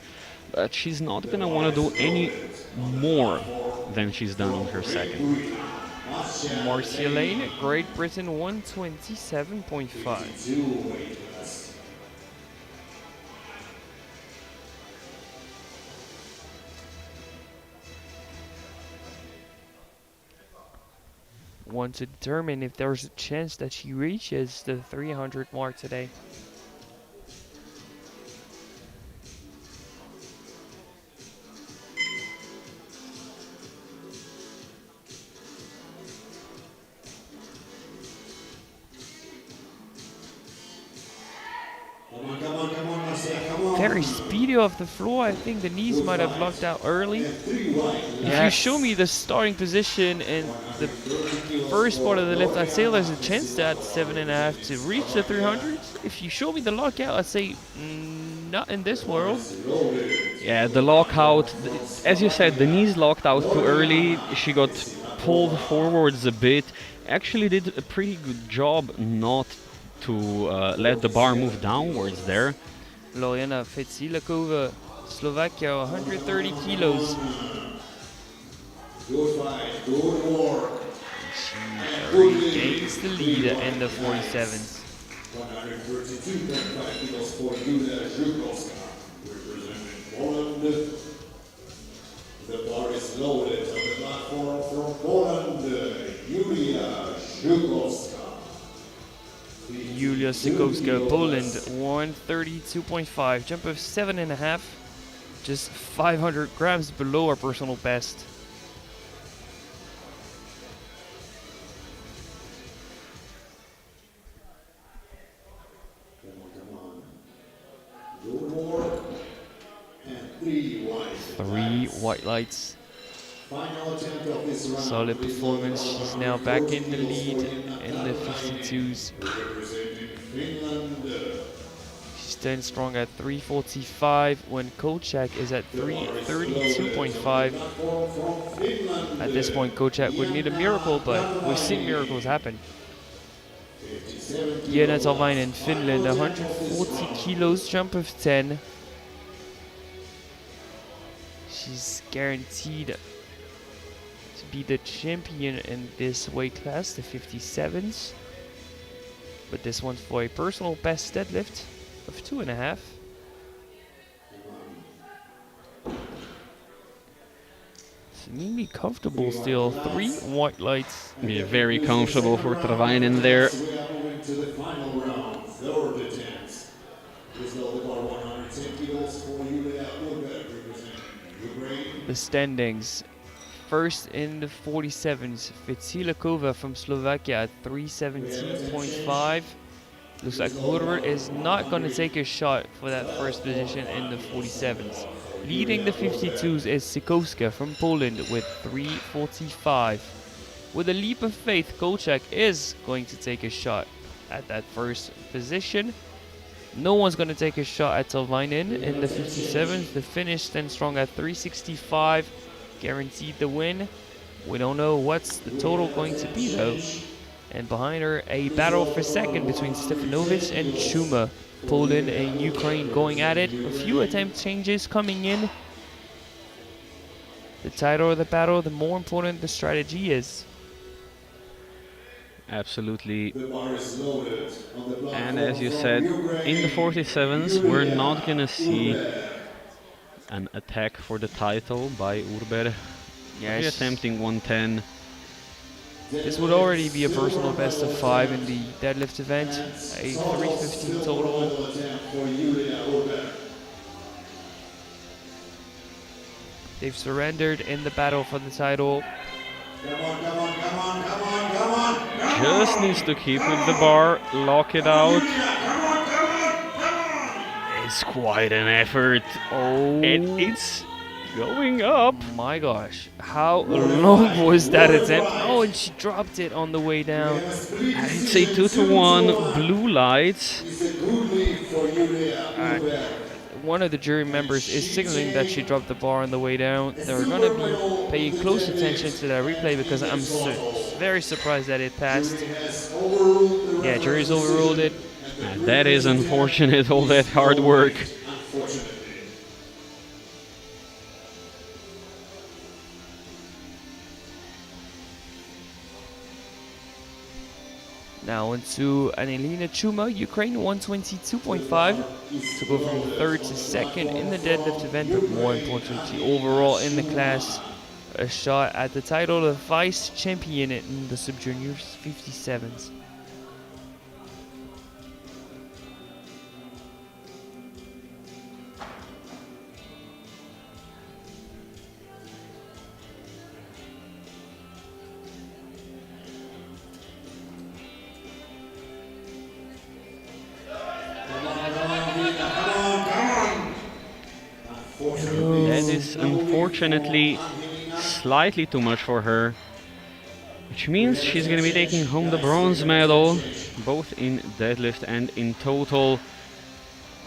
but she's not gonna want to do any more than she's done on her second. Marcia Lane, Great Britain, 127.5. Want to determine if there's a chance that she reaches the 300 mark today. very speedy off the floor. I think the knees might have locked out early. If you show me the starting position and the first part of the lift, I'd say there's a chance that 7.5 to reach the 300s. If you show me the lockout, I'd say not in this world. Yeah, the lockout, as you said, the knees locked out too early. She got pulled forwards a bit. Actually did a pretty good job not to let the bar move downwards there. Loriana Fetsilakova, Slovakia, 130 kilos. Good fight, good work. She regains the lead in the 47s. 132.5 kilos for Julia Żukowska, representing Poland. The bar is loaded on the platform from Poland, Julia Żukowska. Julia Sikowska, Poland, 132.5, jump of 7.5, just 500 grams below our personal best. Come on. Good work. And 3 white. 3 white lights. Final attempt of this round. Solid performance. She's now back in the lead in the 52s. Representing Finland. She's staying strong at 345 when Kolchak is at 332.5. At this point, Kolchak would need a miracle, but we've seen miracles happen. Jena Talvainen, Finland, 140 kilos, jump of 10. She's guaranteed to be the champion in this weight class, the 57s. But this one's for a personal best deadlift of 2.5. Seemingly comfortable still. 3 white lights. Yeah, very comfortable for Talvainen there. We are moving to the final round, third attempt. This is the bar 110 kilos for Julia Ulberg, representing Ukraine. The standings. First in the 47s, Fetsilakova from Slovakia at 317.5. Looks like Hurber is not going to take a shot for that first position in the 47s. Leading the 52s is Sikowska from Poland with 345. With a leap of faith, Kolchak is going to take a shot at that first position. No one's going to take a shot at Talvainen in the 57s. The Finnish stand strong at 365. Guaranteed the win. We don't know what's the total going to be though. And behind her, a battle for second between Stefanovic and Chuma. Poland and Ukraine going at it. A few attempt changes coming in. The tighter the battle, the more important the strategy is. Absolutely. The bar is loaded on the platform And as you from said, Ukraine, in the 47s, we're Julia not gonna see Ulberg. an attack for the title by Urber. Yes. We're attempting 110. This would already be a personal best of 5 in the deadlift event. A 315 total. Final attempt for Julia Ulberg. They've surrendered in the battle for the title. Come on, come on, come on, come on, come on, come Just needs to keep with the bar, lock it out. It's quite an effort. Oh And it's going up. my gosh. How long was that attempt? Oh, and she dropped it on the way down. I'd say 2-1 blue lights. It's a good lead for Julia Ulberg. One of the jury members is signaling that she dropped the bar on the way down. They're going to be paying close attention to that replay because I'm very surprised that it passed. Has overruled the Yeah, jury's overruled it. And that is unfortunate, all that hard work. unfortunately. Now into Anelina Chuma, Ukraine 122.5 to go from third to second in the deadlift event, but more importantly overall in the class, a shot at the title of vice champion in the sub-juniors 57s. That is unfortunately slightly too much for her, which means she's going to be taking home the bronze medal, both in deadlift and in total.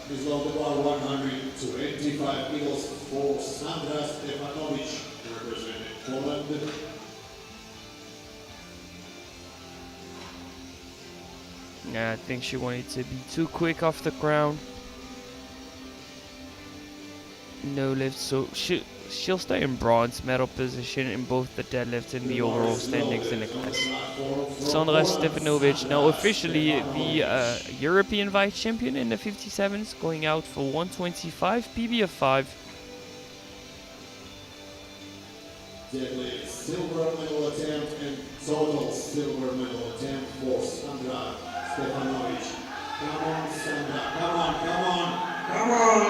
Please load the bar 125 kilos for Sandra Stefanovic, representing Poland. Yeah, I think she wanted to be too quick off the ground. No lift, so she'll stay in bronze medal position in both the deadlift and the overall standings in the class. Sandra Stefanovic, now officially the European vice champion in the 57s, going out for 125 PB of 5. Deadlift silver medal attempt and total silver medal attempt for Sandra Stefanovic. Come on, Sandra, come on, come on, come on!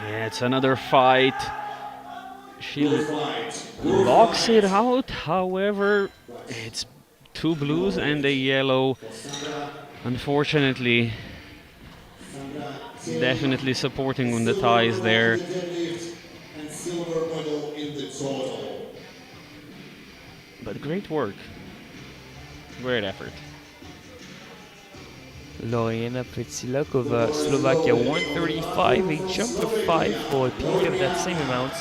Yeah, it's another fight. She locks it out, however, it's 2 blues and a yellow. Unfortunately, definitely supporting on the ties there. And silver medal in the total. But great work. Great effort. Loriana Petsilakova, Slovakia 135, a jump of 5 for a PB of that same amount.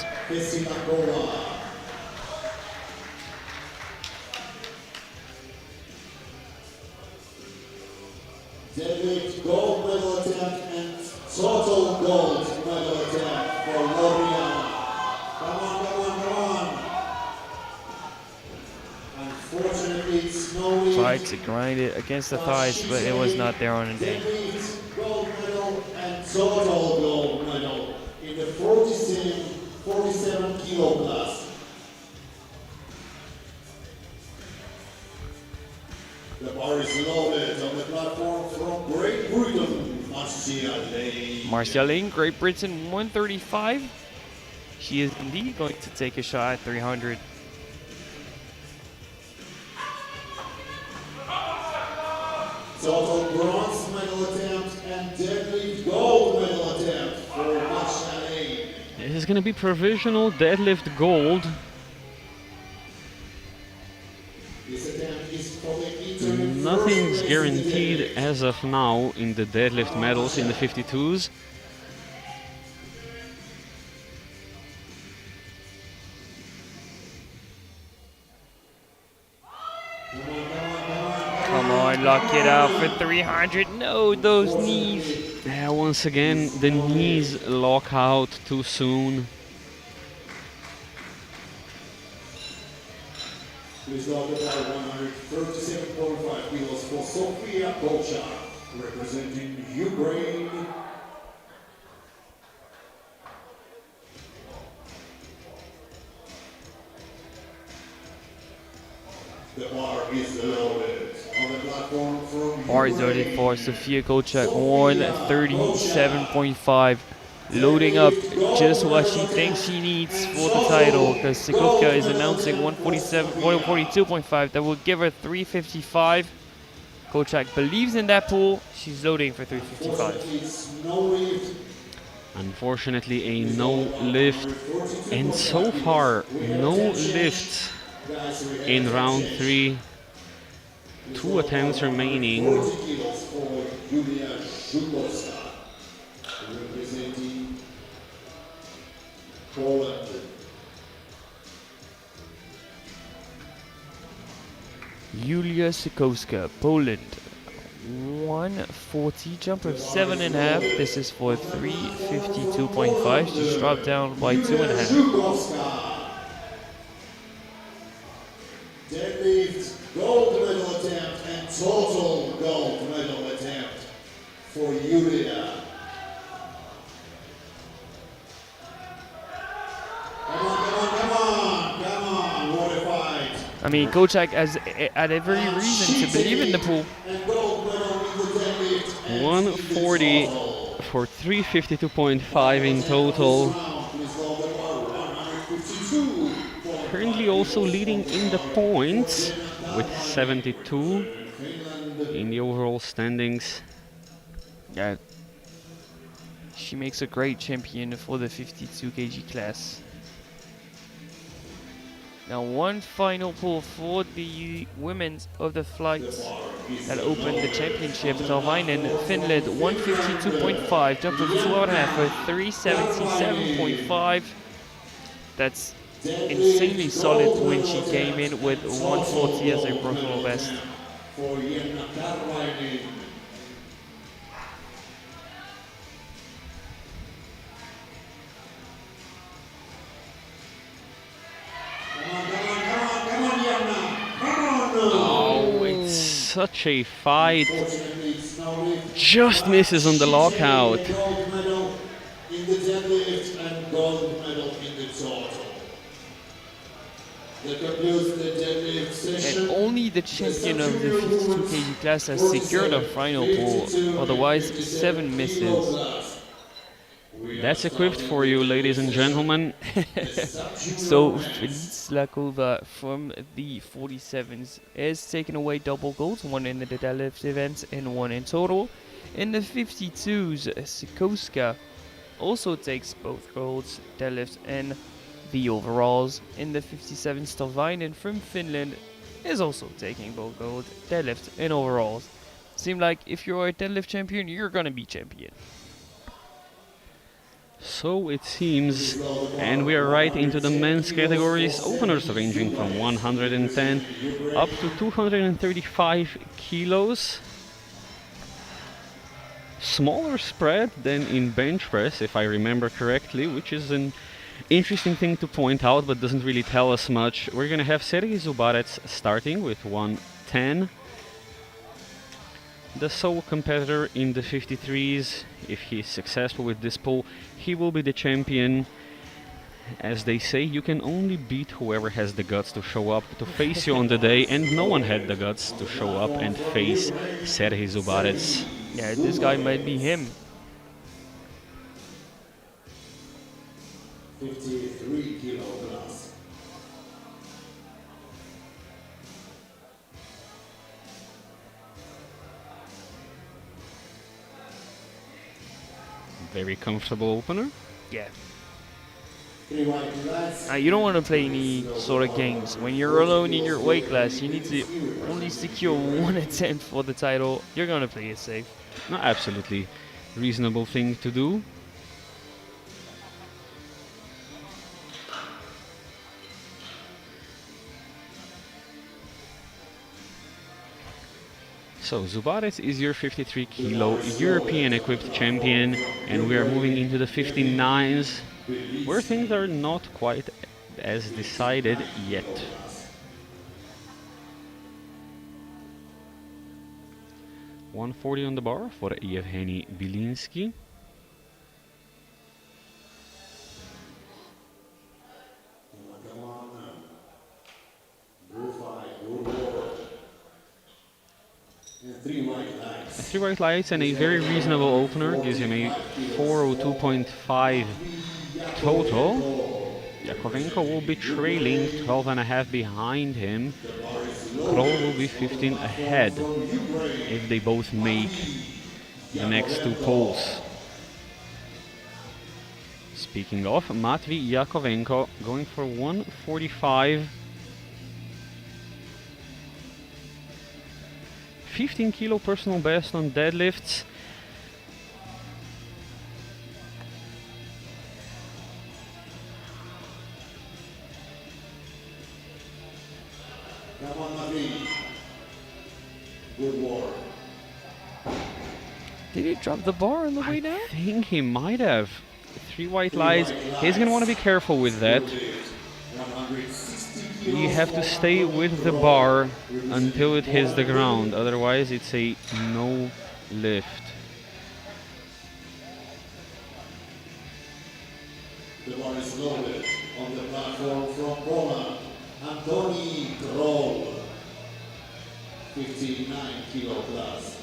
Deadlift gold medal attempt and total gold medal attempt for Loriana. Come on, come on, come on. Unfortunately, it's no lift. Tried to grind it against the thighs, but it was not there on the day. Deadlift gold medal and total gold medal in the 47 kilo class. The bar is loaded on the platform from Great Britain, Marcia Lane. Marcia Lane, Great Britain 135. She is indeed going to take a shot at 300. Total bronze medal attempt and deadlift gold medal attempt for Marcia Lane. This is going to be provisional deadlift gold. This attempt is for the interim Nothing's first place guaranteed in the deadlift. as of now in the deadlift medals in the 52s. Come on, lock it out for 300. No, those knees. Yeah, once again, the knees lock out too soon. Please load the bar 137.5 kilos for Sofia Kolchak, representing Ukraine. The bar is loaded on the platform from Bar is loaded Ukraine. for Sofia Kolchak 137.5. Loading up just what she thinks she needs for the title, because Sikovka is announcing 142.5. That will give her 355. Kolchak believes in that pool. She's loading for 355. It's no lift. Unfortunately, a no lift, and so far, no lifts Guys, we have in round change. 3. 2 attempts remaining. 40 kilos for Julia Żukowska, representing Poland. Julia Sikowska, Poland. 140, jump of 7.5. This is for 352.5. She's dropped down by 2.5. Żukowska. Deadlift gold medal attempt and total gold medal attempt for Julia. Come on, come on, come on, come on, what a fight. I mean, Kolchak has had every reason to believe in the pool. And gold medal in the deadlift and 140 in the total. for 352.5 in total. Round, please load the bar, 152. Currently also leading in the points with 72 in the overall standings. Yeah. She makes a great champion for the 52 kg class. Now one final pull for the women of the flight that opened the championship. Talvainen, Finland, 152.5, jump of 2.5 for 377.5. That's insanely solid when she came in with 140 as a personal best. For Jenna Karvainen. Come on, Jenna. Come on. Oh, it's such a fight. Unfortunately, it's no lift. Just misses on the lockout. She takes the gold medal in the deadlift and gold medal in the total. That concludes the deadlift session. And only the champion of the 52 kg class has secured a final pull, otherwise 7 misses. That's equipped for you, ladies and gentlemen. So Felice Lakova from the 47s is taking away double golds, one in the deadlift event and one in total. In the 52s, Sikoska also takes both golds, deadlifts and the overalls. In the 57s, Talvainen from Finland is also taking both gold, deadlift and overalls. Seems like if you're a deadlift champion, you're gonna be champion. So it seems, and we are right into the men's categories, openers ranging from 110 up to 235 kilos. Smaller spread than in bench press, if I remember correctly, which is an interesting thing to point out but doesn't really tell us much. We're gonna have Sergei Zubarets starting with 110. The sole competitor in the 53s, if he's successful with this pull, he will be the champion. As they say, you can only beat whoever has the guts to show up to face you on the day, and no one had the guts to show up and face Sergei Zubarets. Yeah, this guy might be him. 53 kilograms. Very comfortable opener. Yeah. 3 white lads. You don't want to play any sort of games. When you're alone in your weight class, you need to only secure one attempt for the title. You're gonna play it safe. No, absolutely reasonable thing to do. So Zubarets is your 53 kilo European equipped champion, and we are moving into the 59s, where things are not quite as decided yet. $140 on the bar for Yevgeny Bilinsky. Come on now. Good fight, good work. And 3 white lights. 3 white lights and a very reasonable opener gives him a 402.5 total. Yakovenko will be trailing 12.5 behind him. Kroll will be 15 ahead if they both make the next 2 poles. Speaking of, Matvey Yakovenko going for 145. 15 kilo personal best on deadlifts. Come on, Mavi. Good work. Did he drop the bar on the way down? I think he might have. 3 white lights. He's gonna want to be careful with that. 160 You have to stay with the bar until it hits the ground, otherwise it's a no lift. The bar is loaded on the platform from Poland. Antoni Kroll, 59 kilo plus.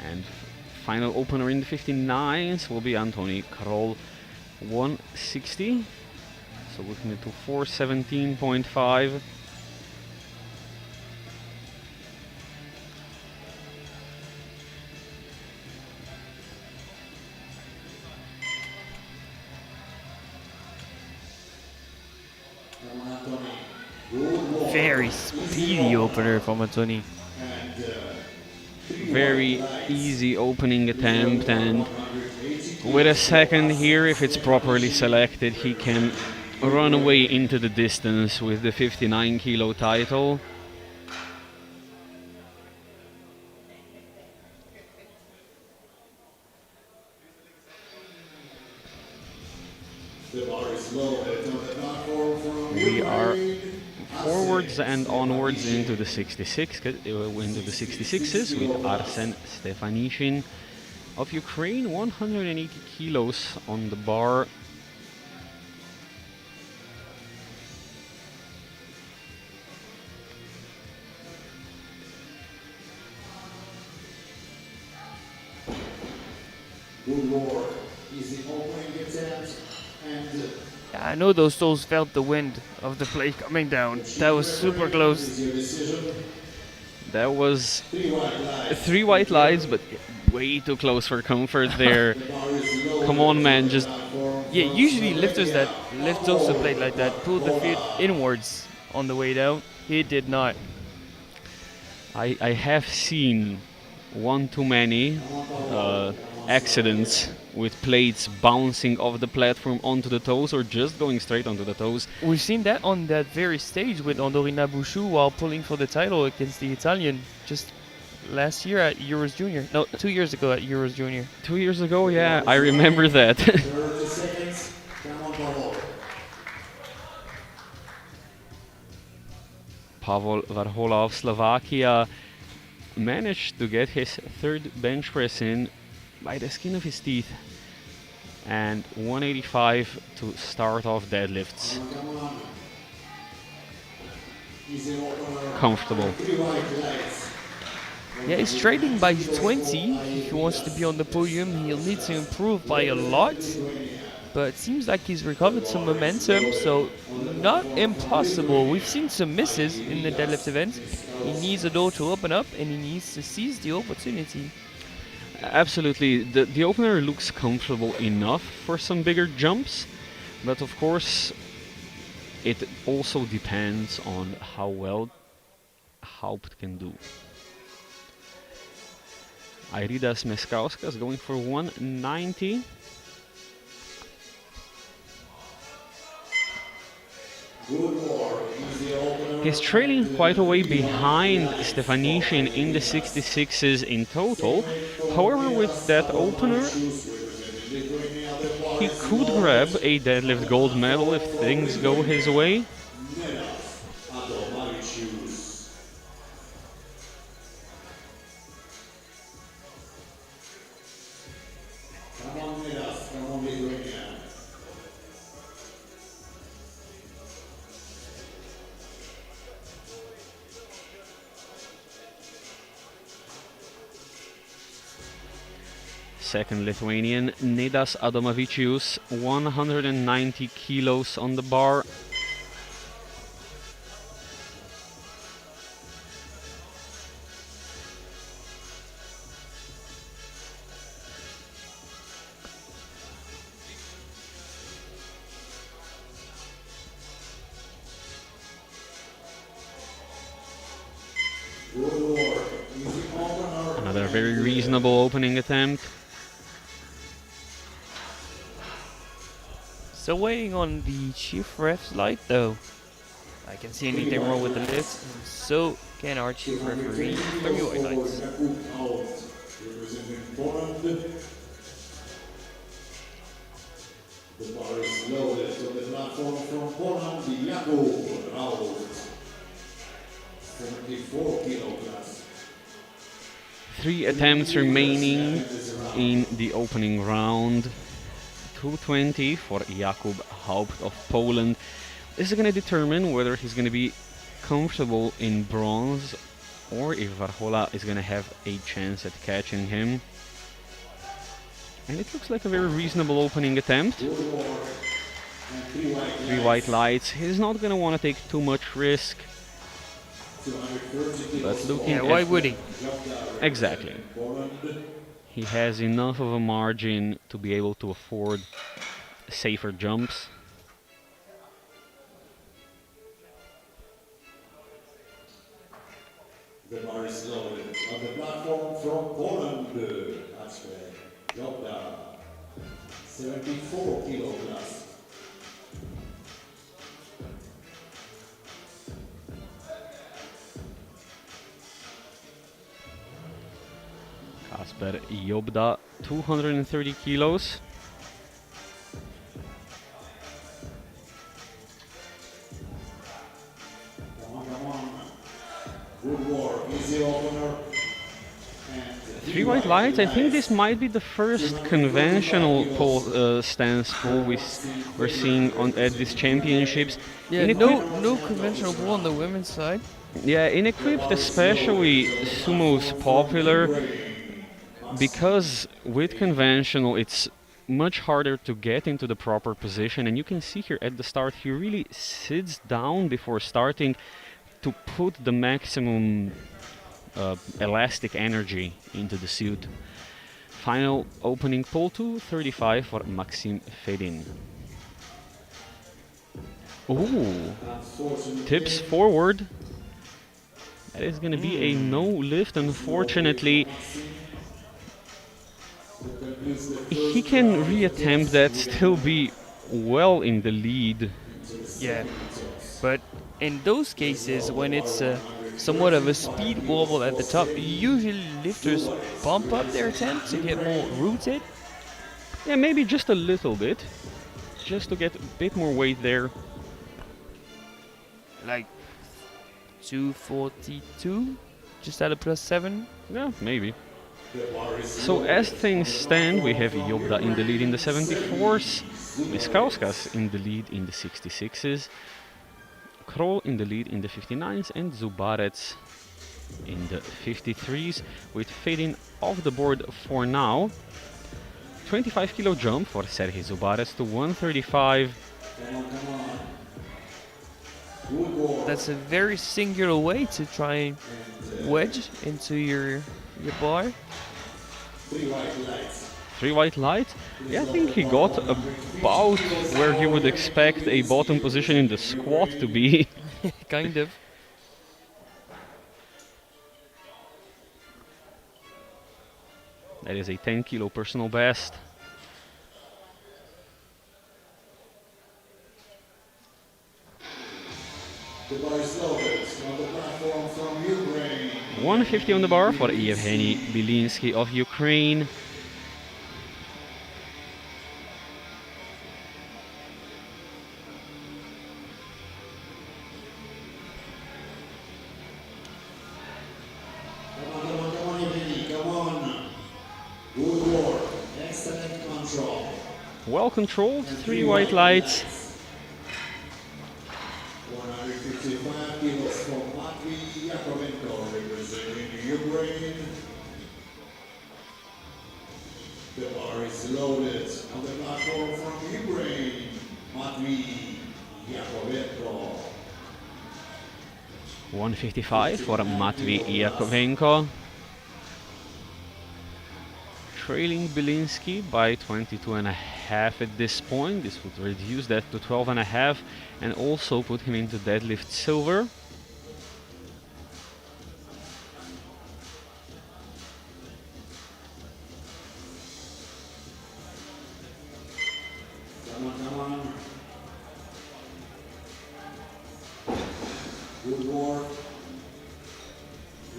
And final opener in the 59s will be Antoni Kroll, 160. So looking into 417.5. very speedy opener from Anthony. Very easy opening attempt, and with a second here, if it's properly selected, he can run away into the distance with the 59 kilo title. The bar is loaded on the platform from We are Ukraine. forwards and onwards into the 66s with Arsen Stefanishin of Ukraine, 180 kilos on the bar. Good work. Easy opening attempt and Yeah, I know those souls felt the wind of the plate coming down. That was super close. is your decision. That was 3 white lights. 3 white lights, but way too close for comfort there. The bar is loaded Come on, man, on the just platform Yeah, from usually lifters that Slovakia. lift off the plate like that pull the feet inwards on the way down. He did not. I have seen one too many accidents with plates bouncing off the platform onto the toes or just going straight onto the toes. We've seen that on that very stage with Andorina Bouchou while pulling for the title against the Italian just last year at Euros Junior. No, 2 years ago at Euros Junior. 2 years ago, yeah, I remember that. 30 seconds. Come on, Pavel. Pavel Varhola of Slovakia managed to get his third bench press in by the skin of his teeth, and 185 to start off deadlifts. Come on. Easy opener. Comfortable. 3 white lights. Yeah, he's trading by 20. If he wants to be on the podium, he'll need to improve by a lot. But it seems like he's recovered some momentum, so not impossible. We've seen some misses in the deadlift event. He needs a door to open up, and he needs to seize the opportunity. Absolutely, the opener looks comfortable enough for some bigger jumps, but of course it also depends on how well Haupt can do. Airidas Meskauskas going for 190. Good work. Easy opener. He's trailing quite a way behind Stefanishin in the 66s in total. However, with that opener, he could grab a deadlift gold medal if things go his way. Come on, Midas. Come on, Lithuania. Second Lithuanian, Nedas Adomavicius, 190 kilos on the bar. Good work. Easy opener. Another very reasonable opening attempt. So waiting on the chief ref's light though. I can see anything wrong with the lift, and so can our chief referee. 3 white lights. Out. Representing Poland. The bar is loaded on the platform from Poland, Jakub out. 74 kilograms. 3 attempts remaining in the opening round. 220 for Jakub Haupt of Poland. This is going to determine whether he's going to be comfortable in bronze or if Varhola is going to have a chance at catching him. And it looks like a very reasonable opening attempt. 3 white lights. He's not going to want to take too much risk. But looking Yeah, at why would he? Exactly. He has enough of a margin to be able to afford safer jumps. The bar is loaded. On the platform from Poland, Kacper Jobda, 74 kilo plus. Kasper Jobda, 230 kilos. Come on. Good work. Easy opener. Three white lights. I think this might be the first conventional pole stance pull we're seeing at these championships. Yeah, no conventional pull on the women's side. Yeah, in equipped especially, sumo's popular because with conventional it's much harder to get into the proper position, and you can see here at the start he really sits down before starting to put the maximum elastic energy into the suit. Final opening pull to 35 for Maxim Fedin. Ooh, tips forward. That is going to be a no lift, unfortunately. He can reattempt that, still be well in the lead. Yeah, but in those cases, when it's somewhat of a speed wobble at the top, usually lifters bump up their attempt to get more rooted. Yeah, maybe just a little bit, just to get a bit more weight there. Like 242, just at a +7. Yeah, maybe. So as things stand, we have Jobda in the lead in the 74s, Miskauskas in the lead in the 66s, Kroll in the lead in the 59s, and Zubarets in the 53s, with Fedin off the board for now. 25 kilo jump for Sergei Zubarets to 135. That's a very singular way to try and wedge into your bar. Three white lights. Yeah, I think he got about where he would expect a bottom position in the squat to be. Kind of. That is a 10 kilo personal best. The bar is loaded. On the platform from Ukraine. 150 on the bar for Yevgeny Bilinsky of Ukraine. Come on, Yevgeny, come on. Good work. Excellent control. Well controlled, three white lights. 155 kilos for Matvey Yakovenko, representing Ukraine. The bar is loaded. On the platform from Ukraine, Matvey Yakovenko. 155 for Matvey Yakovenko. Trailing Bilinsky by 22.5 at this point. This would reduce that to 12.5 and also put him into deadlift silver. Come on. Good work.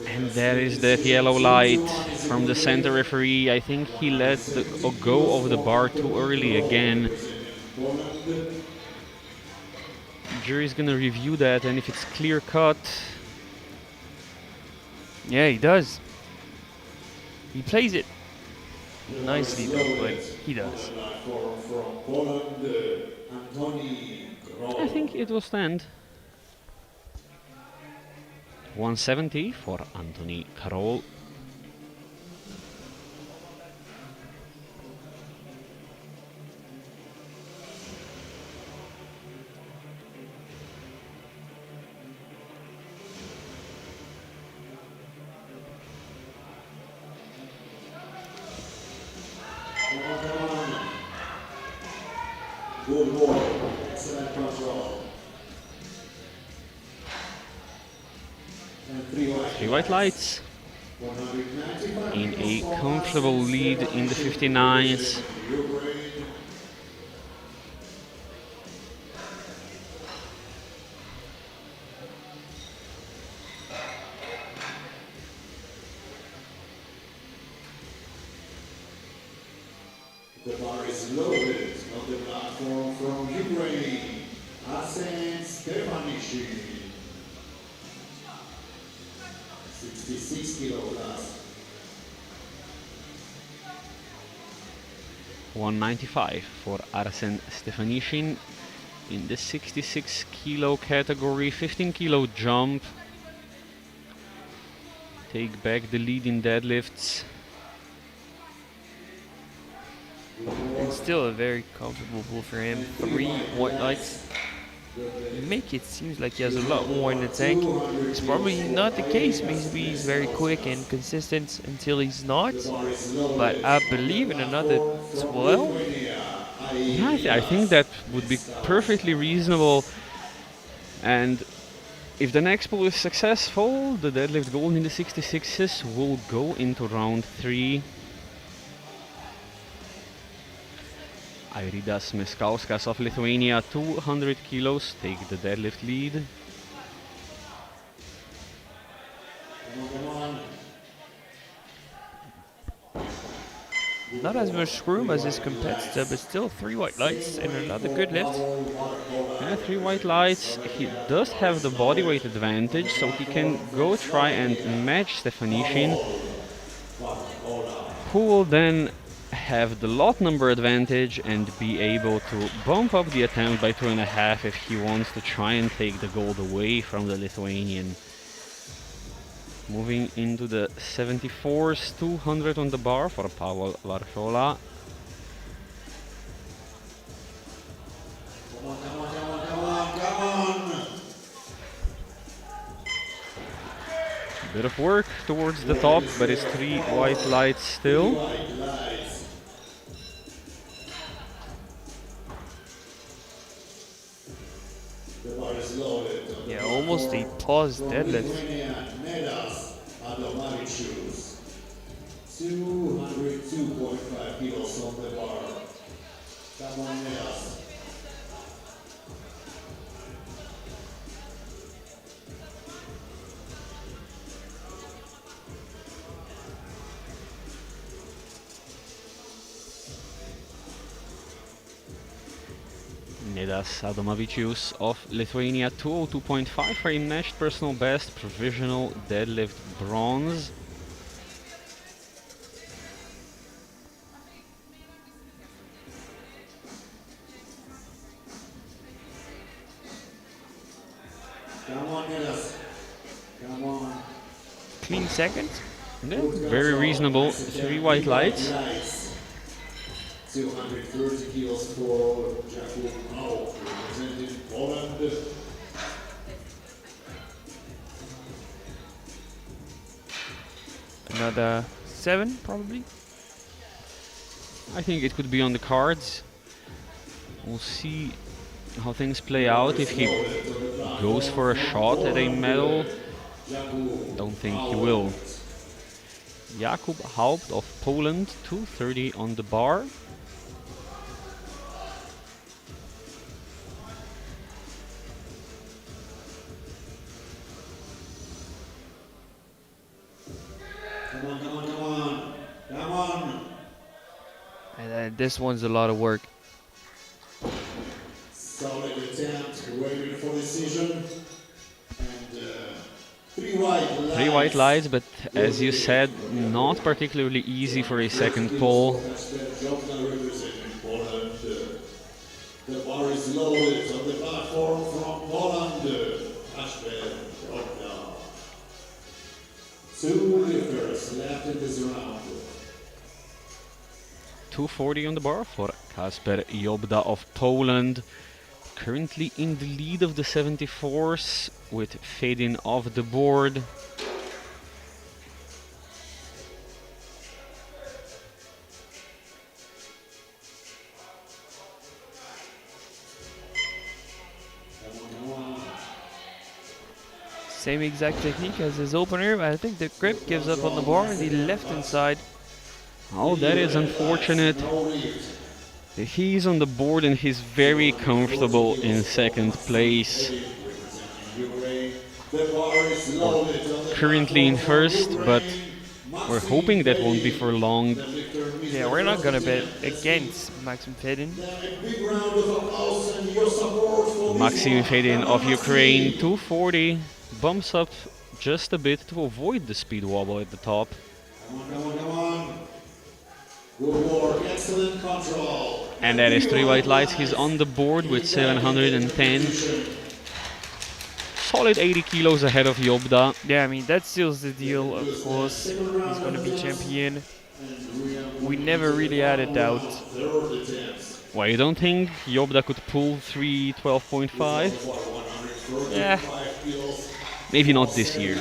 And there is that yellow light from the center referee. I think he let go of the bar too early again. Jury's gonna review that, and if it's clear cut, Yeah, he does. He plays it nicely though, but he does. From Poland, Antoni I think it will stand. 170 for Anthony Karol. Good work. Excellent control. And 3 white 3 white lights. 195 In a kilos for comfortable Arsene lead in the Stefanishin, 59s. representing Ukraine. The bar is loaded on the platform from Ukraine. Arsene Stefanishin, 66 kilograms. 195 for Arsene Stefanishin in the 66 kilo category, 15 kilo jump. Take back the lead in deadlifts. And still a very comfortable pull for him. 3 white lights. Make it seems like he has a lot more in the tank. It's probably not the case. Maybe he's very quick and consistent until he's not. But I believe in another 12. Yeah, I think that would be perfectly reasonable. And if the next pull is successful, the deadlift goal in the 66s will go into round 3. Airidas Miskauskas of Lithuania, 200 kilos, take the deadlift lead. Not as much room as his competitor, but still 3 white lights and another good lift. Yeah, 3 white lights. He does have the body weight advantage, so he can go try and match Stefanishin, who will then have the lot number advantage and be able to bump up the attempt by 2.5 if he wants to try and take the gold away from the Lithuanian. Moving into the 74s, 200 on the bar for Pavel Varshola. Bit of work towards the top, but it's 3 white lights still. Yeah, almost a paused deadlift. 202.5 kilos on the bar. Come on, Nedas. Nedas Adomavicius of Lithuania, 202.5 for a matched personal best, provisional deadlift bronze. Come on, Nedas. Come on. Clean second. Yeah, very reasonable, 3 white lights. 230 kilos for Jakub Mał, representing Poland. Another 7, probably. I think it could be on the cards. We'll see how things play out. If he goes for a shot at a medal, don't think he will. Jakub Haupt of Poland, 230 on the bar. Come on, come on, come on. Come on. And this one's a lot of work. Solid attempt, waiting for decision. And 3 white lights. 3 white lights, but as you said, not particularly easy for a second pull. The bar is loaded on the platform from Poland. 2 lifters left in this round. 240 on the bar for Kasper Jobda of Poland. Currently in the lead of the 74s with Fedin off the board. Same exact technique as his opener, but I think the grip gives up on the bar on the left-hand side. Oh, that is unfortunate. He's on the board and he's very comfortable in second place. Currently in first, but we're hoping that won't be for long. Yeah, we're not gonna bet against Maxim Fedin. Maxim Fedin of Ukraine, 240, bumps up just a bit to avoid the speed wobble at the top. Good work, excellent control. And that is 3 white lights. He's on the board with 710. Solid 80 kilos ahead of Jobda. Yeah, I mean, that seals the deal, of course. He's gonna be champion. We never really had a doubt. Why, you don't think Jobda could pull 312.5? Yeah, Maybe not this year.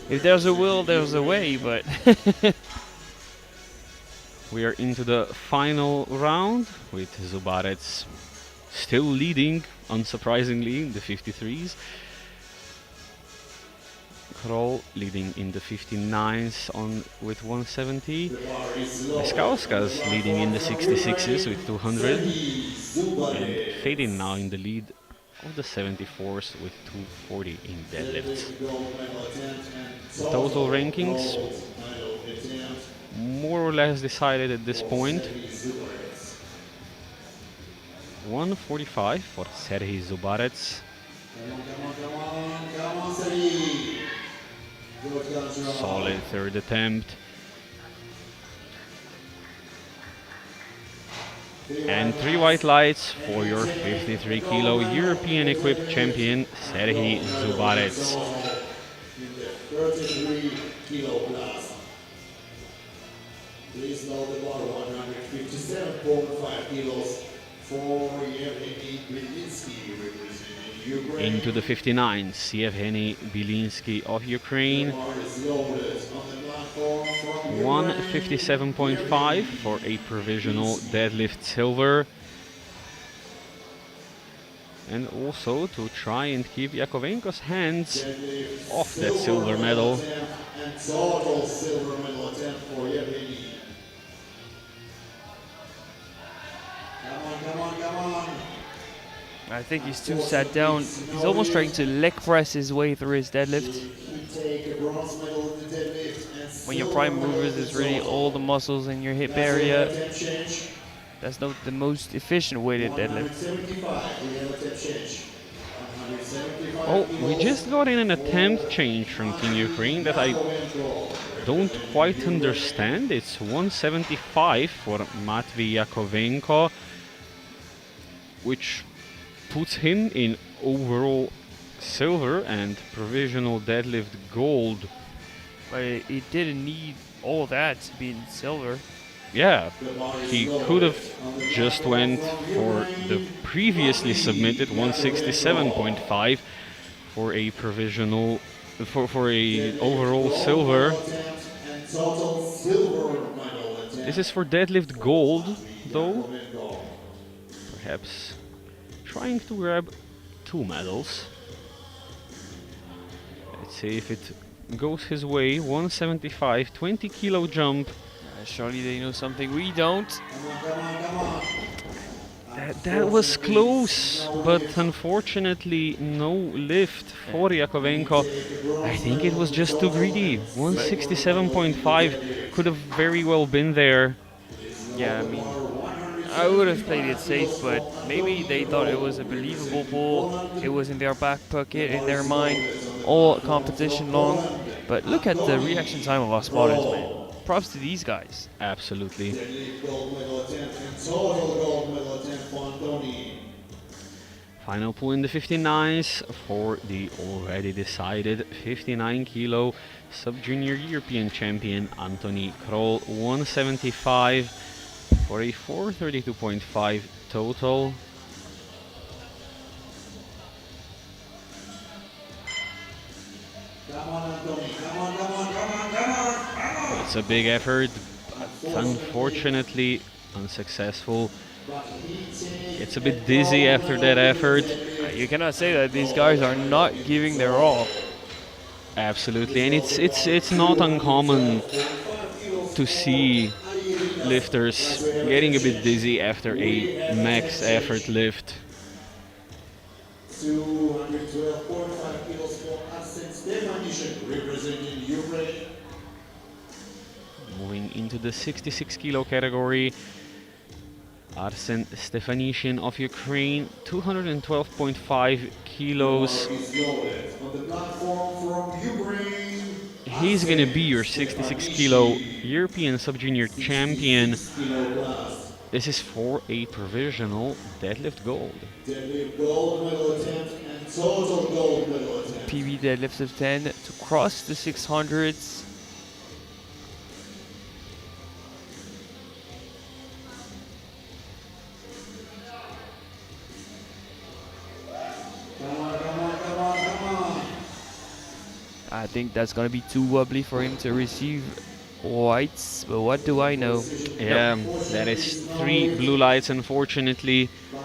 if there's a will, there's a way, but We are into the final round with Zubarec still leading, unsurprisingly, in the 53s. Kroll leading in the 59s with 170. Leskauskas leading in the 66s with 200. And Fedin now in the lead of the 74s with 240 in deadlifts. The total rankings more or less decided at this point. 145 for Serhii Zubarec. Solid third attempt. And 3 white lights for your 53 kilo European equipped champion Serhii Zubarec. In the 33 kilo class. Please note the bar 157.5 kilos for Yevgeny Belinsky representing Ukraine. Into the 59s, Yevgeny Belinsky of Ukraine. 157.5 for a provisional deadlift silver. And also to try and keep Yakovenko's hands off that silver medal. And total silver medal attempt for Yevgeny. Come on. I think he's too sat down. He's almost trying to leg press his way through his deadlift. When your prime movers is really all the muscles in your hip area, that's not the most efficient way to deadlift. Oh, we just got in an attempt change from Team Ukraine that I don't quite understand. It's 175 for Matvey Yakovenko, which puts him in overall silver and provisional deadlift gold. But he didn't need all that to be in silver. Yeah, he could have just went for the previously submitted 167.5 for a provisional, for a overall silver. This is for deadlift gold, though. Perhaps trying to grab 2 medals. Let's see if it goes his way. 175, 20 kilo jump. Surely they know something we don't. That was close, but unfortunately no lift for Yakovenko. I think it was just too greedy. 167.5 could have very well been there. Yeah, I mean, I would have played it safe, but maybe they thought it was a believable pull. It was in their back pocket, in their mind, all competition long. But look at the reaction time of our spotters, man. Props to these guys. Absolutely. Final pull in the 59s for the already decided 59 kilo sub-junior European champion Anthony Kroll. 175 for a 432.5 total. It's a big effort, but unfortunately unsuccessful. It's a bit dizzy after that effort. You cannot say that these guys are not giving their all. Absolutely, and it's not uncommon to see lifters getting a bit dizzy after a max effort lift. 212.5 kilos for Arsen Stefanishin, representing Ukraine. Moving into the 66 kilo category, Arsen Stefanishin of Ukraine, 212.5 kilos. Is loaded on the platform from Ukraine. He's gonna be your 66 kilo European Sub-Junior champion. 66 kilo class. This is for a provisional deadlift gold. Deadlift gold medal attempt and total gold medal attempt. PB deadlifts of 10 to cross the 600s. Come on, come on, come on, come on. I think that's gonna be too wobbly for him to receive whites, but what do I know? Yeah, that is 3 blue lights, unfortunately. But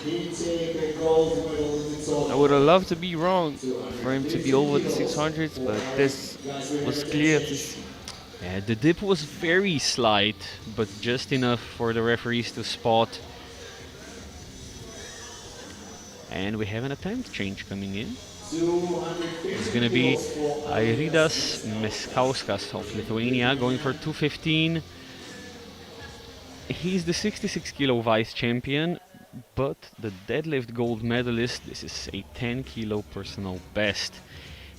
he take a gold medal in the total. I would have loved to be wrong for him to be over the 600s, but this was clear to see. Yeah, the dip was very slight, but just enough for the referees to spot. And we have an attempt change coming in. It's gonna be Airidas Meskauskas of Lithuania going for 215. He's the 66 kilo vice champion, but the deadlift gold medalist. This is a 10 kilo personal best.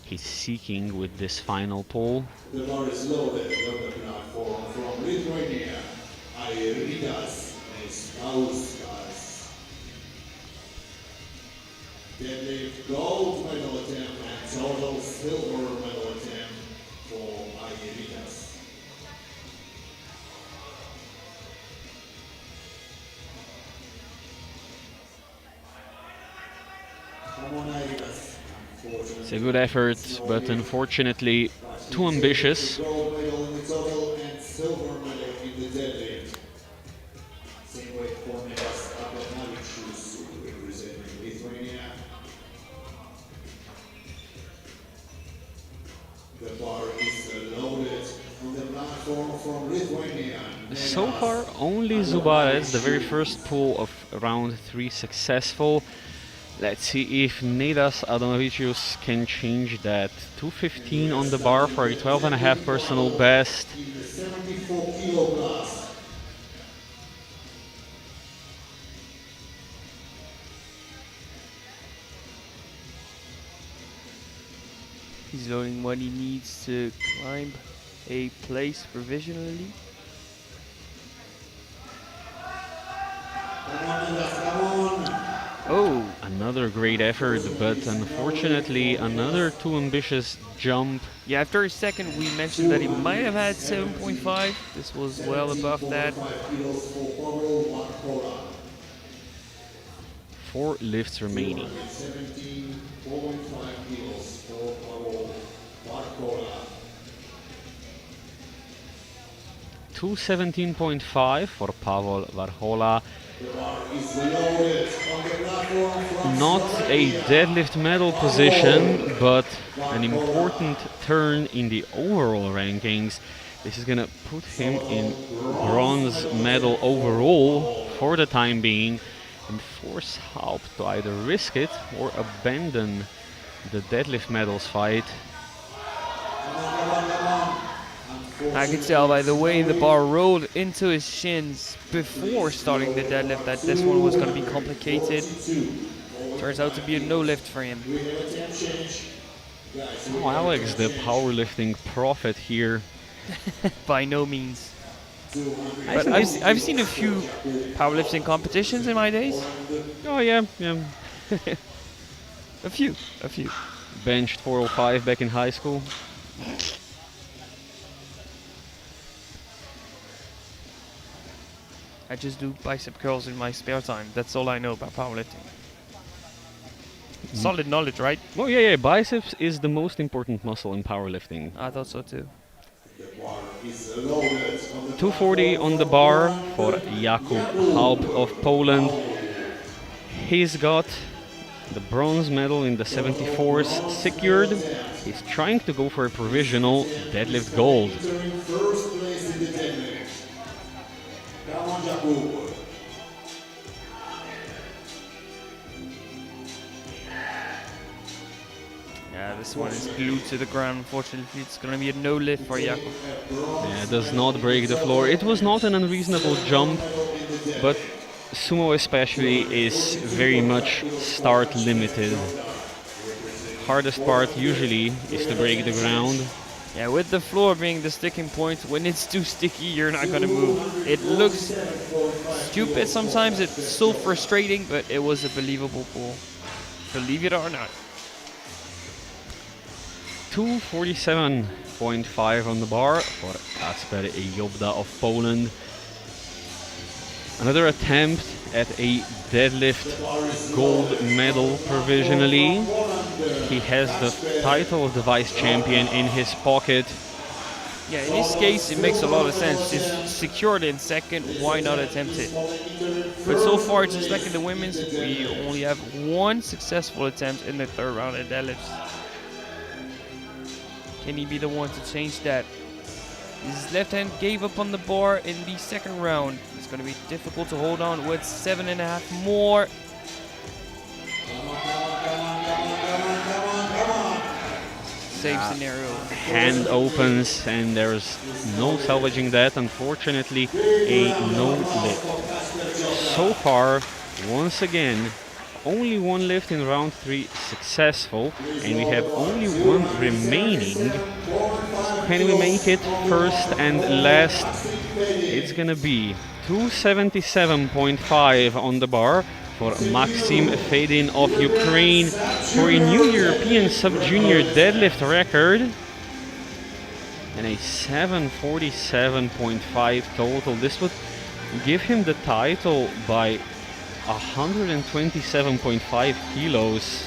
He's seeking with this final pull. The bar is loaded on the platform from Lithuania. Airidas Meskauskas. Deadlift gold medal attempt and total silver medal attempt for Airidas. Come on, Airidas. It's a good effort, but unfortunately too ambitious. Gold medal in the total and silver medal in the deadlift. Same weight for Negas Abdonalichus, representing Lithuania. The bar is loaded on the platform from Lithuania. So far, only Zubarez, the very first pull of round 3 successful. Let's see if Nedas Adonovicius can change that. 215 on the bar for a 12.5 personal best. In the 74 kilo class. He's loading what he needs to climb a place provisionally. Come on, Nedas, come on. Oh, Another great effort, but unfortunately another too ambitious jump. yeah, after a second we mentioned that he might have had 7.5. This was well above that. 5 kilos for Pavel Varkola. 4 lifts remaining. 17.5 kilos for Pavel Varkola. 217.5 for Pavel Varhola. The bar is loaded on the platform from Not a deadlift medal position, but an important turn in the overall rankings. This is gonna put him in bronze medal overall for the time being and force Haupt to either risk it or abandon the deadlift medals fight. I could tell by the way the bar rolled into his shins before starting the deadlift that this one was going to be complicated. Turns out to be a no lift for him. Oh, Alex, the powerlifting prophet here. By no means. But I've seen a few powerlifting competitions in my days. Oh yeah, yeah. A few. Benched 405 back in high school. I just do bicep curls in my spare time. That's all I know about powerlifting. Solid knowledge, right? Oh yeah, biceps is the most important muscle in powerlifting. I thought so too. 240 on the bar for Jakub Haupt of Poland. He's got The bronze medal in the 74s secured. He's trying to go for a provisional deadlift gold. Entering first place in the deadlift. Come on, Jakub. Yeah, this one is glued to the ground. Unfortunately, it's going to be a no lift for Jakub. Yeah, does not break the floor. It was not an unreasonable jump, but sumo especially is very much start limited. Hardest part usually is to break the ground. Yeah, with the floor being the sticking point, when it's too sticky, you're not going to move. It looks stupid sometimes. It's so frustrating, but it was a believable pull. Believe it or not. 247.5 on the bar for Kacper Jobda of Poland. Another attempt at a deadlift gold medal provisionally. He has the title of the vice champion in his pocket. Yeah, in this case, it makes a lot of sense. It's secured in second, why not attempt it? But so far, just like in the women's, we only have one successful attempt in the third round at deadlifts. Can he be the one to change that? His left hand gave up on the bar in the second round. It's going to be difficult to hold on with 7.5 more. Same scenario. Hand opens and there's no salvaging that. Unfortunately, a no lift. So far, once again, only one lift in round 3 successful, and we have only one remaining. Can we make it first and last? It's gonna be 277.5 on the bar for Maxim Fedin of Ukraine for a new European sub-junior deadlift record, and a 747.5 total. This would give him the title by 127.5 kilos.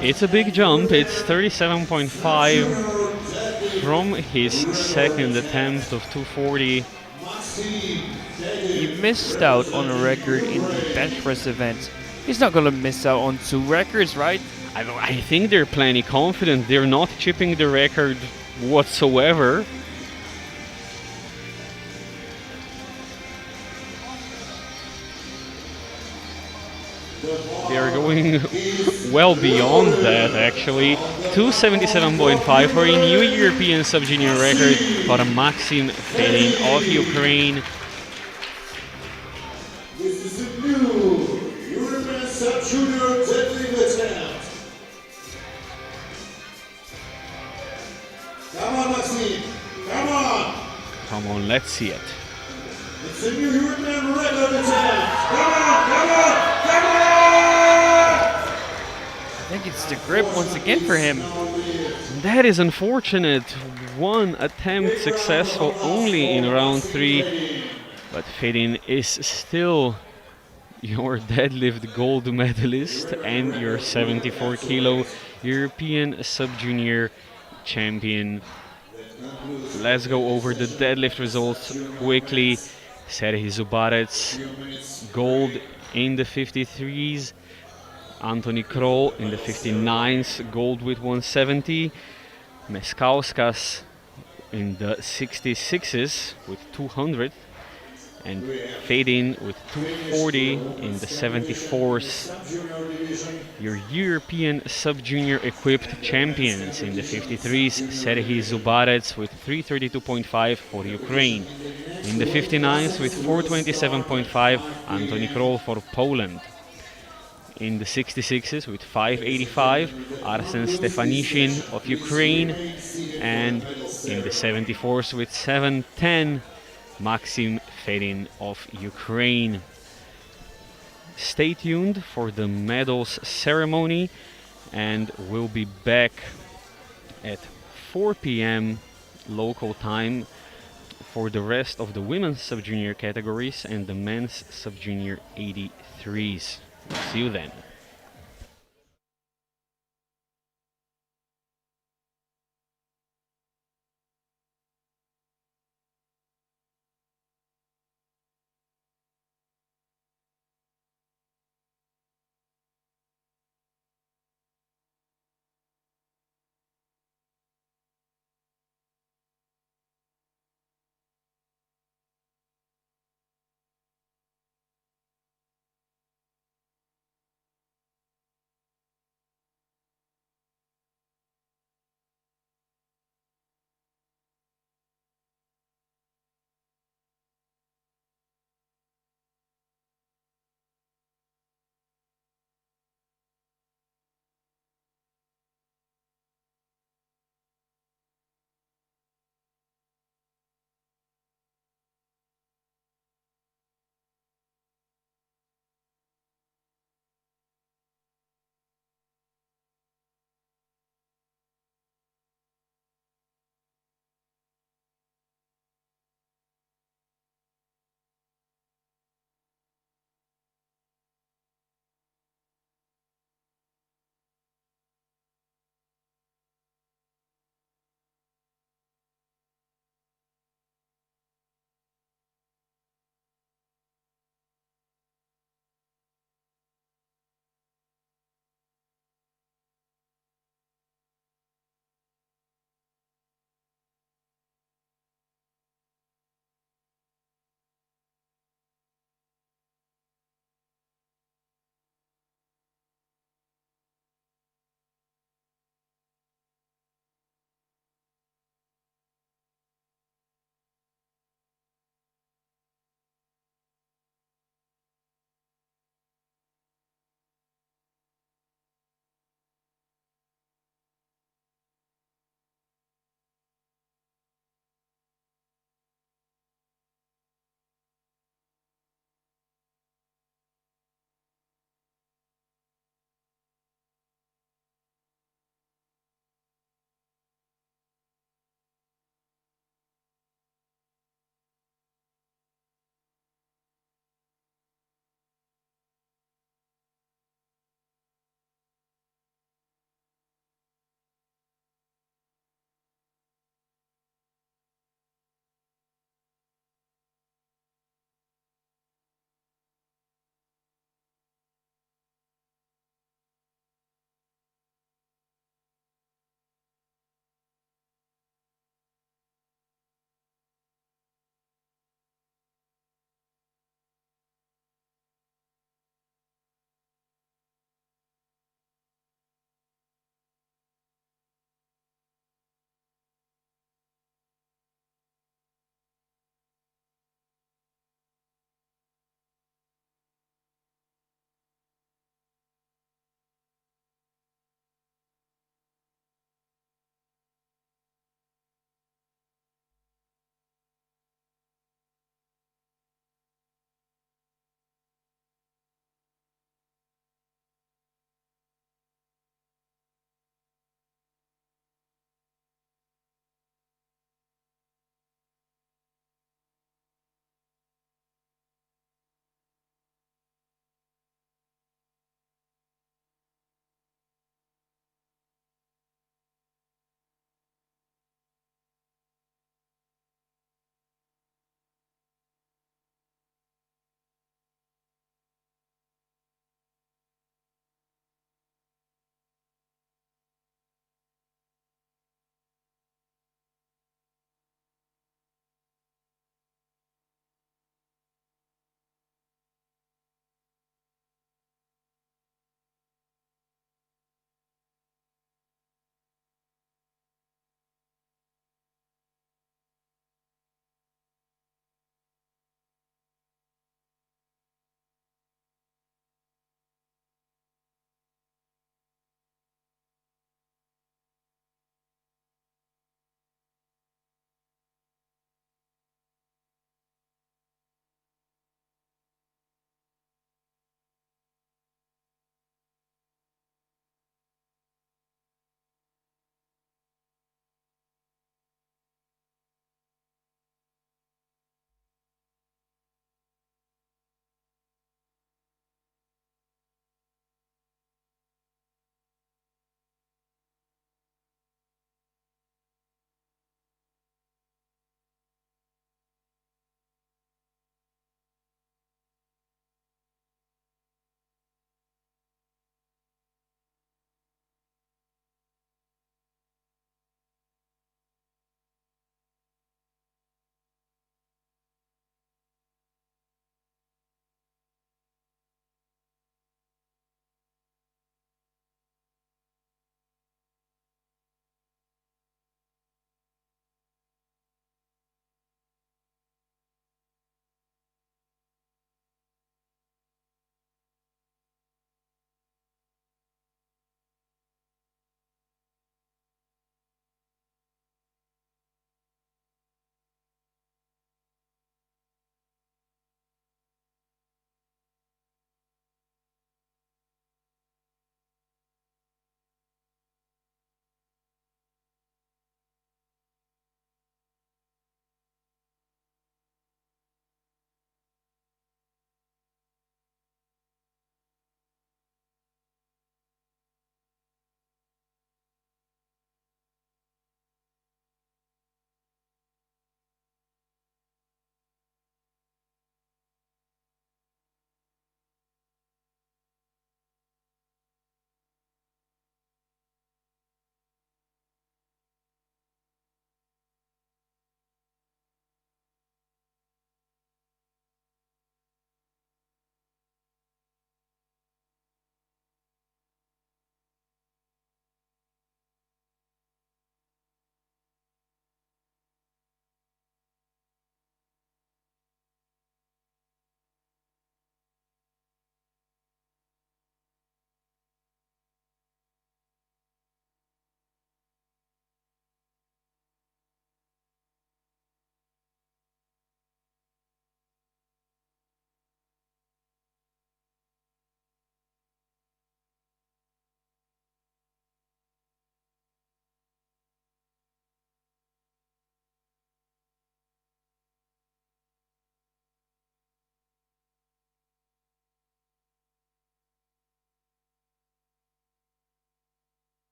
It's a big jump. It's 37.5 from his second attempt of 240. He missed out on a record in the bench press event. He's not going to miss out on 2 records, right? I think they're plenty confident. They're not chipping the record whatsoever. They are going well beyond that, actually. 277.5 for a new European sub-junior record for Maxim Fedin of Ukraine. This is a new European sub-junior deadlift attempt. Come on, Maxime. Come on. Come on, let's see it. It's a new European record attempt. Come on, come on, come on. I think it's the grip once again for him. That is unfortunate. One attempt successful only in round 3. But Fedin is still your deadlift gold medalist and your 74 kilo European sub-junior champion. Let's go over the deadlift results quickly. Serhii Zubarets, gold in the 53s. Anthony Kroll in the 59s, gold with 170. Meskauskas in the 66s with 200. And Fedin with 240 in the 74s. Your European sub-junior equipped champions in the 53s, Serhii Zubarets with 332.5 for Ukraine. In the 59s with 427.5, Anthony Kroll for Poland. In the 66s with 585, Arsen Stefanishin of Ukraine. And in the 74s with 710, Maxim Fedin of Ukraine. Stay tuned for the medals ceremony, and we'll be back at 4 p.m. local time for the rest of the women's sub-junior categories and the men's sub-junior 83s. See you then.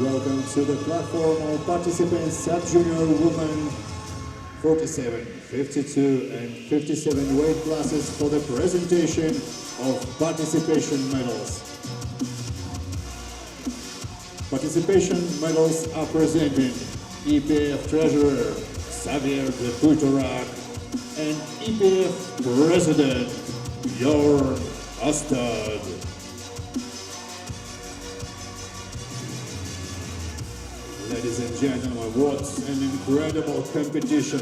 Welcome to the platform of participants sub-junior women 47, 52 and 57 weight classes for the presentation of participation medals. Participation medals are presented EPF Treasurer Xavier de Putorac and EPF President Jorn Astad. Ladies and gentlemen, what an incredible competition.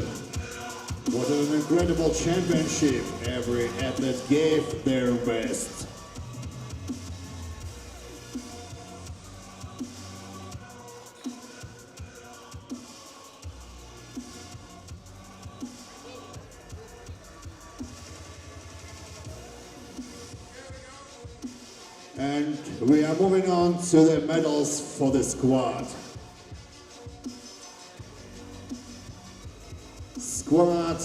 What an incredible championship. Every athlete gave their best. And we are moving on to the medals for the squad. Squad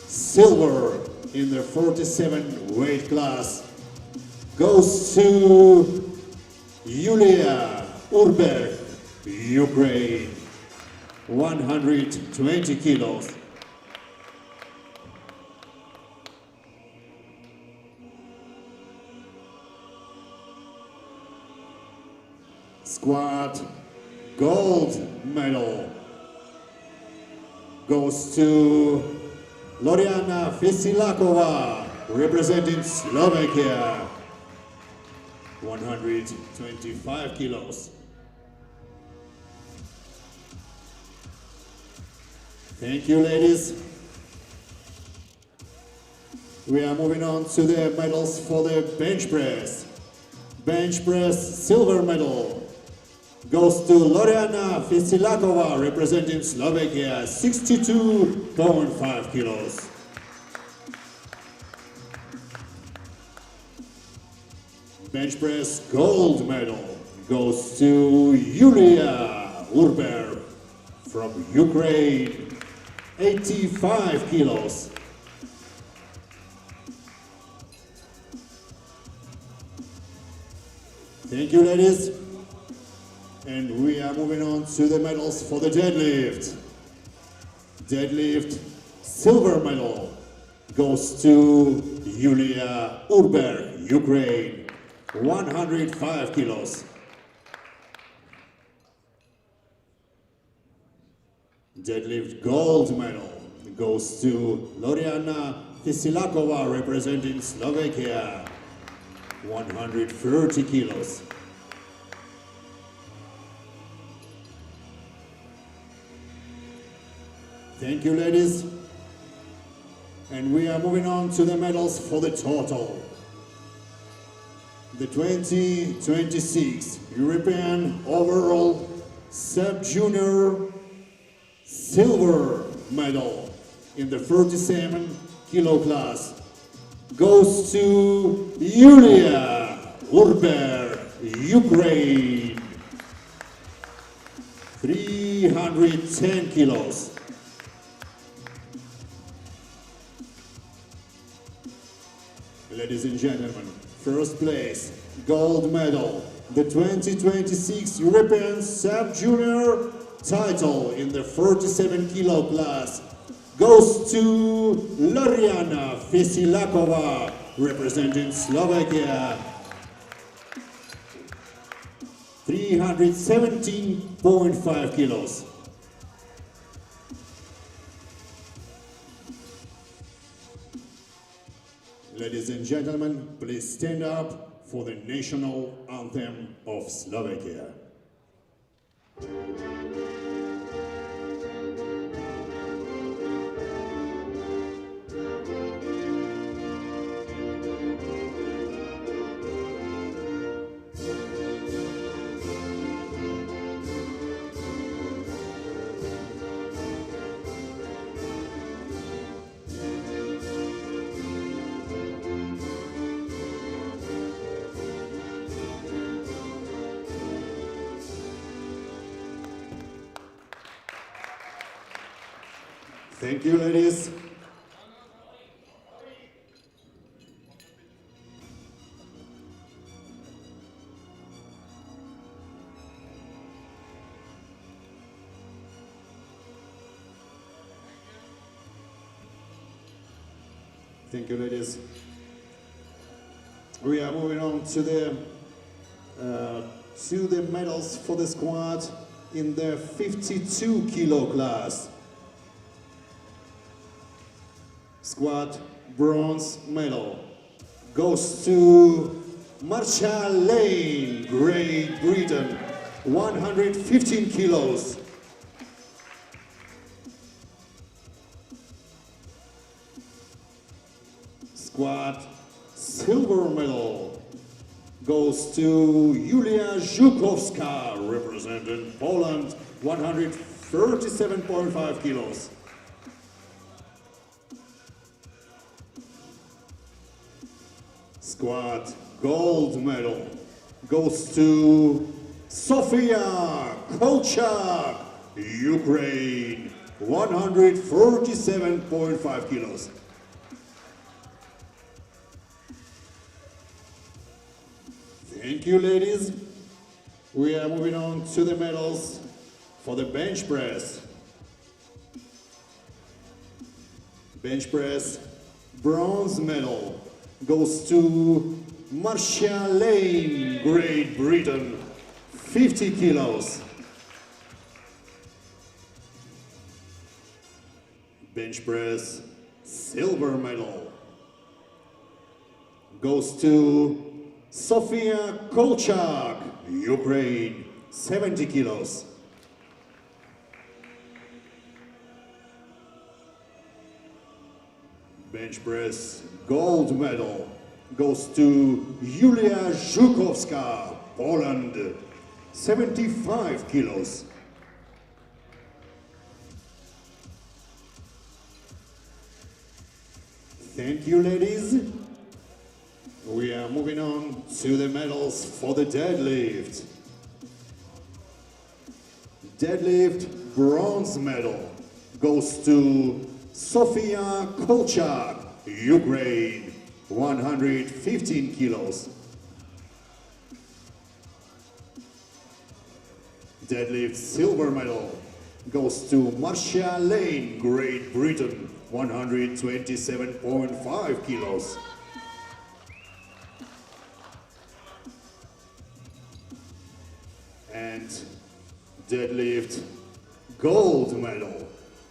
silver in the 47 weight class goes to Yulia Urberg, Ukraine, 120 kilos. Squad gold medal goes to Loriana Fisilakova, representing Slovakia, 125 kilos. Thank you, ladies. We are moving on to the medals for the bench press. Bench press silver medal goes to Loriana Fisilakova, representing Slovakia, 62.5 kilos. Bench press gold medal goes to Yulia Urber from Ukraine, 85 kilos. Thank you, ladies. And we are moving on to the medals for the deadlift. Deadlift silver medal goes to Yulia Urber, Ukraine, 105 kilos. Deadlift gold medal goes to Loriana Fisilakova, representing Slovakia, 130 kilos. Thank you, ladies. And we are moving on to the medals for the total. The 2026 European overall sub-junior silver medal in the 37 kilo class goes to Yulia Urber, Ukraine, 310 kilos. Ladies and gentlemen, first place, gold medal, the 2026 European Sub-Junior title in the 47 kilo class goes to Loriana Fisilakova, representing Slovakia, 317.5 kilos. Ladies and gentlemen, please stand up for the national anthem of Slovakia. Thank you, ladies. Thank you, ladies. We are moving on to the medals for the squad in the 52 kilo class. Squad bronze medal goes to Marcia Lane, Great Britain, 115 kilos. Squad silver medal goes to Julia Żukowska, representing Poland, 137.5 kilos. Squad gold medal goes to Sofia Kolchak, Ukraine, 147.5 kilos. Thank you, ladies. We are moving on to the medals for the bench press. Bench press bronze medal goes to Marcia Lane, Great Britain, 50 kilos. Bench press silver medal goes to Sofia Kolchak, Ukraine, 70 kilos. Bench press gold medal goes to Julia Żukowska, Poland, 75 kilos. Thank you, ladies. We are moving on to the medals for the deadlift. Deadlift bronze medal goes to Sofia Kolchak, Ukraine, 115 kilos. Deadlift silver medal goes to Marcia Lane, Great Britain, 127.5 kilos. And deadlift gold medal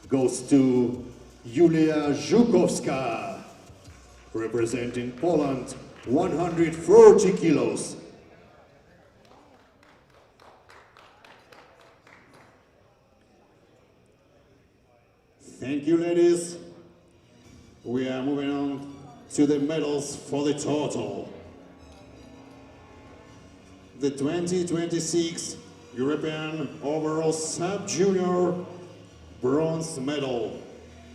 goes to Julia Żukowska, representing Poland, 140 kilos. Thank you, ladies. We are moving on to the medals for the total. The 2026 European Overall Sub-Junior bronze medal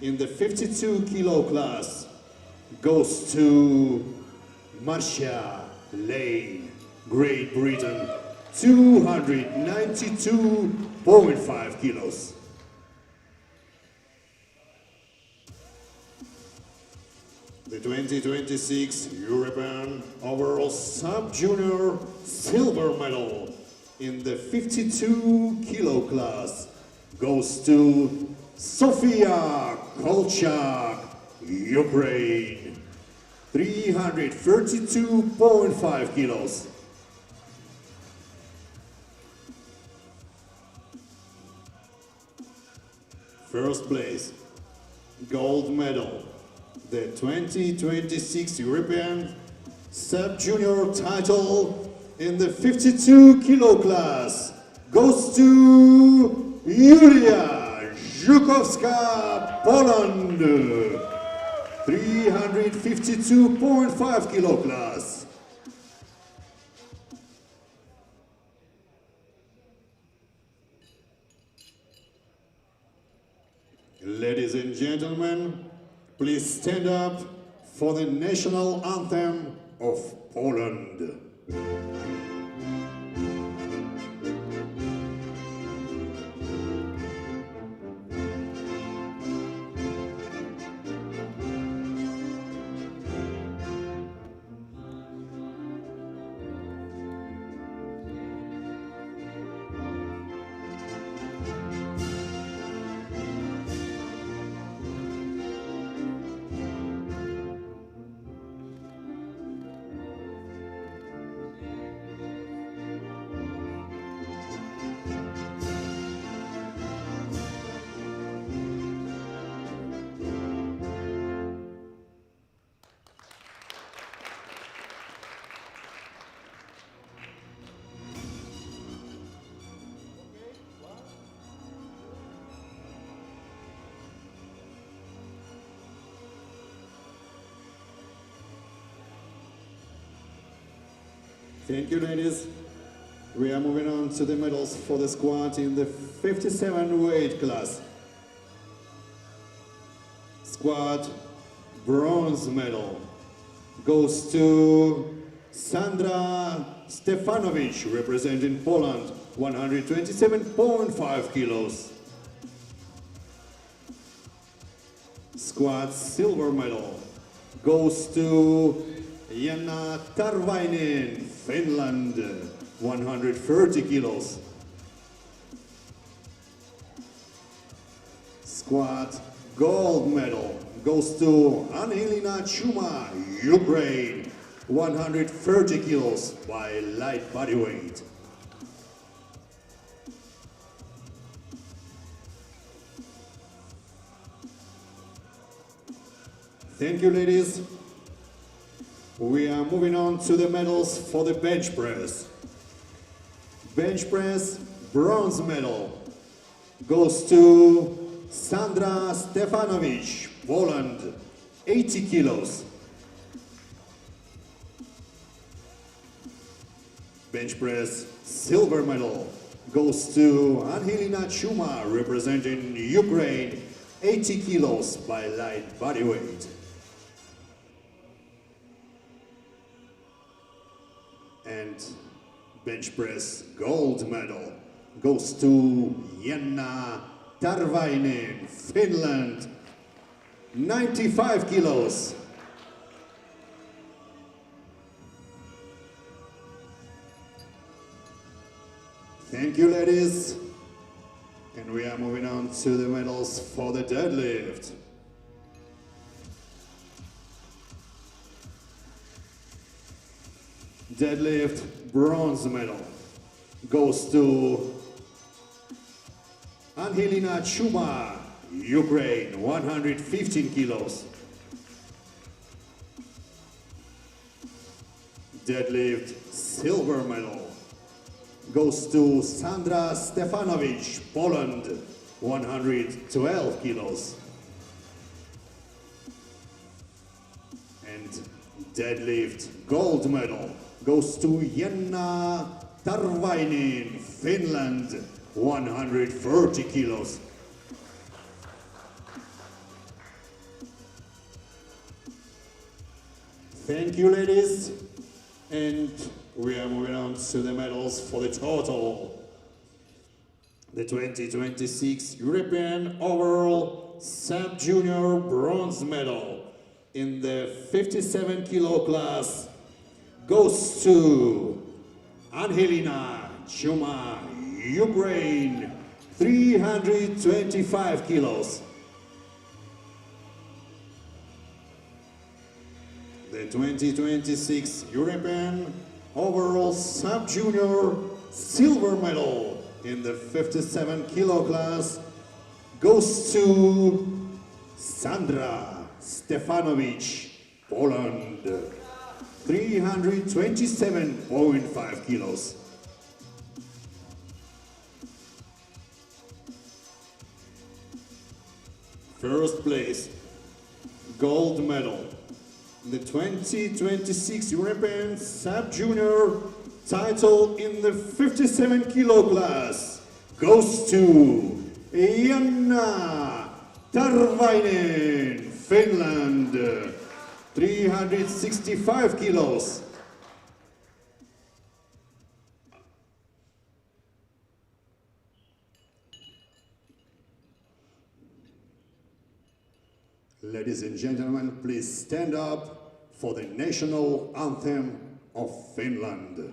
in the 52 kilo class goes to Marcia Lane, Great Britain, 292.5 kilos. The 2026 European Overall Sub-Junior silver medal in the 52 kilo class goes to Sofia Kolchak, Ukraine, 332.5 kilos. First place, gold medal, the 2026 European Sub-Junior title in the 52 kilo class goes to Julia Żukowska, Poland, 352.5 kilo class. Ladies and gentlemen, please stand up for the national anthem of Poland. Thank you, ladies. We are moving on to the medals for the squad in the 57 weight class. Squad bronze medal goes to Sandra Stefanovic, representing Poland, 127.5 kilos. Squad silver medal goes to Jana Tarvainen, Finland, 130 kilos. Squad gold medal goes to Angelina Chuma, Ukraine, 130 kilos by light body weight. Thank you, ladies. We are moving on to the medals for the bench press. Bench press bronze medal goes to Sandra Stefanovic, Poland, 80 kilos. Bench press silver medal goes to Angelina Chuma, representing Ukraine, 80 kilos by light body weight. And bench press gold medal goes to Jana Tarvainen, Finland, 95 kilos. Thank you, ladies. And we are moving on to the medals for the deadlift. Deadlift bronze medal goes to Angelina Chuma, Ukraine, 115 kilos. Deadlift silver medal goes to Sandra Stefanovic, Poland, 112 kilos. And deadlift gold medal goes to Jana Tarvainen, Finland, 130 kilos. Thank you, ladies. And we are moving on to the medals for the total. The 2026 European Overall Sub-Junior Bronze Medal in the 57 kilo class goes to Angelina Chuma, Ukraine, 325 kilos. The 2026 European Overall Sub-Junior Silver Medal in the 57 kilo class goes to Sandra Stefanovic, Poland, 327.5 kilos. First place, gold medal. The 2026 European Sub-Junior title in the 57 kilo class goes to Jana Tarvainen, Finland, 365 kilos. Ladies and gentlemen, please stand up for the national anthem of Finland.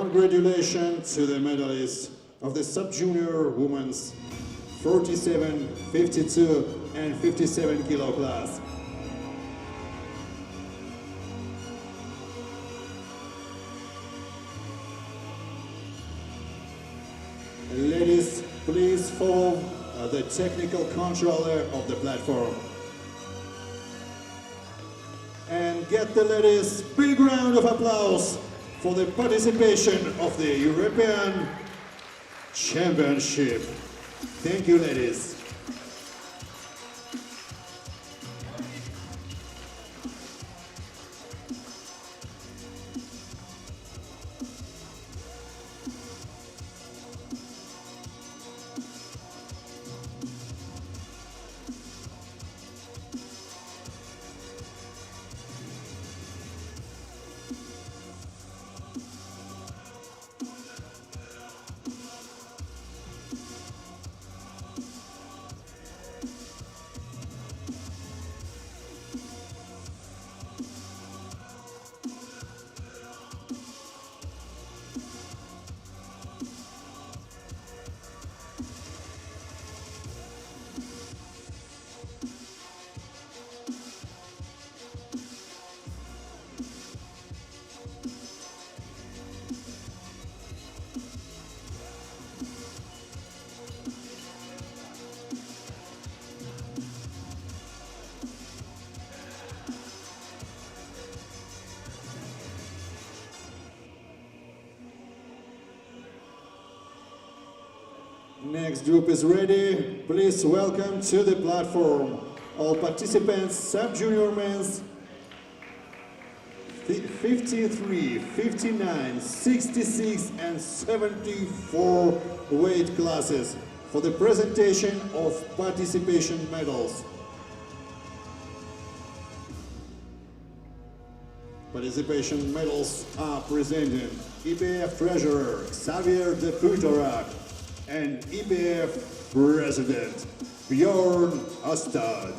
Congratulations to the medalists of the sub-junior women's 47, 52 and 57 kilo class. Ladies, please follow the technical controller of the platform. And get the ladies big round of applause for the participation of the European Championship. Thank you, ladies. Next group is ready. Please welcome to the platform all participants, sub-junior men's 53, 59, 66 and 74 weight classes for the presentation of participation medals. Participation medals are presented IBF Treasurer Xavier de Putorac and IBF President Bjorn Astad.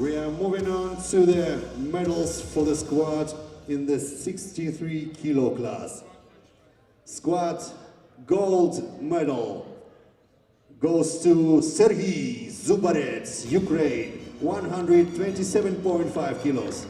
We are moving on to the medals for the squad in the 63 kilo class. Squad gold medal goes to Serhiy Zubarets, Ukraine, 127.5 kilos.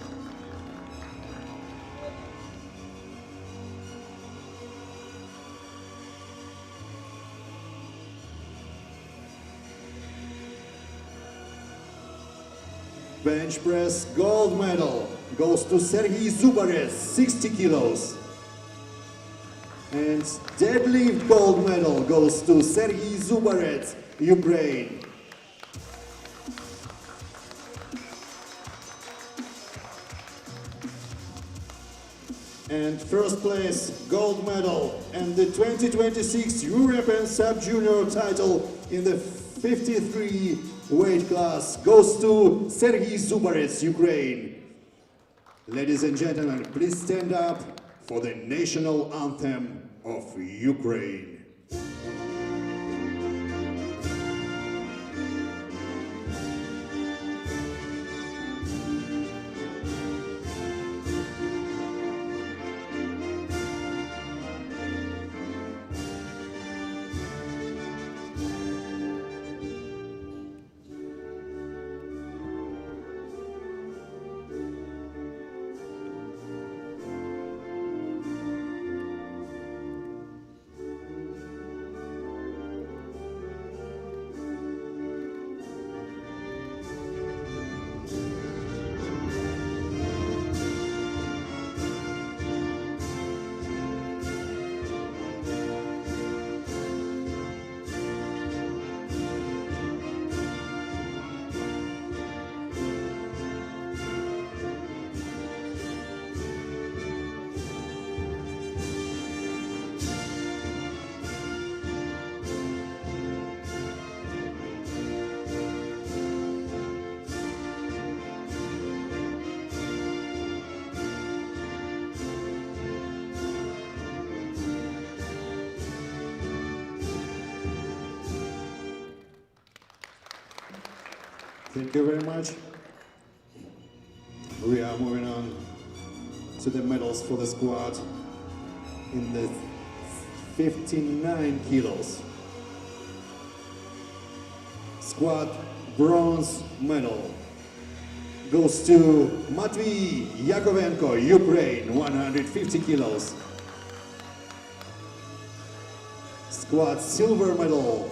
Bench press gold medal goes to Serhiy Zubarets, 60 kilos. And deadlift gold medal goes to Serhiy Zubarets, Ukraine. And first place gold medal and the 2026 European Sub-Junior title in the 53 weight class goes to Serhiy Zubarets, Ukraine. Ladies and gentlemen, please stand up for the national anthem of Ukraine. Thank you very much. We are moving on to the medals for the squad in the 59 kilos. Squad bronze medal goes to Matvey Yakovenko, Ukraine, 150 kilos. Squad silver medal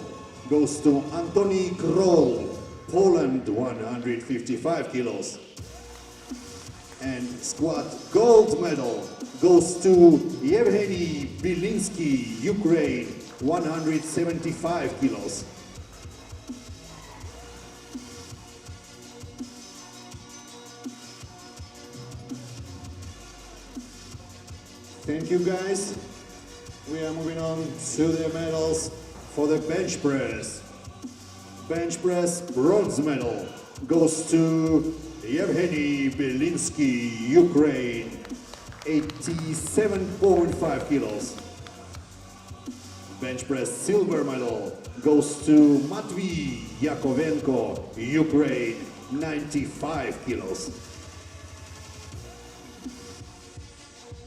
goes to Antoni Kroll, Poland, 155 kilos. And squad gold medal goes to Yevgeny Bilinsky, Ukraine, 175 kilos. Thank you guys. We are moving on to the medals for the bench press. Bench press bronze medal goes to Yevgeny Bilinsky, Ukraine, 87.5 kilos. Bench press silver medal goes to Matvey Yakovenko, Ukraine, 95 kilos.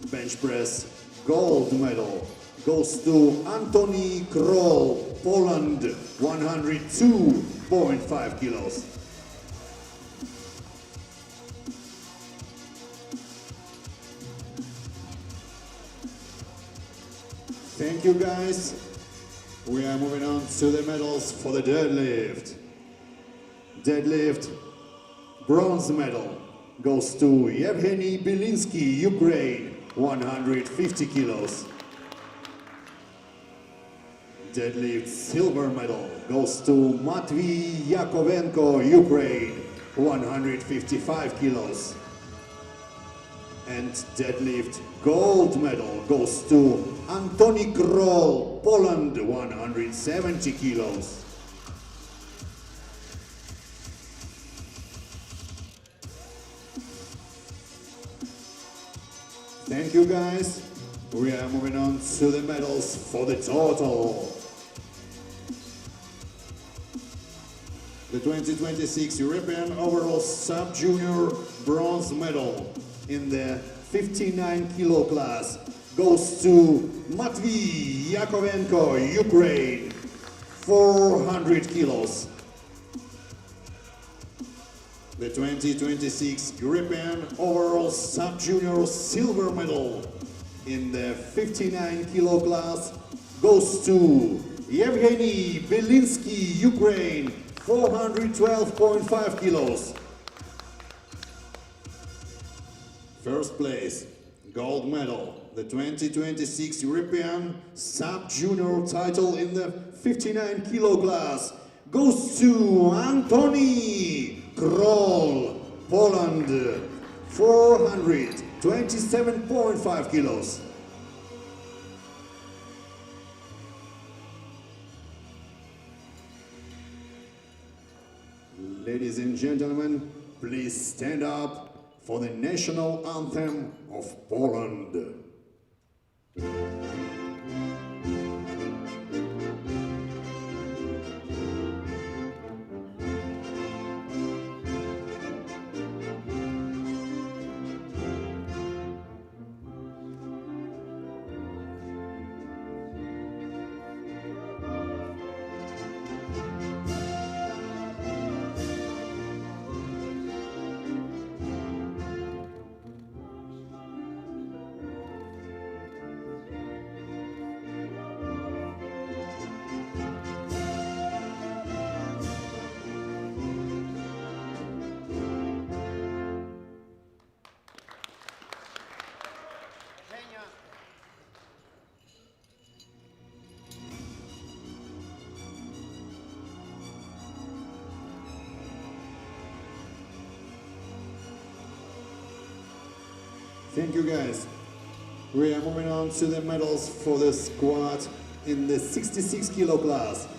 Bench press gold medal goes to Antoni Kroll, Poland, 102.5 kilos. Thank you guys. We are moving on to the medals for the deadlift. Deadlift bronze medal goes to Yevgeny Bilinsky, Ukraine, 150 kilos. Deadlift silver medal goes to Matvey Yakovenko, Ukraine, 155 kilos. And deadlift gold medal goes to Antoni Kroll, Poland, 170 kilos. Thank you guys. We are moving on to the medals for the total. The 2026 European Overall Sub-Junior Bronze Medal in the 59 kilo class goes to Matvey Yakovenko, Ukraine, 400 kilos. The 2026 European Overall Sub-Junior Silver Medal in the 59 kilo class goes to Yevgeny Bilinsky, Ukraine, 412.5 kilos. First place, gold medal, the 2026 European Sub-Junior title in the 59 kilo class goes to Antoni Kroll, Poland, 427.5 kilos. Ladies and gentlemen, please stand up for the national anthem of Poland. Thank you guys. We are moving on to the medals for the squad in the 66 kilo class.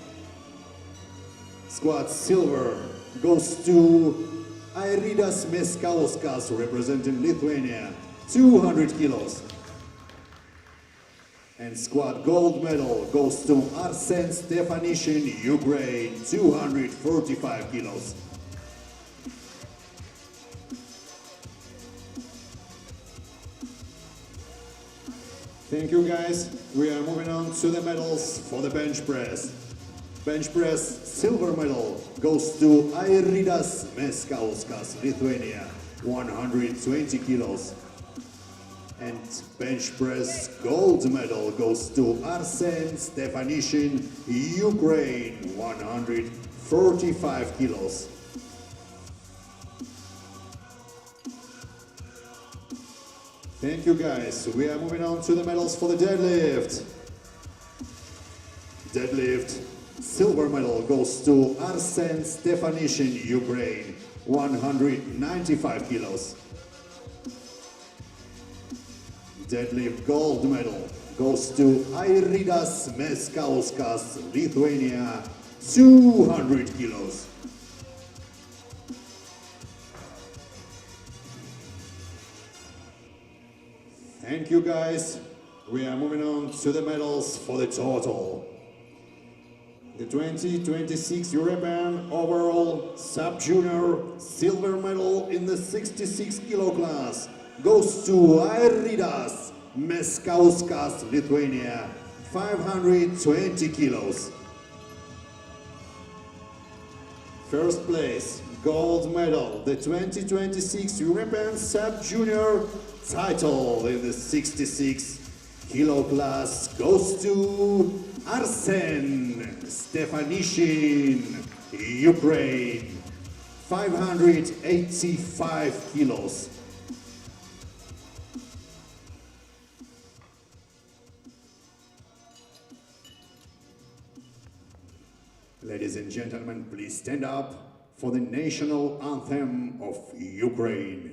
Squad silver goes to Airidas Meskauskas, representing Lithuania, 200 kilos. And squad gold medal goes to Arsen Stefanishin, Ukraine, 245 kilos. Thank you guys. We are moving on to the medals for the bench press. Bench press silver medal goes to Airidas Meskauskas, Lithuania, 120 kilos. And bench press gold medal goes to Arsen Stefanishin, Ukraine, 145 kilos. Thank you guys. We are moving on to the medals for the deadlift. Deadlift silver medal goes to Arsen Stefanishin, Ukraine, 195 kilos. Deadlift gold medal goes to Airidas Meskauskas, Lithuania, 200 kilos. Thank you guys. We are moving on to the medals for the total. The 2026 European overall sub-junior silver medal in the 66 kilo class goes to Airidas Meskauskas, Lithuania, 520 kilos. First place, gold medal, the 2026 European sub-junior title in the 66 kilo class goes to Arsen Stefanishin, Ukraine, 585 kilos. Ladies and gentlemen, please stand up for the national anthem of Ukraine.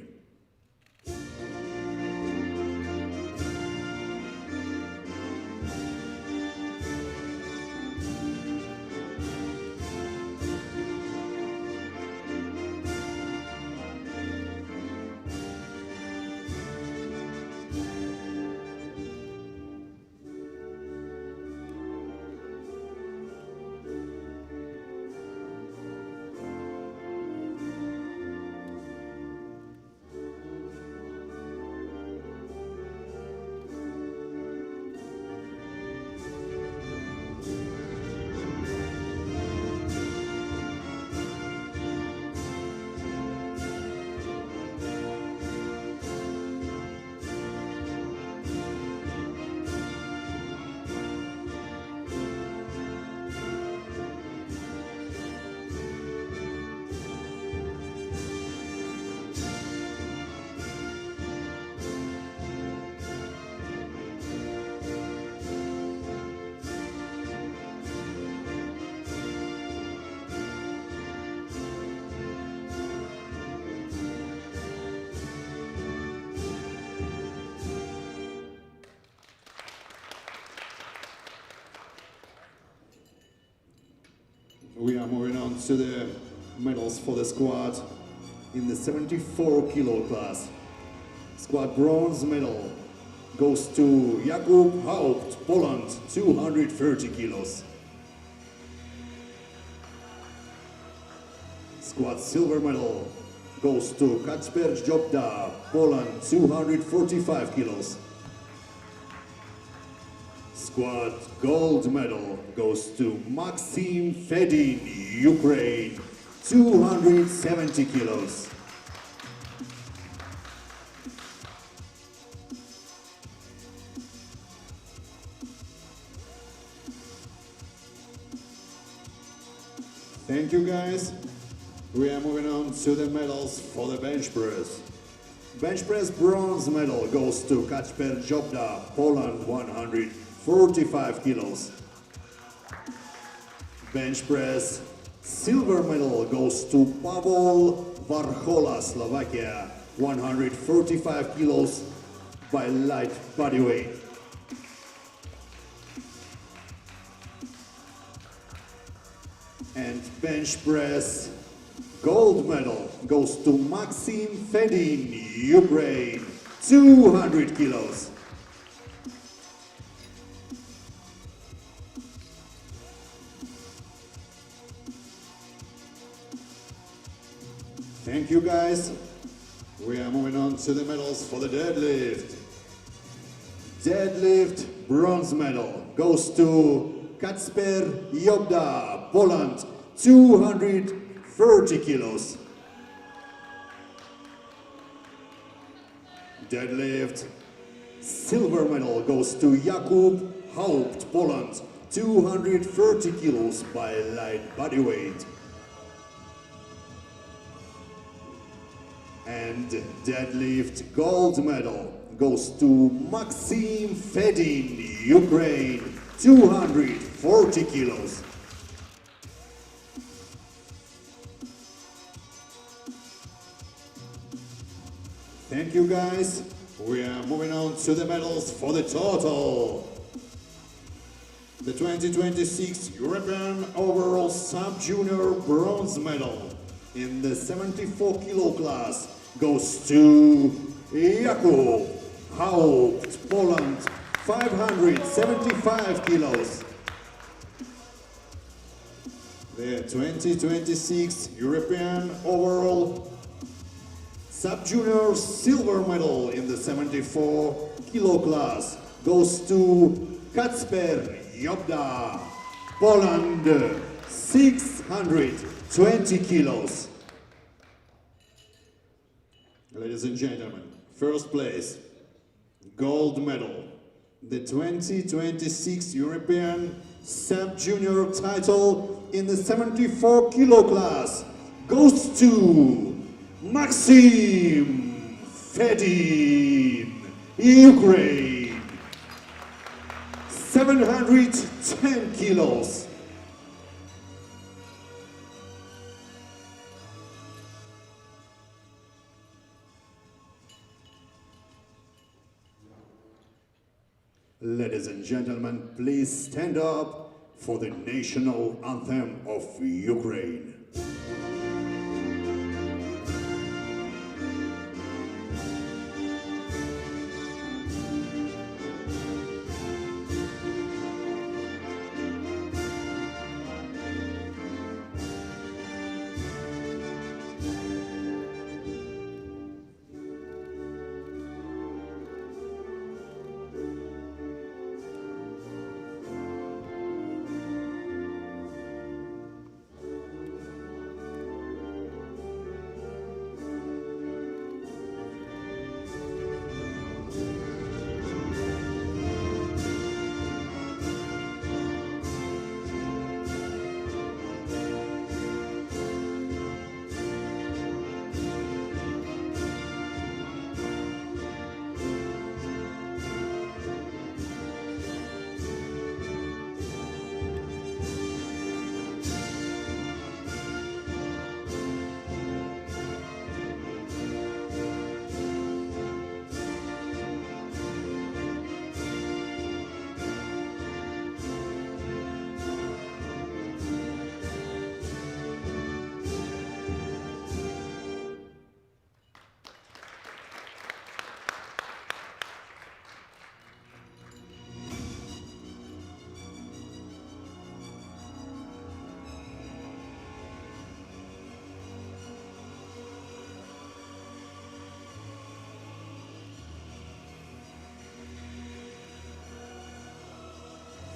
We are moving on to the medals for the squad in the 74 kilo class. Squad bronze medal goes to Jakub Haupt, Poland, 230 kilos. Squad silver medal goes to Kacper Jobda, Poland, 245 kilos. Squad gold medal goes to Maxim Fedin, Ukraine, 270 kilos. Thank you guys. We are moving on to the medals for the bench press. Bench press bronze medal goes to Kacper Jobda, Poland, 145 kilos. Bench press silver medal goes to Pavel Varchola, Slovakia, 145 kilos by light bodyweight. And bench press gold medal goes to Maxim Fedin, Ukraine, 200 kilos. Thank you guys. We are moving on to the medals for the deadlift. Deadlift bronze medal goes to Kacper Jobda, Poland, 230 kilos. Deadlift silver medal goes to Jakub Haupt, Poland, 230 kilos by light bodyweight. And deadlift gold medal goes to Maxim Fedin, Ukraine, 240 kilos. Thank you guys. We are moving on to the medals for the total. The 2026 European Overall Sub-Junior Bronze Medal in the 74 kilo class goes to Jakub Haupt, Poland, 575 kilos. The 2026 European Overall Sub-Junior Silver Medal in the 74 kilo class goes to Kacper Jobda, Poland, 620 kilos. Ladies and gentlemen, first place, gold medal, the 2026 European Sub-Junior title in the 74 kilo class goes to Maxim Fedin, Ukraine, 710 kilos. Ladies and gentlemen, please stand up for the national anthem of Ukraine.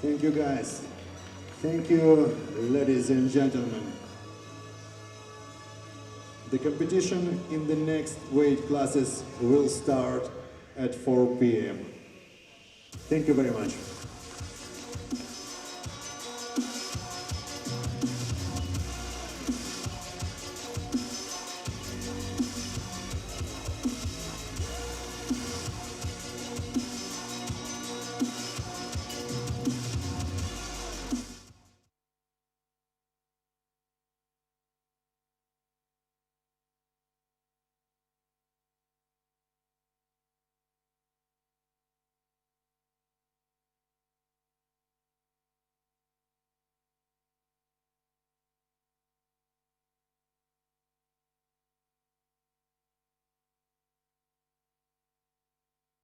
Thank you guys. Thank you, ladies and gentlemen. The competition in the next weight classes will start at 4 p.m. Thank you very much.